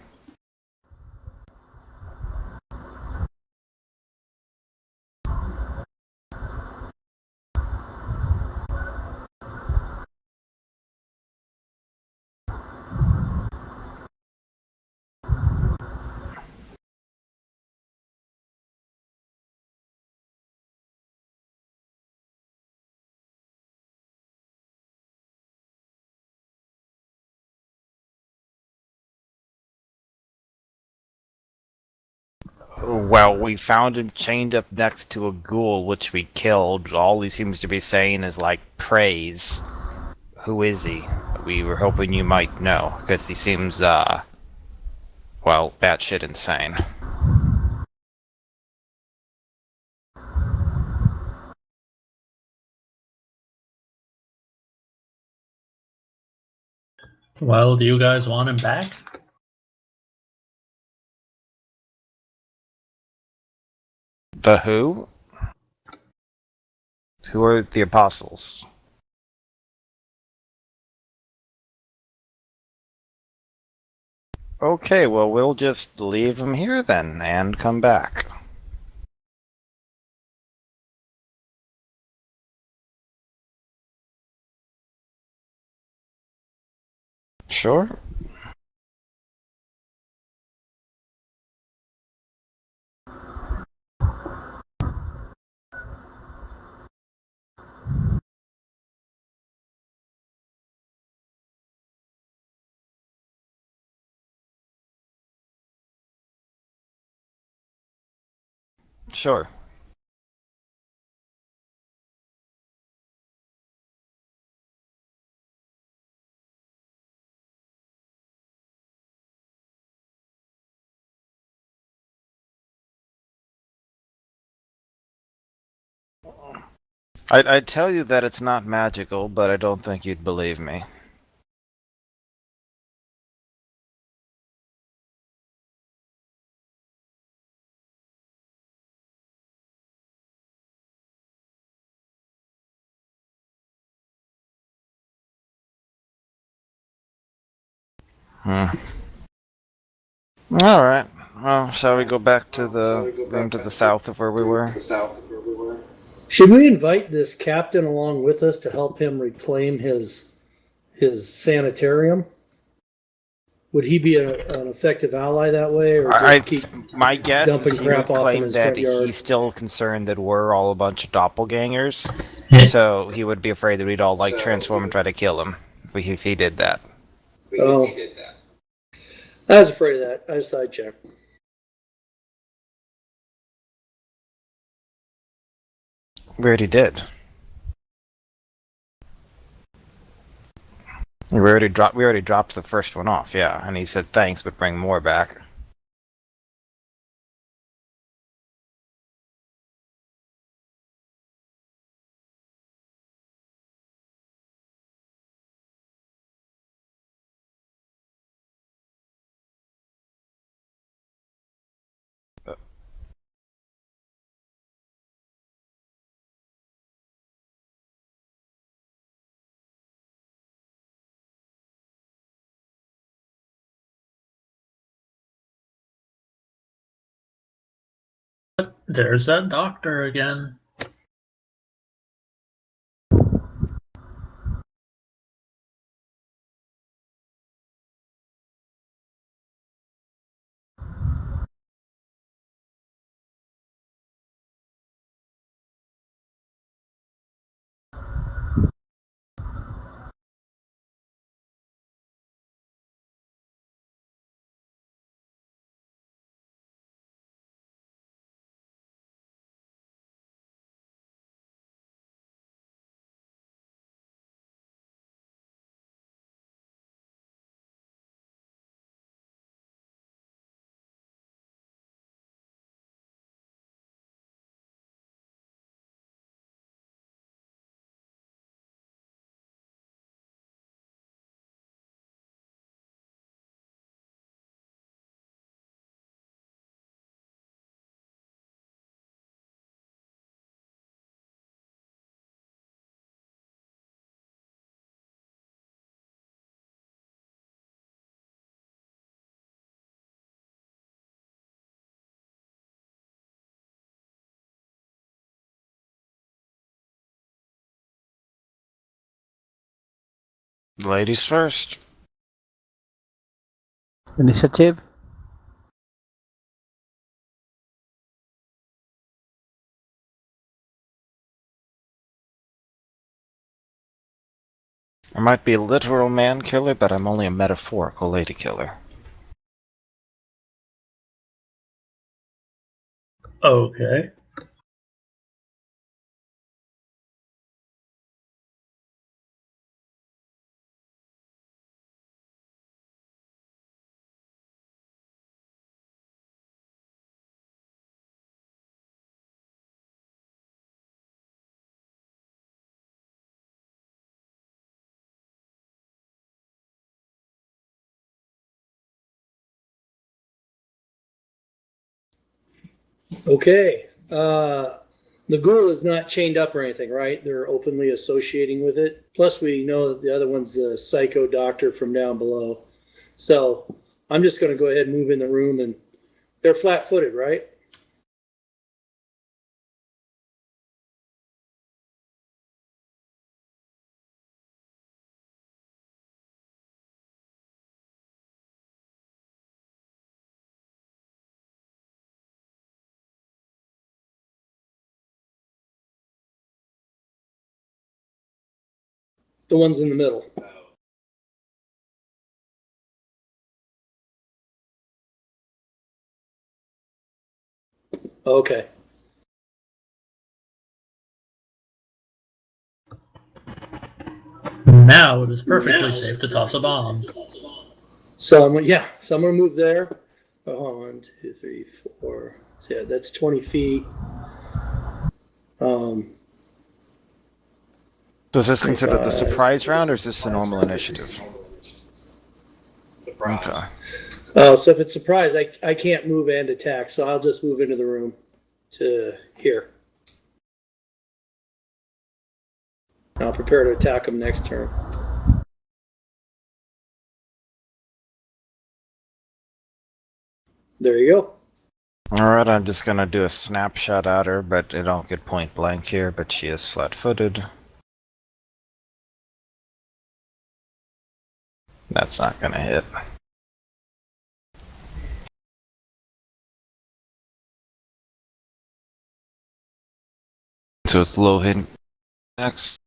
Well, we found him chained up next to a ghoul, which we killed. All he seems to be saying is, like, praise. Who is he? We were hoping you might know, because he seems, well, batshit insane. Well, do you guys want him back? The who? Who are the apostles? Okay, well, we'll just leave him here then, and come back. Sure. Sure. I'd tell you that it's not magical, but I don't think you'd believe me. Alright. Well, shall we go back to the room to the south of where we were? Should we invite this captain along with us to help him reclaim his sanitarium? Would he be an effective ally that way, or just keep My guess dumping is he would crap off in claim his that front yard? he's still concerned that we're all a bunch of doppelgangers, so he would be afraid that we'd all, like, transform and try to kill him if he did that. Oh, I was afraid of that. I just thought I'd check. We already did. We already dropped the first one off, yeah, and he said thanks, but bring more back. There's that doctor again. Ladies first. Initiative. I might be a literal man killer, but I'm only a metaphorical lady killer. Okay. Okay. The ghoul is not chained up or anything, right? They're openly associating with it. Plus, we know that the other one's the psycho doctor from down below. So I'm just going to go ahead and move in the room, and they're flat-footed, right? The ones in the middle. Okay. Now it is perfectly safe to toss a bomb. So I'm gonna move there. 1, 2, 3, 4. So yeah, that's 20 feet. So is this considered the 25. surprise round, or is this the normal initiative? Surprise. Okay. Oh, so if it's surprise, I can't move and attack, so I'll just move into the room to here. I'll prepare to attack him next turn. There you go. Alright, I'm just gonna do a snapshot at her, but I don't get point blank here, but she is flat-footed. That's not gonna hit. So it's low hit next.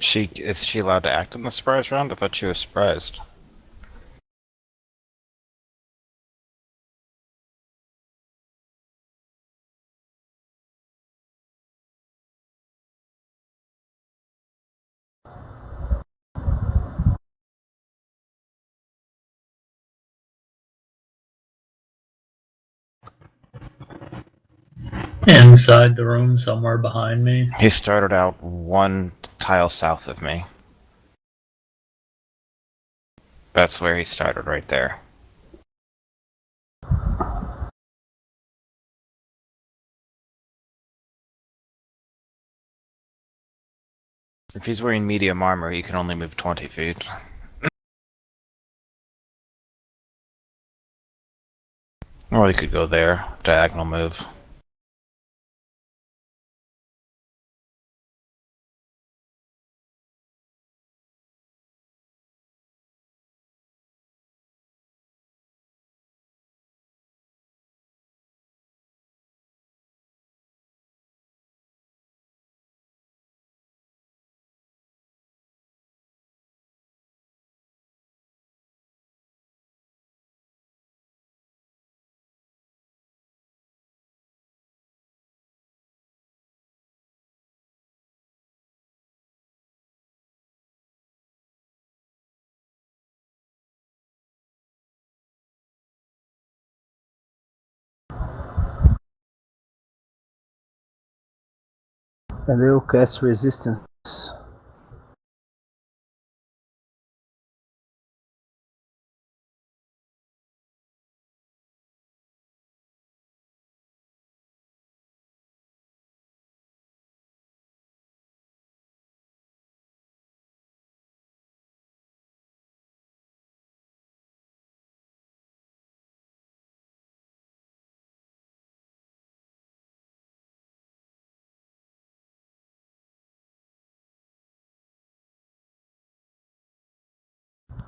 Is she allowed to act in the surprise round? I thought she was surprised. Inside the room, somewhere behind me. He started out one tile south of me. That's where he started, right there. If he's wearing medium armor, he can only move 20 feet. Or he could go there, diagonal move. And they will cast resistance.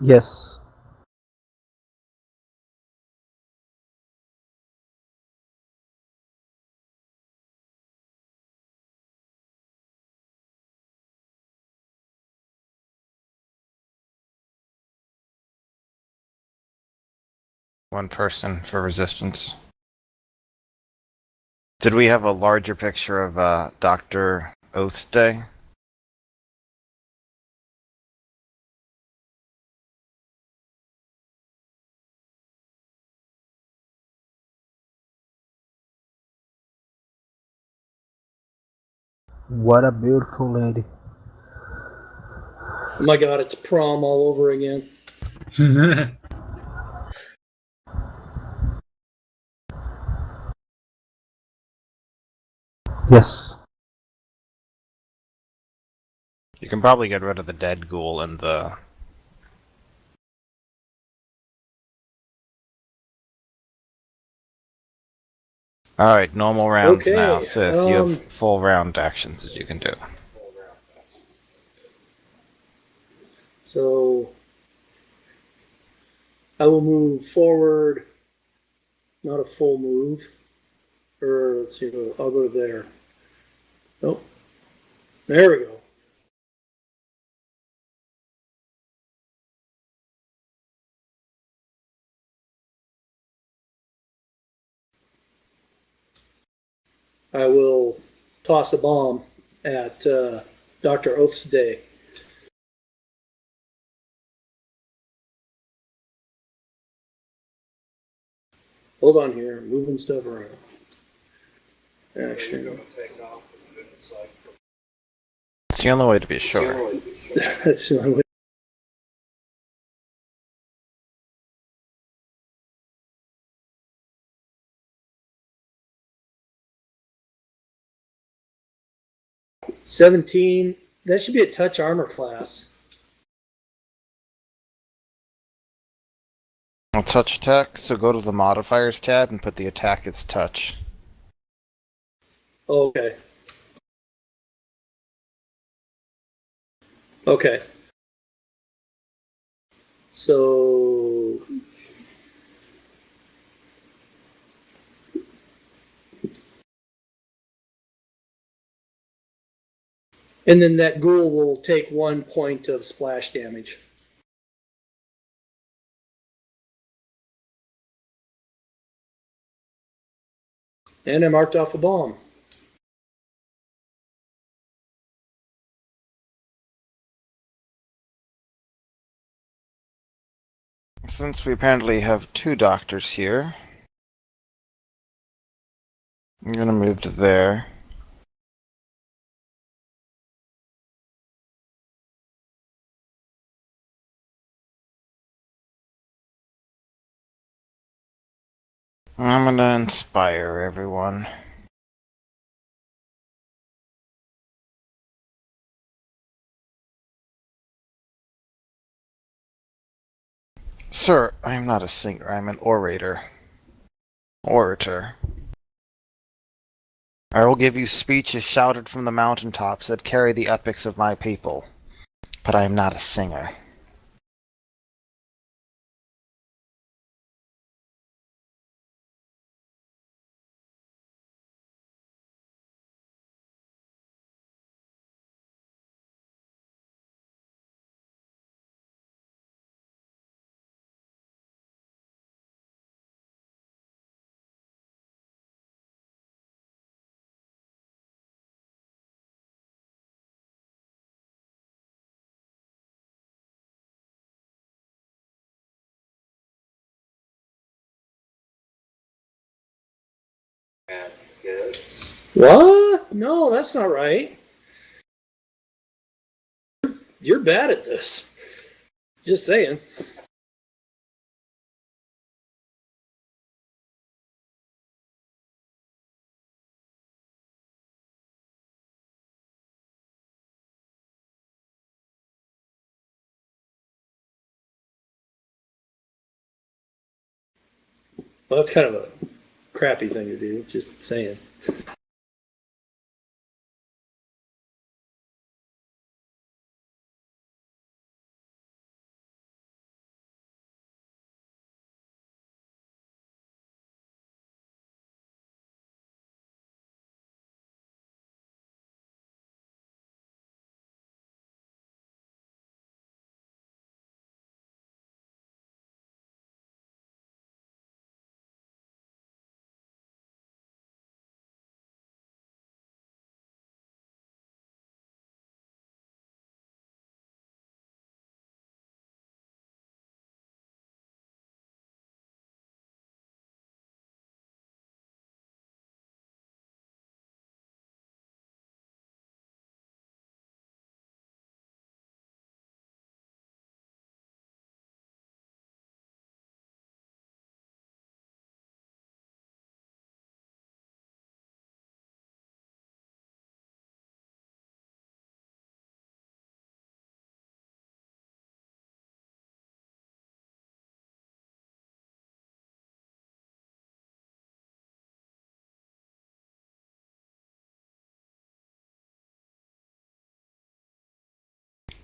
Yes. One person for resistance. Did we have a larger picture of Dr. Oath's day? What a beautiful lady. Oh my God, it's prom all over again. Yes. You can probably get rid of the dead ghoul and the... Alright, normal rounds Okay, now. Sith, you have full round actions that you can do. So I will move forward, not a full move. Or let's see, I'll go there. Oh, there we go. I will toss a bomb at Dr. Oath's day. Hold on here, moving stuff around. You're Action. gonna take off and it's like It's the only way to be it's the sure. only way to be sure. That's the only way. $17. That should be a touch armor class. A touch attack, so go to the modifiers tab and put the attack as touch. Okay. Okay. So and then that ghoul will take 1 point of splash damage. And I marked off a bomb. Since we apparently have 2 doctors here, I'm gonna move to there. I'm gonna inspire everyone. Sir, I am not a singer, I'm an orator. Orator. I will give you speeches shouted from the mountaintops that carry the epics of my people. But I am not a singer. And kids. What? No, that's not right. You're bad at this. Just saying. Well, that's kind of a crappy thing to do. Just saying.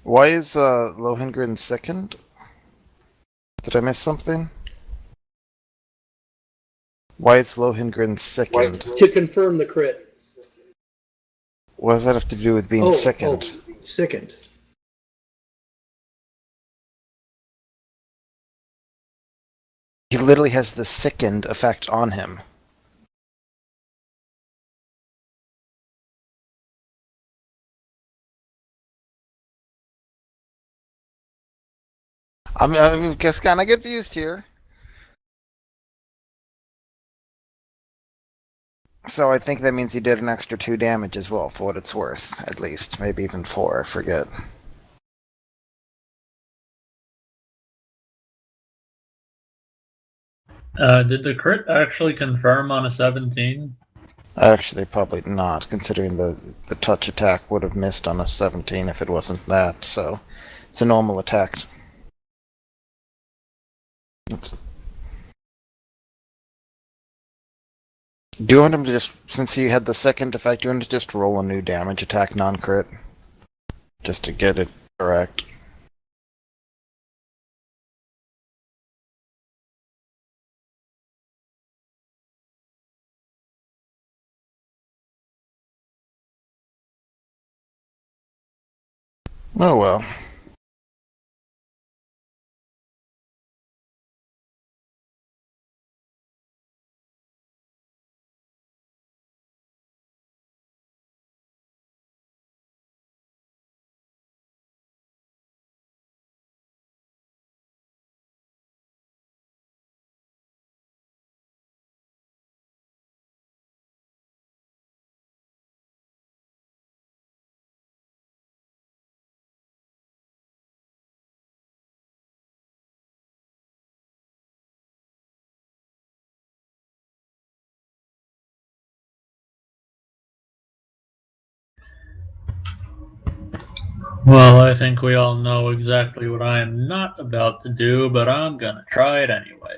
Why is Lohengrin sickened? Did I miss something? Why is Lohengrin sickened? To confirm the crit. What does that have to do with being sickened? Sickened. He literally has the sickened effect on him. I'm just kind of confused here. So I think that means he did an extra 2 damage as well, for what it's worth, at least. Maybe even 4, I forget. Did the crit actually confirm on a 17? Actually, probably not, considering the touch attack would have missed on a 17 if it wasn't that, so it's a normal attack. Do you want him to just, since he had the second effect, do you want him to just roll a new damage attack non-crit? Just to get it correct. Oh well. Well, I think we all know exactly what I am not about to do, but I'm gonna try it anyway.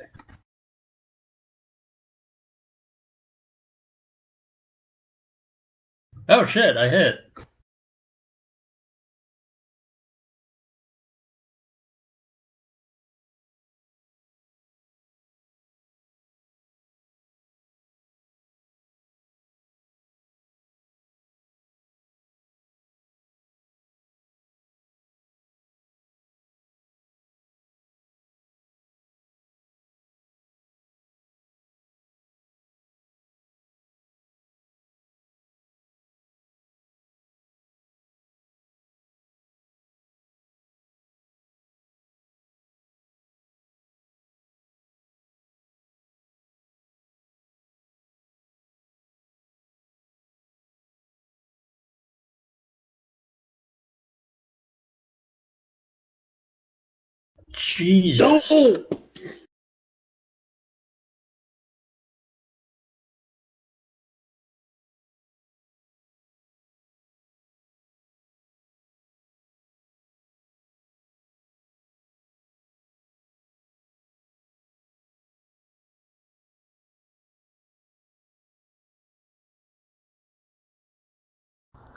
Oh shit, I hit. Jesus. Oh!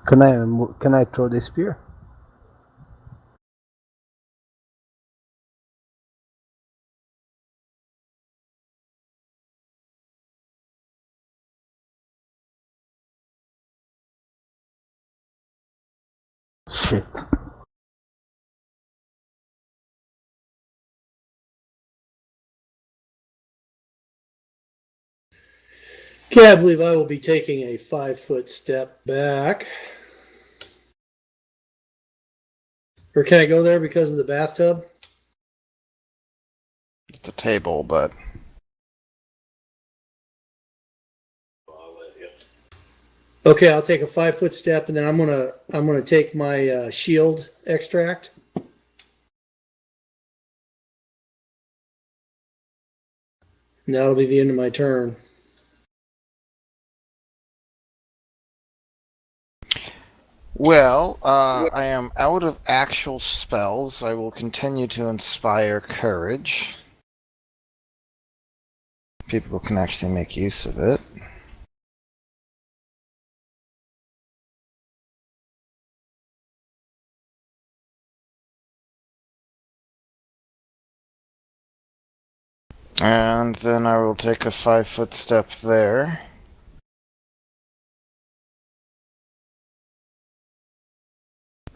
Can I throw the spear? Shit. Can't believe I will be taking a 5-foot step back. Or can I go there because of the bathtub? It's a table, but I'll let you. Okay, I'll take a 5-foot step, and then I'm gonna take my shield extract. And that'll be the end of my turn. well, I am out of actual spells. I will continue to inspire courage. People can actually make use of it. And then I will take a 5-foot step there.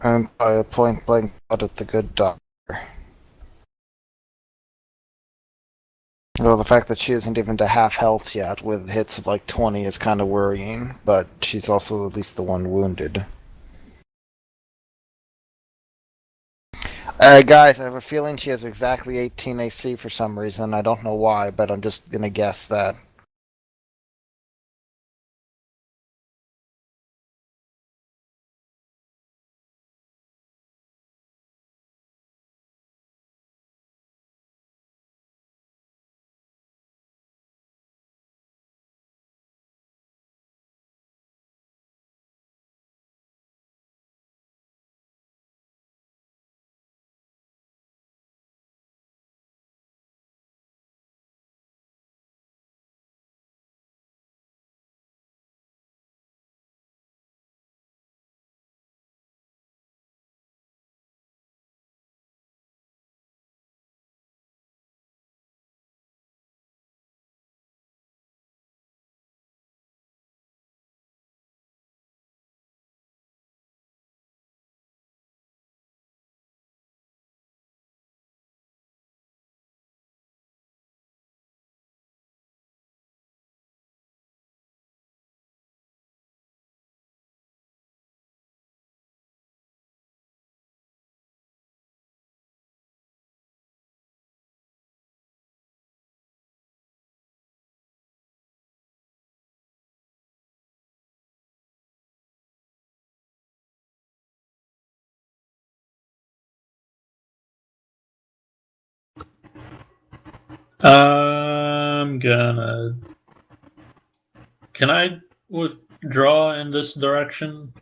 And by a point blank shot at the good doctor. Well, the fact that she isn't even to half health yet with hits of like 20 is kind of worrying, but she's also at least the one wounded. Guys, I have a feeling she has exactly 18 AC for some reason. I don't know why, but I'm just gonna guess that. I'm gonna. Can I withdraw in this direction?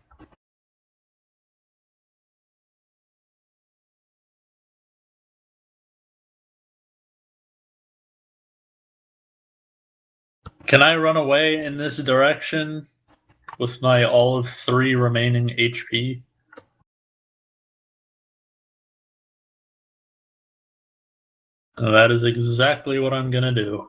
Can I run away in this direction with my all of 3 remaining HP? That is exactly what I'm gonna do.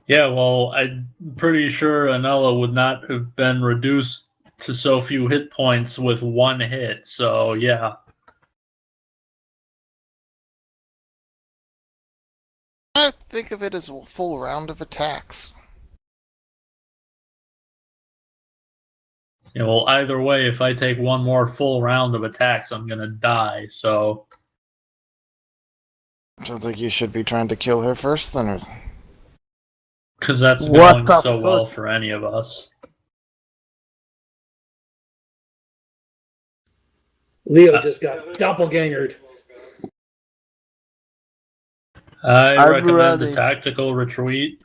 Yeah, well, I'm pretty sure Anella would not have been reduced to so few hit points with 1 hit, so yeah. I think of it as a full round of attacks. Yeah, well, either way, if I take 1 more full round of attacks, I'm gonna die, so. Sounds like you should be trying to kill her first, then. Because that's What going the so well fuck? for any of us. Leo just got doppelgangered. I I'm recommend a running. tactical retreat,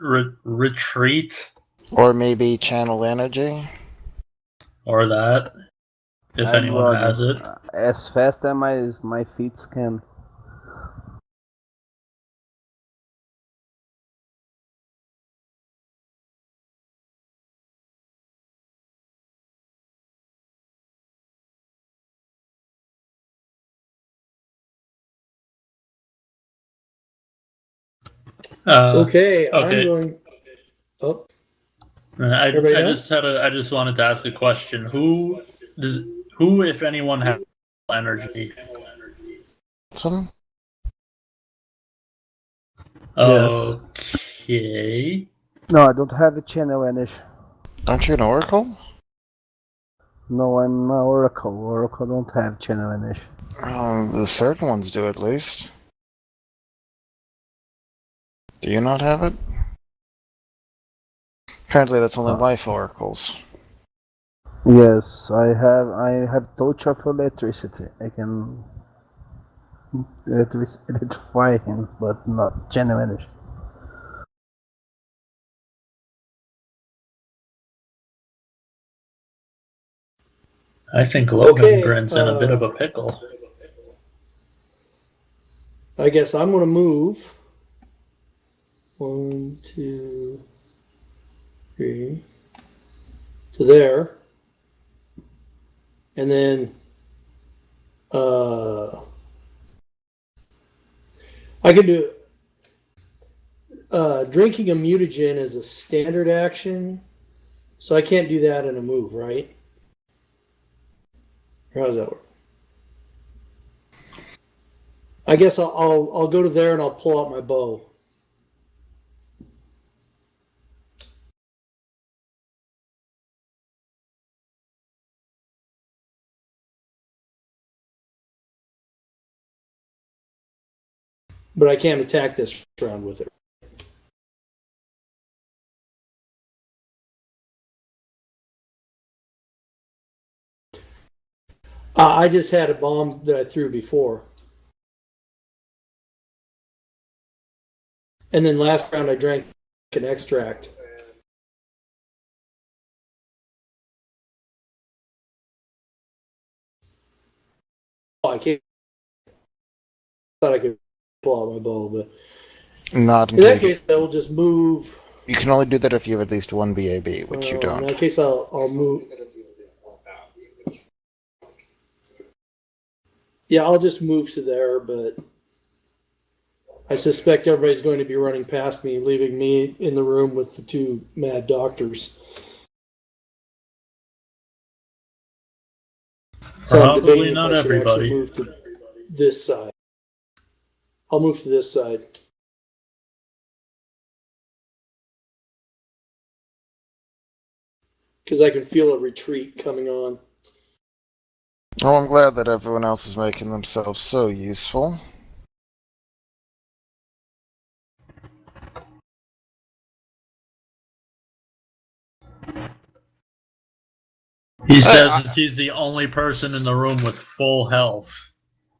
Or maybe channel energy. or that, if I'm anyone running has it. as fast as my feet can. Okay, I'm Okay. going. Oh, I everybody done? I just wanted to ask a question. Who, if anyone, has energy? Some? Yes. Okay. No, I don't have a channel energy. Aren't you an oracle? No, I'm an oracle. Oracle don't have channel energy. The certain ones do at least. Do you not have it? Apparently that's only life oracles. Yes, I have. I have touch of electricity. I can electrify him, but not channel energy. I think Okay, Logangrind's in a bit of a pickle. I guess I'm going to move 1, 2, 3 to there. And then I can do drinking a mutagen is a standard action, so I can't do that in a move, right? Or how does that work? I guess I'll go to there and I'll pull out my bow. But I can't attack this round with it. I just had a bomb that I threw before. And then last round I drank an extract. Oh, I can't. Thought I could pull out my bow, but Not in that until case, I will just move. you can only do that if you have at least one BAB, which you In don't. that case, I'll move. Yeah, I'll just move to there, but I suspect everybody's going to be running past me, leaving me in the room with the two mad doctors. So I'm Probably debating not if I should actually everybody. move to this side. I'll move to this side. Because I can feel a retreat coming on. Oh, I'm glad that everyone else is making themselves so useful. He says he's the only person in the room with full health.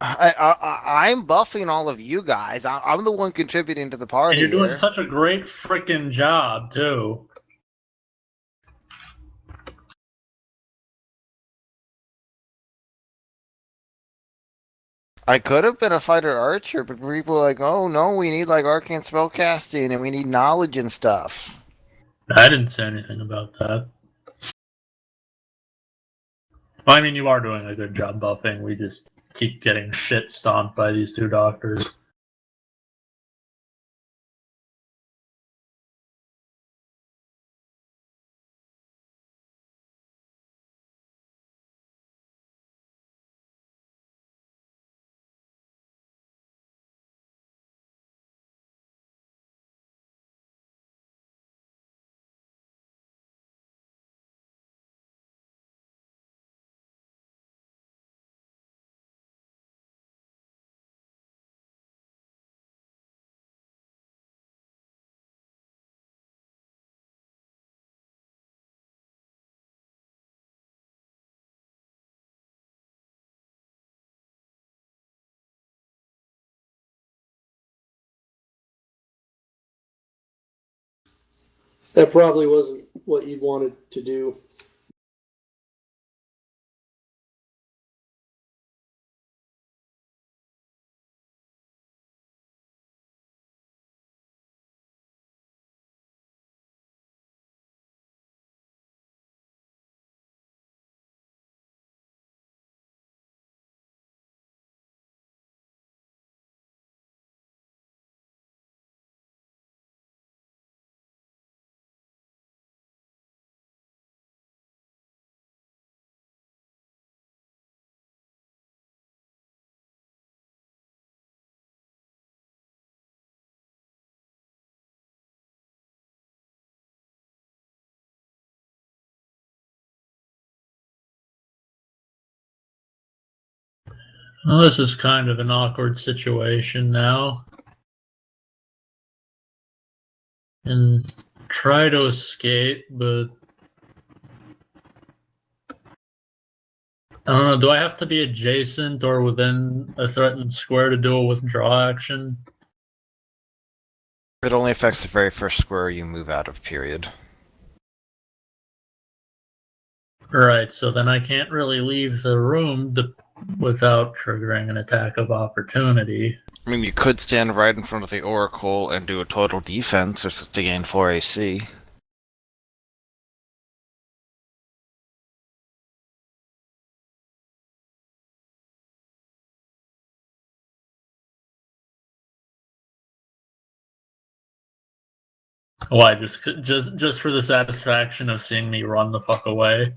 I'm buffing all of you guys. I'm the one contributing to the party. And you're doing here. such a great freaking job, too. I could have been a fighter archer, but people were like, oh no, we need like arcane spellcasting and we need knowledge and stuff. I didn't say anything about that. Well, I mean, you are doing a good job buffing. We just keep getting shit stomped by these two doctors. That probably wasn't what you wanted to do. Well, this is kind of an awkward situation now. And try to escape, but I don't know, do I have to be adjacent or within a threatened square to do a withdraw action? It only affects the very first square you move out of, period. Right, so then I can't really leave the room without triggering an attack of opportunity. I mean, you could stand right in front of the Oracle and do a total defense just to gain 4 AC. Why? Just for the satisfaction of seeing me run the fuck away?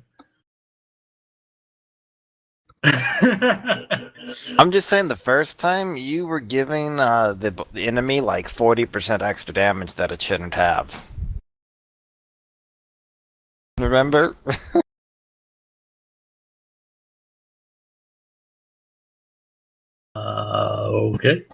I'm just saying, the first time you were giving the enemy like 40% extra damage that it shouldn't have. Remember? Okay.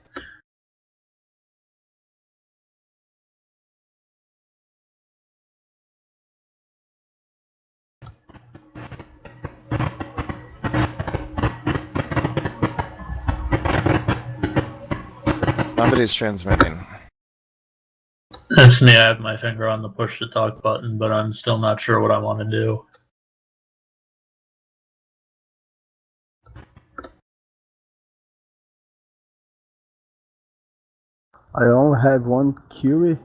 Somebody's transmitting. That's me. I have my finger on the push to talk button, but I'm still not sure what I want to do. I only have one query.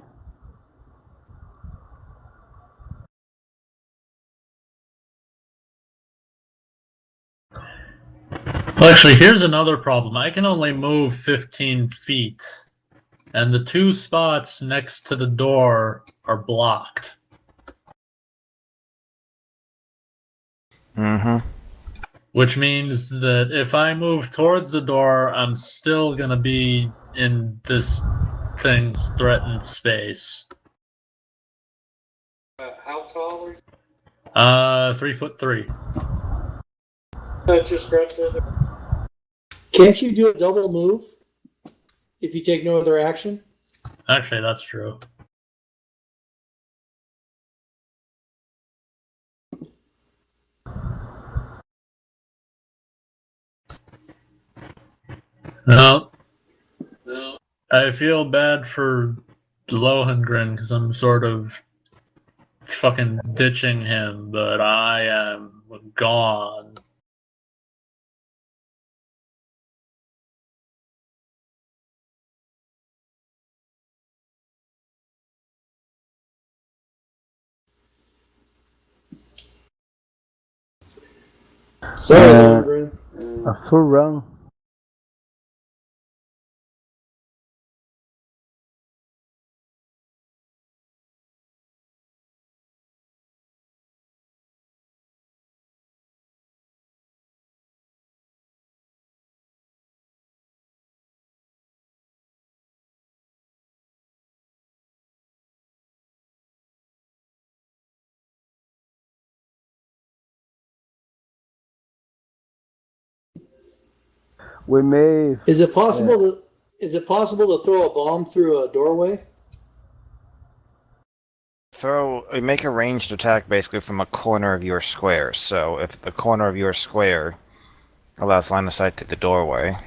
Well, actually, here's another problem. I can only move 15 feet, and the 2 spots next to the door are blocked. Mm-hmm. Which means that if I move towards the door, I'm still gonna be in this thing's threatened space. How tall are you? 3'3". Just right there. Can't you do a double move if you take no other action? Actually, that's true. No, I feel bad for Lohengrin because I'm sort of fucking ditching him, but I am gone. Sorry, Uh, Lundgren. A full run. We may. Is it possible to throw a bomb through a doorway? Make a ranged attack basically from a corner of your square. So if the corner of your square allows line of sight to the doorway.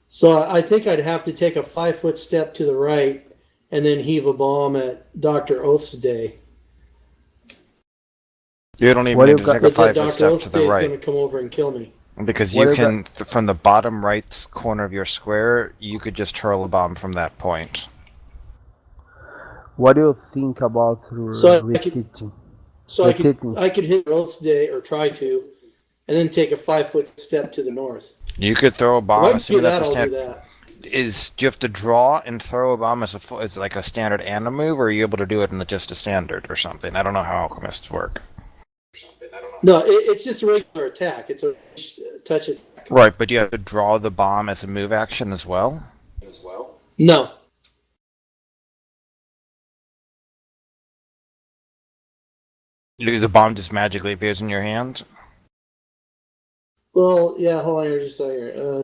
So I think I'd have to take a 5-foot step to the right and then heave a bomb at Dr. Oath's day. You don't even What do need you to got- take a But then 5-foot Dr. step Oath's to day the is right. going to come over and kill me. Because What you do you can, from the bottom right corner of your square, you could just hurl a bomb from that point. What do you think about So retreating? I could hit Oath's day or try to, and then take a 5-foot step to the north. You could throw a If bomb, I can do assuming that, that's a I'll do standard. that. Do you have to draw and throw a bomb as like a standard and a move, or are you able to do it in just a standard or something? I don't know how alchemists work. No, it's just a regular attack. It's a touch it. Right, but you have to draw the bomb as a move action as well? No. The bomb just magically appears in your hand? Well, yeah. Hold on here, just a second.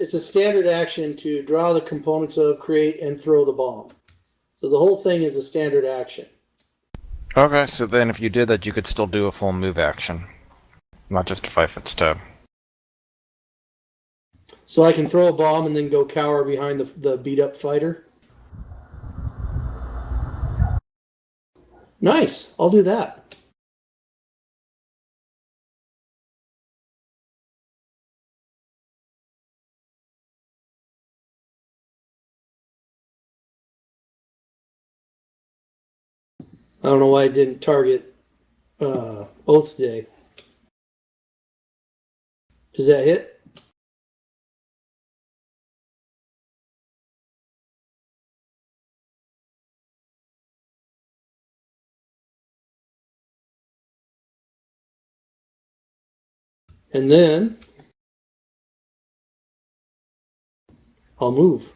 It's a standard action to draw the components of, create, and throw the bomb. So the whole thing is a standard action. Okay, so then if you did that, you could still do a full move action. Not just a 5-foot step. So I can throw a bomb and then go cower behind the beat up fighter. Nice. I'll do that. I don't know why I didn't target Oath's Day. Does that hit? And then I'll move.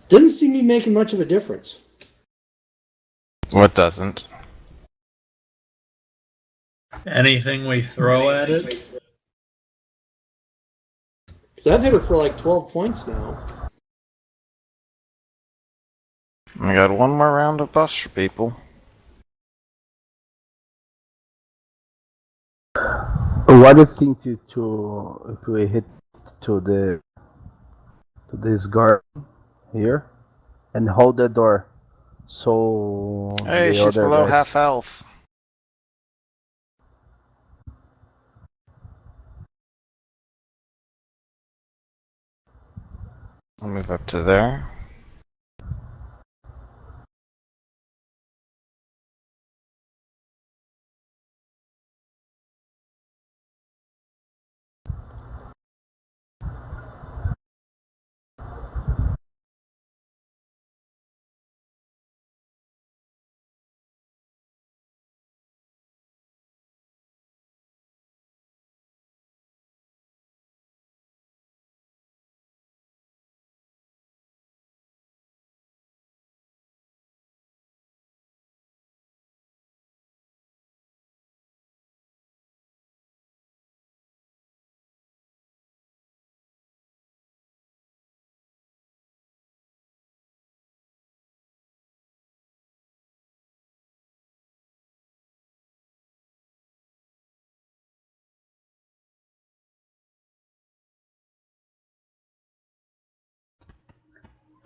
Doesn't seem to be making much of a difference. What doesn't? Anything we throw at it? So I've hit her for like 12 points now. I got one more round of buffs for people. What do you think to if we hit to this guard here and hold the door so Hey, the she's other below guys. half health. I'll move up to there.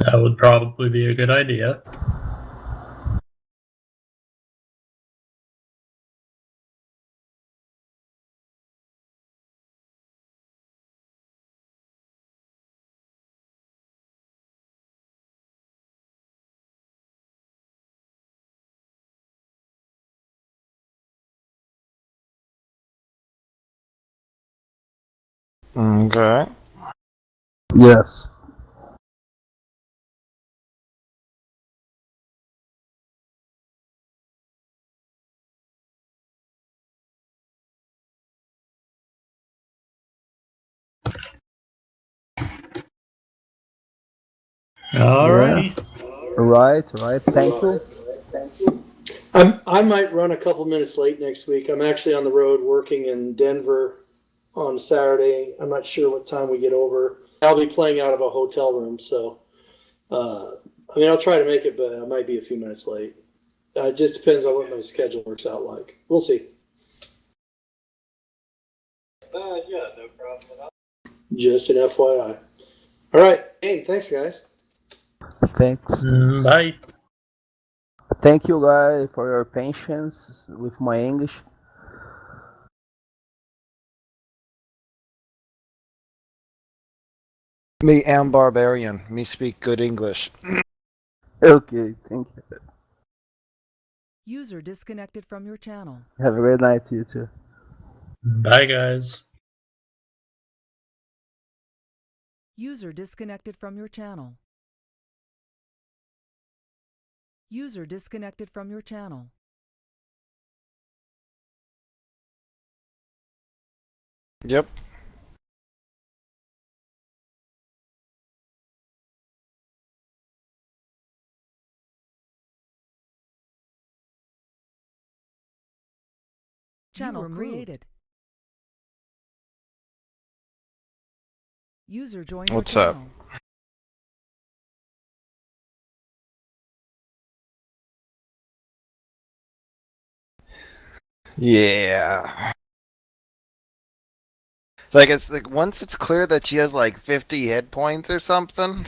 That would probably be a good idea. Okay. Yes. Alrighty. Yes. Right. Thank you. I might run a couple minutes late next week. I'm actually on the road working in Denver on Saturday. I'm not sure what time we get over. I'll be playing out of a hotel room, so I mean, I'll try to make it, but I might be a few minutes late. It just depends on what my schedule works out like. We'll see. Yeah, no problem at all. Just an FYI. All right. Hey, thanks, guys. Thanks. Bye. Thank you, guys, for your patience with my English. Me am barbarian. Me speak good English. Okay, thank you. User disconnected from your channel. Have a great night, you too. Bye, guys. User disconnected from your channel. User disconnected from your channel. Yep. Channel created. User joined What's your up? channel. Yeah. Like, it's like once it's clear that she has like 50 hit points or something.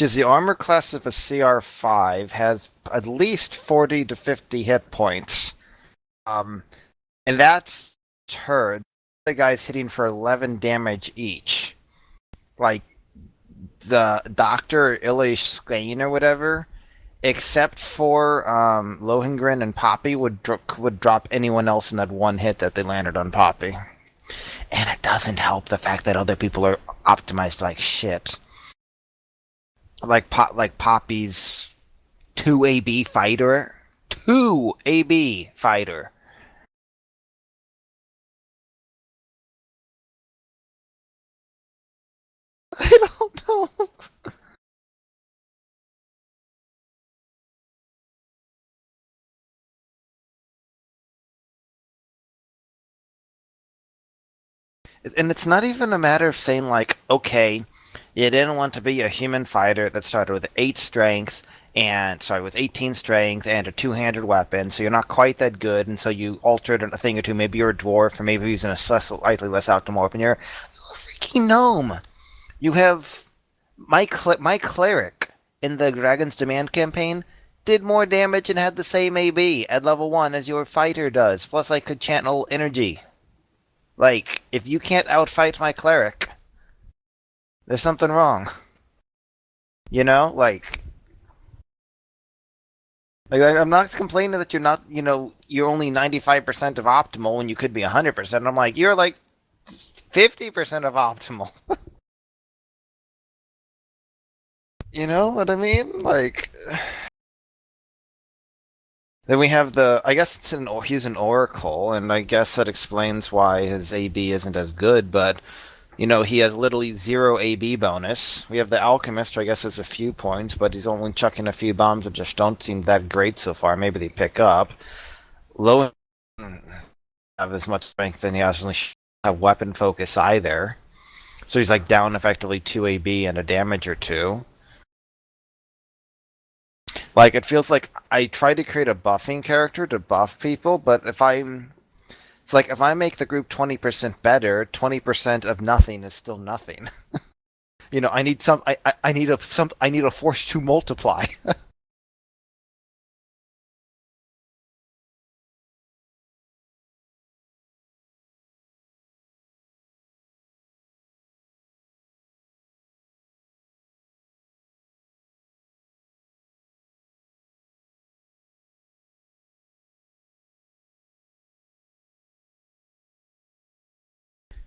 which is the armor class of a CR5, has at least 40 to 50 hit points. And that's her. The guy's hitting for 11 damage each. Like, the Dr. Ilish Skane or whatever, except for Lohengrin and Poppy, would drop anyone else in that one hit that they landed on Poppy. And it doesn't help the fact that other people are optimized like shit. Like Poppy's 2 AB fighter. 2 AB fighter. I don't know. And it's not even a matter of saying, like, okay, you didn't want to be a human fighter that started with 8 strength, with 18 strength and a two-handed weapon, so you're not quite that good, and so you altered a thing or two. Maybe you're a dwarf, or maybe using a slightly less optimal weapon. You're a freaking gnome. You have my cleric in the Dragon's Demand campaign did more damage and had the same AB at level 1 as your fighter does. Plus, I could channel energy. Like, if you can't outfight my cleric, there's something wrong. You know? Like, I'm not complaining that you're not, you're only 95% of optimal when you could be 100%. I'm like, you're like 50% of optimal. You know what I mean? Like, then we have I guess he's an oracle, and I guess that explains why his AB isn't as good, but, he has literally 0 AB bonus. We have the alchemist, I guess, has a few points, but he's only chucking a few bombs that just don't seem that great so far. Maybe they pick up. Low have as much strength, and he doesn't have weapon focus either. So he's like down effectively 2 AB and a damage or 2. Like, it feels like I try to create a buffing character to buff people, but if I make the group 20% better, 20% of nothing is still nothing. I need I need a force to multiply.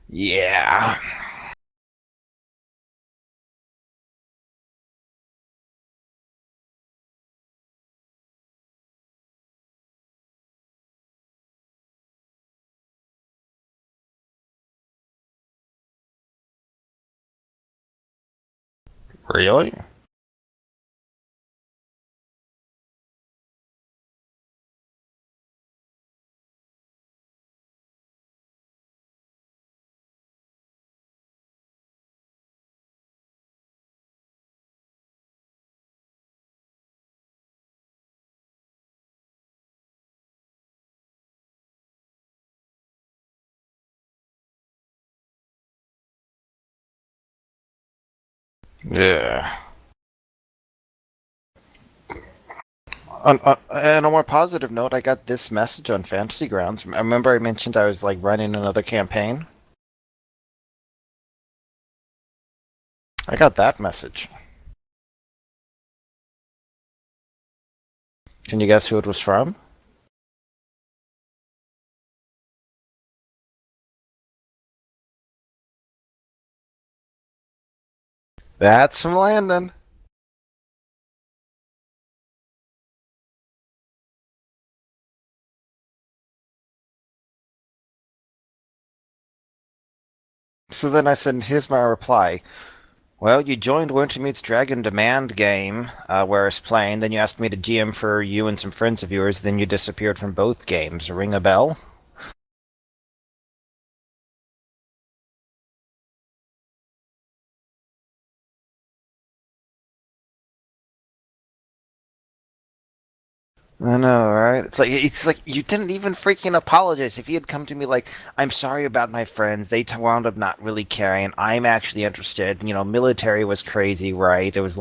Yeah. Really? Yeah. On a more positive note, I got this message on Fantasy Grounds. I remember I mentioned I was like running another campaign. I got that message. Can you guess who it was from? That's from Landon. So then I said, here's my reply. Well, you joined Wintermute's Dragon Demand game where I was playing, then you asked me to GM for you and some friends of yours, then you disappeared from both games. Ring a bell? I know, right? It's like you didn't even freaking apologize. If you had come to me like, "I'm sorry about my friends. They wound up not really caring. I'm actually interested. Military was crazy, right? It was